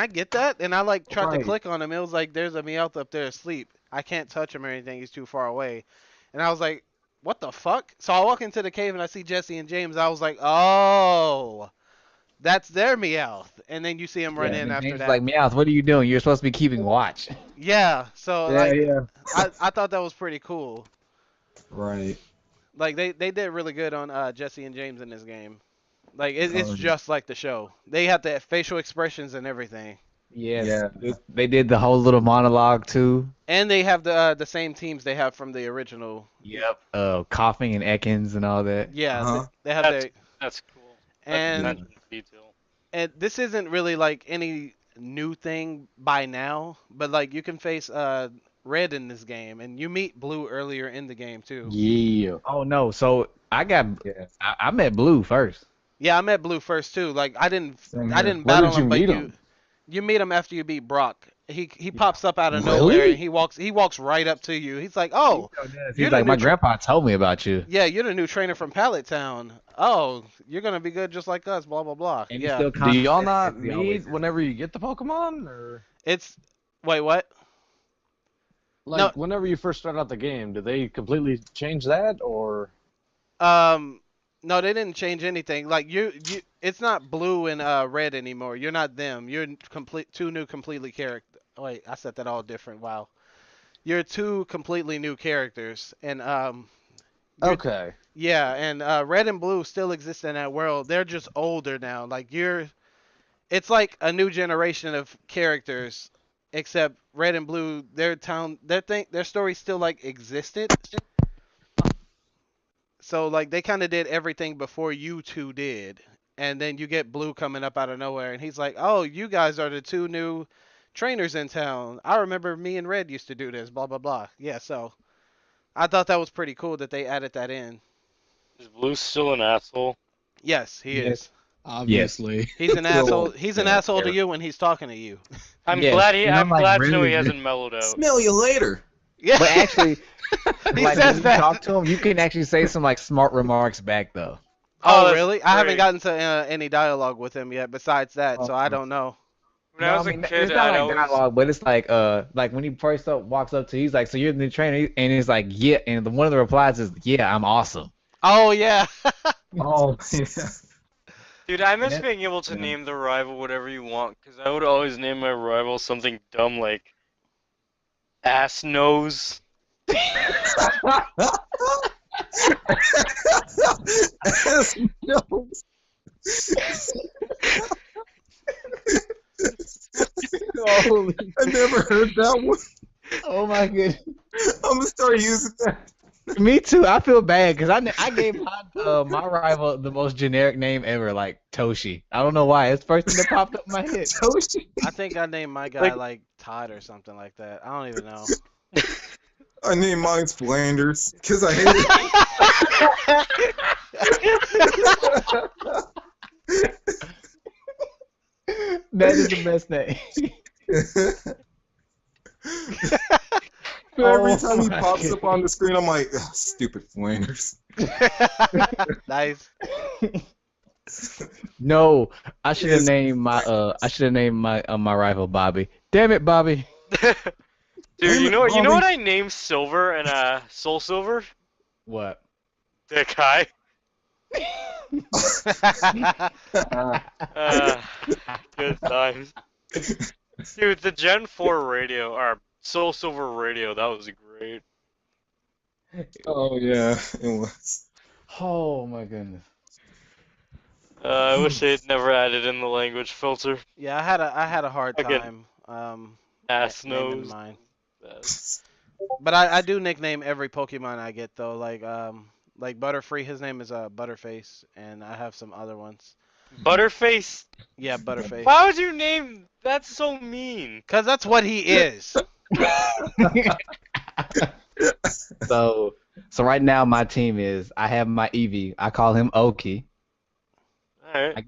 Speaker 1: get that? And I like tried to
Speaker 5: Right.
Speaker 1: click on him. It was like there's a Meowth up there asleep. I can't touch him or anything. He's too far away. And I was like, what the fuck? So I walk into the cave and I see Jesse and James. I was like, oh, that's their Meowth. And then you see him run
Speaker 3: Yeah, and
Speaker 1: in
Speaker 3: then
Speaker 1: after
Speaker 3: James was
Speaker 1: that.
Speaker 3: like, Meowth, what are you doing? You're supposed to be keeping watch.
Speaker 1: Yeah. So
Speaker 3: Yeah,
Speaker 1: like,
Speaker 3: yeah.
Speaker 1: I thought that was pretty cool.
Speaker 5: Right.
Speaker 1: Like they did really good on Jesse and James in this game. Like it's
Speaker 5: Oh,
Speaker 1: just like the show. They have the facial expressions and everything.
Speaker 3: Yes,
Speaker 5: yeah.
Speaker 3: they did the whole little monologue too.
Speaker 1: And they have the same teams they have from the original.
Speaker 3: Yep. Coughing and Ekans and all that.
Speaker 1: Yeah,
Speaker 5: Uh-huh.
Speaker 1: they have
Speaker 2: That's
Speaker 1: their
Speaker 2: that's cool. That's
Speaker 1: and
Speaker 2: attention to detail.
Speaker 1: and this isn't really like any new thing by now, but like you can face Red in this game, and you meet Blue earlier in the game too.
Speaker 6: Yeah.
Speaker 3: Oh no, so
Speaker 5: Yeah.
Speaker 3: I met Blue first.
Speaker 1: Yeah, I met Blue first too. Like
Speaker 5: Same
Speaker 1: I
Speaker 5: here.
Speaker 1: didn't
Speaker 6: Where
Speaker 1: battle
Speaker 6: did you
Speaker 1: him, but
Speaker 6: meet him?
Speaker 1: you meet him after you beat Brock. He pops up out of
Speaker 6: Really?
Speaker 1: nowhere and he walks right up to you. He's like, "Oh,
Speaker 3: He's
Speaker 1: you're the
Speaker 3: like, my
Speaker 1: new
Speaker 3: grandpa told me about you.
Speaker 1: yeah, you're the new trainer from Pallet Town. Oh, you're gonna be good just like us." Blah blah blah.
Speaker 3: And he's
Speaker 1: Yeah,
Speaker 3: still
Speaker 6: Do y'all
Speaker 3: confident,
Speaker 6: not
Speaker 3: as he always
Speaker 6: meet
Speaker 3: is.
Speaker 6: whenever you get the Pokemon, or
Speaker 1: it's wait what?
Speaker 6: like
Speaker 1: No.
Speaker 6: whenever you first start out the game? Do they completely change that, or
Speaker 1: No, they didn't change anything. Like it's not Blue and Red anymore. You're not them. You're two new completely character. Wait, I said that all different. Wow. You're two completely new characters, and
Speaker 6: okay?
Speaker 1: yeah, and Red and Blue still exist in that world. They're just older now. Like it's like a new generation of characters, except Red and Blue, their story still like existed. So like they kind of did everything before you two did, and then you get Blue coming up out of nowhere, and he's like, "Oh, you guys are the two new trainers in town. I remember me and Red used to do this. Blah blah blah." Yeah, so I thought that was pretty cool that they added that in.
Speaker 2: Is Blue still an asshole?
Speaker 1: Yes, he
Speaker 3: Yes.
Speaker 1: is.
Speaker 7: Obviously.
Speaker 1: He's an asshole.
Speaker 5: Little,
Speaker 1: He's an asshole to you when he's talking to you.
Speaker 2: I'm
Speaker 3: Yes,
Speaker 2: glad
Speaker 3: and I'm,
Speaker 2: I'm
Speaker 3: like,
Speaker 2: glad to know
Speaker 3: really
Speaker 2: he
Speaker 3: good.
Speaker 2: hasn't mellowed out.
Speaker 5: Smell you later.
Speaker 1: Yeah.
Speaker 3: But actually,
Speaker 1: he
Speaker 3: like
Speaker 1: says
Speaker 3: when you
Speaker 1: that.
Speaker 3: talk to him, you can actually say some like smart remarks back though.
Speaker 1: Oh,
Speaker 2: that's
Speaker 1: really? I haven't
Speaker 2: great.
Speaker 1: gotten to any dialogue with him yet besides that, so I
Speaker 3: Uh,
Speaker 1: don't know.
Speaker 2: When I
Speaker 3: No, I
Speaker 2: was a
Speaker 3: mean
Speaker 2: kid,
Speaker 3: it's not
Speaker 2: I'd
Speaker 3: like
Speaker 2: always.
Speaker 3: dialogue, but it's like when he first walks up to you, he's like, "So you're the new trainer?" And he's like, "Yeah," and one of the replies is, "Yeah, I'm awesome."
Speaker 1: Oh yeah.
Speaker 5: Oh, yeah.
Speaker 2: Dude, I
Speaker 3: And
Speaker 2: miss
Speaker 3: that,
Speaker 2: being able to
Speaker 3: you know,
Speaker 2: name the rival whatever you want, because I would always name my rival something dumb like Ass Nose.
Speaker 5: No.
Speaker 3: holy,
Speaker 5: I never heard that one.
Speaker 3: oh my goodness.
Speaker 5: I'm gonna start using that.
Speaker 3: Me too. I feel bad because I gave my rival the most generic name ever, like Toshi. I don't know why. It's the first thing that popped up in my head.
Speaker 5: Toshi.
Speaker 1: I think I named my guy like Todd or something like that. I don't even know.
Speaker 5: I named mine Flanders because I hate
Speaker 3: That is the best name.
Speaker 5: it. So every
Speaker 3: Oh
Speaker 5: time he
Speaker 3: my
Speaker 5: pops up on the screen, I'm like, "Ugh, stupid Flanders."
Speaker 1: Nice.
Speaker 3: No, I should have
Speaker 5: Yes.
Speaker 3: named my rival Bobby. Damn it, Bobby.
Speaker 2: Dude,
Speaker 5: Damn
Speaker 2: you
Speaker 5: it,
Speaker 2: know what? You know
Speaker 5: Bobby.
Speaker 2: what I named Silver and Soul Silver?
Speaker 3: What?
Speaker 2: The guy. Good times. Dude, the Gen 4 radio, or Soul Silver radio, that was great.
Speaker 5: Oh yeah, it was.
Speaker 3: Oh my goodness.
Speaker 2: I wish they'd never added in the language filter.
Speaker 1: Yeah, I had a hard
Speaker 2: Again,
Speaker 1: time
Speaker 2: Ass
Speaker 1: naming
Speaker 2: nose.
Speaker 1: mine.
Speaker 2: Best.
Speaker 1: But I do nickname every Pokemon I get though. Like Butterfree, his name is Butterface, and I have some other ones.
Speaker 2: Butterface.
Speaker 1: Yeah, Butterface.
Speaker 2: Why would you name? That's so mean.
Speaker 1: Cause that's what he is.
Speaker 3: So right now my team is I have my Eevee. I call him Oki.
Speaker 2: Alright.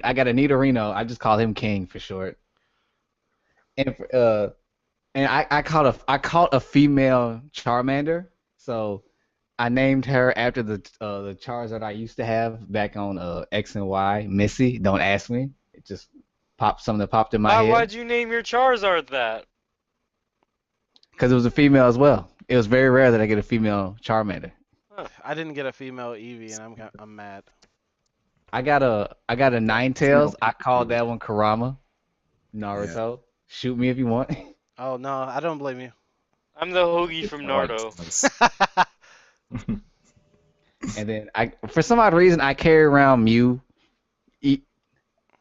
Speaker 3: I got a Nidorino. I just call him King for short. And I caught a female Charmander. So I named her after the Charizard I used to have back on X and Y. Missy. Don't ask me. It just something that popped in my head
Speaker 2: Why'd you name your Charizard that?
Speaker 3: because it was a female as well. It was very rare that I get a female Charmander.
Speaker 1: I didn't get a female Eevee, and I'm mad.
Speaker 3: I got a Ninetales. I called that one Kurama. Naruto. Shoot me if you want.
Speaker 1: Oh no, I don't blame you.
Speaker 2: I'm the Hoagie from Naruto.
Speaker 3: And then for some odd reason, I carry around Mew.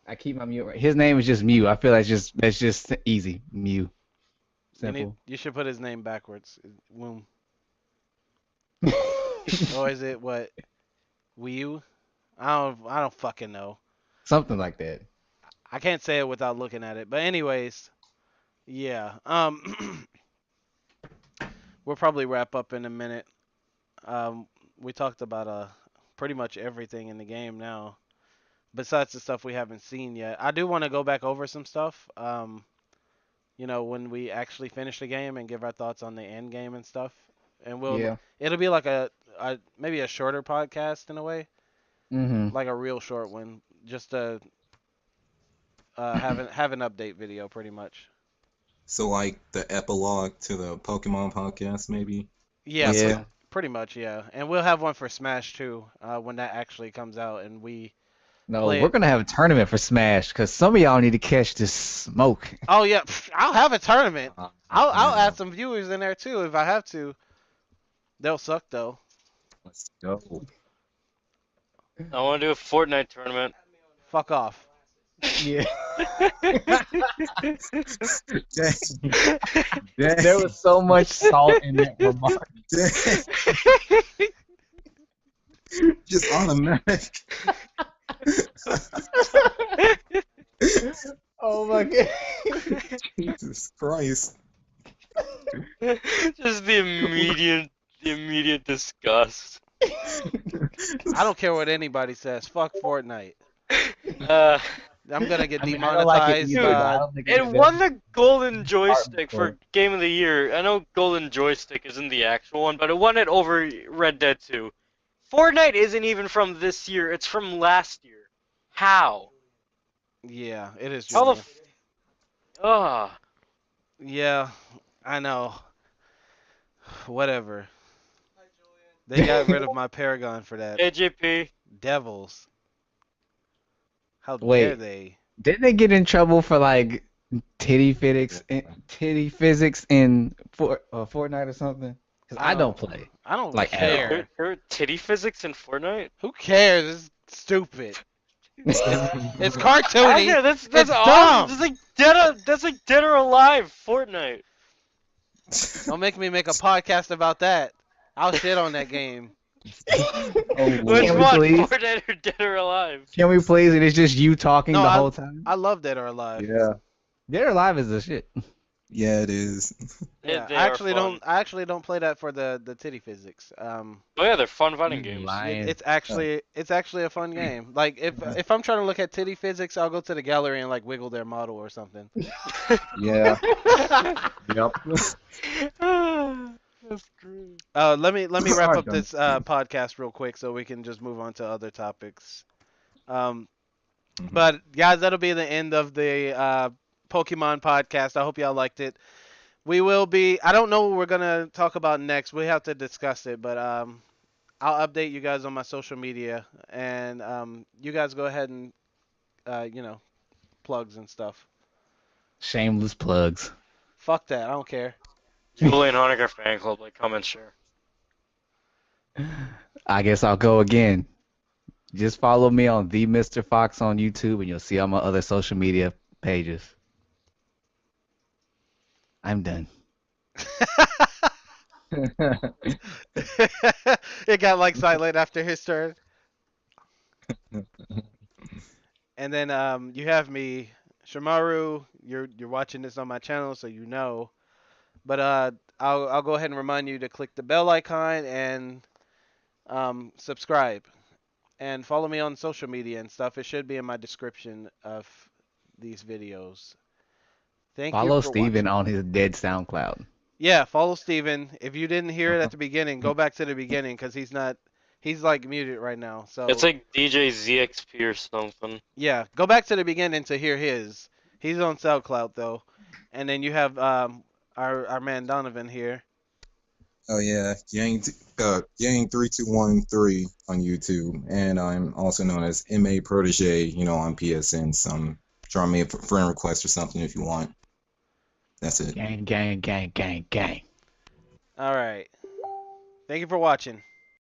Speaker 3: I keep my Mew. His name is just Mew. I feel that's just easy. Mew. Simple.
Speaker 1: You should put his name backwards. Womb. Or is it what? Wii I don't fucking know.
Speaker 3: Something like that.
Speaker 1: I can't say it without looking at it. But anyways, yeah. We'll probably wrap up in a minute. We talked about pretty much everything in the game now, besides the stuff we haven't seen yet. I do want to go back over some stuff. When we actually finish the game and give our thoughts on the end game and stuff. And it'll be like a maybe a shorter podcast in a way, like a real short one, just to have an update video pretty much.
Speaker 5: So like the epilogue to the Pokemon podcast, maybe.
Speaker 1: Yeah,
Speaker 3: Yeah.
Speaker 1: pretty much, yeah. And we'll have one for Smash too, when that actually comes out, and we.
Speaker 3: No,
Speaker 1: Play
Speaker 3: we're
Speaker 1: it.
Speaker 3: gonna have a tournament for Smash because some of y'all need to catch this smoke.
Speaker 1: Oh yeah, I'll have a tournament. I'll
Speaker 5: Yeah.
Speaker 1: add some viewers in there too if I have to. They'll suck though.
Speaker 5: Let's go.
Speaker 2: I want to do a Fortnite tournament.
Speaker 1: Fuck off.
Speaker 3: Yeah.
Speaker 5: Dang.
Speaker 3: There was so much salt in that remark.
Speaker 5: Dang. Just automatic.
Speaker 3: Oh my god.
Speaker 5: Jesus Christ.
Speaker 2: Just the immediate disgust.
Speaker 1: I don't care what anybody says. Fuck Fortnite.
Speaker 2: Uh,
Speaker 1: I'm gonna get
Speaker 3: I mean, I don't like it
Speaker 1: demonetized.
Speaker 3: either,
Speaker 2: Dude,
Speaker 3: but I don't think
Speaker 2: it
Speaker 3: it's
Speaker 2: won
Speaker 3: that
Speaker 2: the Golden Joystick
Speaker 3: hard.
Speaker 2: for Game of the Year. I know Golden Joystick isn't the actual one, but it won it over Red Dead 2. Fortnite isn't even from this year, it's from last year. How?
Speaker 1: Yeah, it is
Speaker 2: How the
Speaker 1: Julian.
Speaker 2: Ah.
Speaker 1: Yeah, I know. Whatever. They got rid of my Paragon for that.
Speaker 2: AJP.
Speaker 1: Devils. How dare
Speaker 3: Wait,
Speaker 1: they?
Speaker 3: didn't they get in trouble for like titty physics in Fortnite or something? Because
Speaker 1: I
Speaker 3: I don't
Speaker 1: don't.
Speaker 3: play
Speaker 1: I don't
Speaker 3: like at
Speaker 2: Wait,
Speaker 3: all.
Speaker 1: care.
Speaker 2: there are titty physics in Fortnite?
Speaker 1: Who cares? It's stupid. It's
Speaker 2: I
Speaker 1: cartoony.
Speaker 2: know, that's
Speaker 1: It's
Speaker 2: awesome.
Speaker 1: dumb.
Speaker 2: That's like Dead or Alive Fortnite.
Speaker 1: Don't make me make a podcast about that. I'll shit on that game.
Speaker 6: Oh
Speaker 2: Which
Speaker 3: Can we
Speaker 6: lord.
Speaker 2: one,
Speaker 3: please?
Speaker 2: Fortnite or Dead or Alive?
Speaker 3: Can we please? And it's just you talking
Speaker 1: No,
Speaker 3: the
Speaker 1: I
Speaker 3: whole time.
Speaker 1: I love Dead or Alive.
Speaker 6: Yeah.
Speaker 3: Dead or Alive is the shit.
Speaker 5: Yeah, it is.
Speaker 1: Yeah,
Speaker 2: They are fun.
Speaker 1: I actually don't play that for the titty physics.
Speaker 2: Oh yeah, they're fun fighting
Speaker 3: You
Speaker 2: games.
Speaker 3: lying.
Speaker 1: It's actually a fun game. Like if I'm trying to look at titty physics, I'll go to the gallery and like wiggle their model or something.
Speaker 6: Yeah. Yep.
Speaker 2: That's great.
Speaker 1: Let me wrap
Speaker 3: Alright,
Speaker 1: up
Speaker 3: done.
Speaker 1: this podcast real quick so we can just move on to other topics. Um, but guys, that'll be the end of the Pokemon podcast. I hope y'all liked it. We will be. I don't know what we're gonna talk about next. We have to discuss it, but I'll update you guys on my social media, and you guys go ahead and plugs and stuff.
Speaker 3: Shameless plugs.
Speaker 1: Fuck that. I don't care.
Speaker 2: Julian Honecker fan club, like, comment, share.
Speaker 3: I guess I'll go again. Just follow me on the Mr. Fox on YouTube, and you'll see all my other social media pages. I'm done.
Speaker 1: It got like silent after his turn. And then you have me, Xiamaroux. You're watching this on my channel, so you know. But I'll go ahead and remind you to click the bell icon and subscribe and follow me on social media and stuff. It should be in my description of these videos. Thank you
Speaker 3: Follow
Speaker 1: for
Speaker 3: Steven
Speaker 1: watching.
Speaker 3: on his dead SoundCloud.
Speaker 1: Yeah, follow Steven. If you didn't hear it at the beginning, go back to the beginning because he's like muted right now. So
Speaker 2: It's like DJ ZXP or something.
Speaker 1: yeah, go back to the beginning to hear his. He's on SoundCloud though, and then you have our man Donovan here.
Speaker 5: Oh yeah, Yang3213 on YouTube, and I'm also known as MA Protege, on PSN. Some draw me a friend request or something if you want. That's it.
Speaker 3: Gang, gang, gang, gang, gang.
Speaker 1: All right. Thank you for watching.